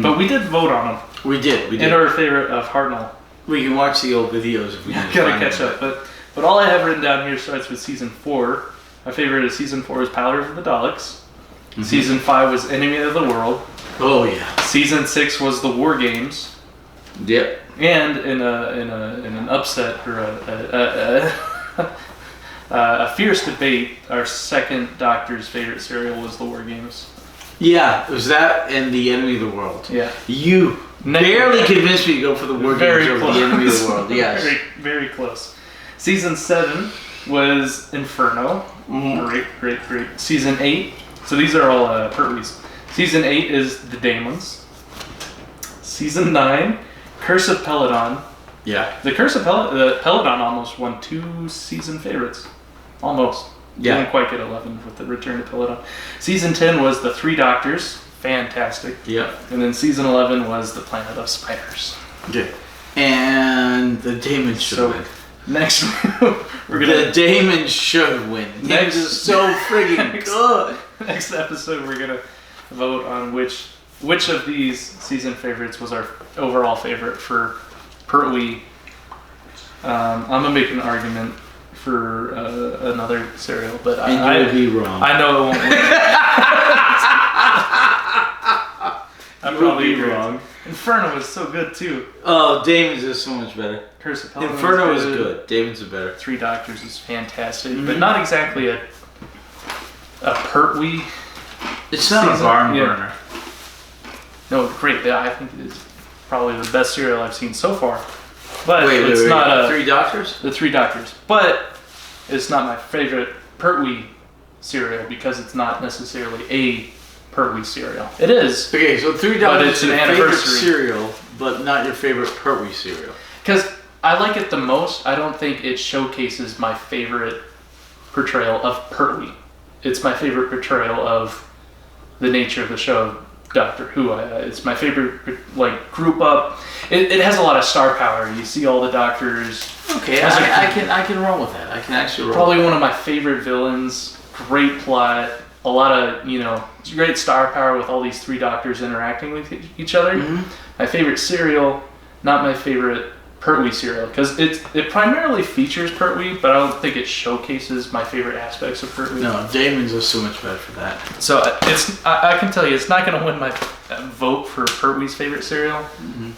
but we did vote on them. We did. And our favorite of Hartnell. We can watch the old videos if we can. Gotta catch up, but all I have written down here starts with season 4. My favorite of season 4 is Powers of the Daleks. Season 5 was Enemy of the World. Oh yeah. Season 6 was the War Games. Yep. And in an upset or a fierce debate, our second Doctor's favorite serial was the War Games. Yeah, it was that and the Enemy of the World. Yeah. You barely convinced me to go for the War Games over the Enemy of the World. Yes. Very, very close. Season 7 was Inferno. Great. Season 8. So these are all Pertwees. Season 8 is The Daemons. Season 9, Curse of Peladon. Yeah. The Curse of Peladon almost won 2 season favorites. Almost. Yeah. Didn't quite get 11 with the Return to Peladon. Season 10 was The Three Doctors. Fantastic. Yep. And then season 11 was The Planet of Spiders. Okay. And the Daemons should win. Next, the Daemons should win. Next is so friggin' good. Next episode, we're gonna vote on which of these season favorites was our overall favorite for Pertwee. I'm gonna make an argument for another serial, but I would be wrong. I know it won't win. I'm probably wrong. Inferno is so good too. Oh, Daemons is so much better. Curse of Peladon Inferno is good. Daemons is better. Three Doctors is fantastic, but not exactly a Pertwee. It's not a barn burner. No, great. I think it is probably the best serial I've seen so far. But wait, it's not Three Doctors? The Three Doctors. But it's not my favorite Pertwee serial because it's not necessarily a Pertwee cereal. It is. Okay, so Three Doctors is your favorite cereal, but not your favorite Pertwee cereal. Because I like it the most. I don't think it showcases my favorite portrayal of Pertwee. It's my favorite portrayal of the nature of the show, Doctor Who. It's my favorite, like, group up. It has a lot of star power. You see all the Doctors. Okay, I can roll with that. I can actually roll. Probably one of my favorite villains great plot, a lot of, it's great star power with all these three doctors interacting with each other. Mm-hmm. My favorite serial, not my favorite Pertwee serial, because it primarily features Pertwee, but I don't think it showcases my favorite aspects of Pertwee. No, Damon's is so much better for that. So I can tell you, it's not going to win my vote for Pertwee's favorite serial,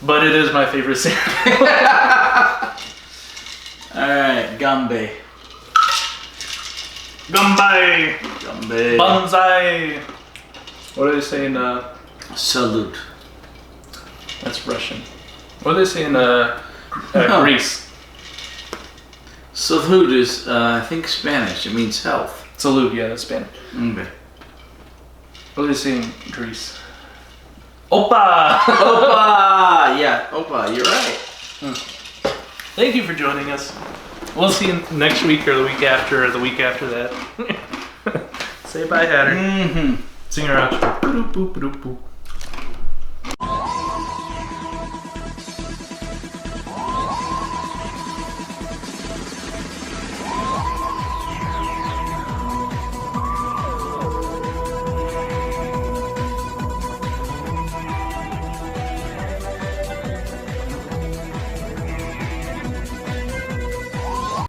but it is my favorite serial. All right, Gambay. Gambay! Gambay. Banzai! What do they say in, Salute. that's Russian. What do they say in, Greece? Salute is, I think, Spanish. It means health. Salute, yeah, that's Spanish. Okay. What do they say in Greece? Opa! Opa! Yeah, Opa, you're right. Thank you for joining us. We'll see you next week or the week after or the week after that. Say bye, Hatter. Mm-hmm. Sing our outro.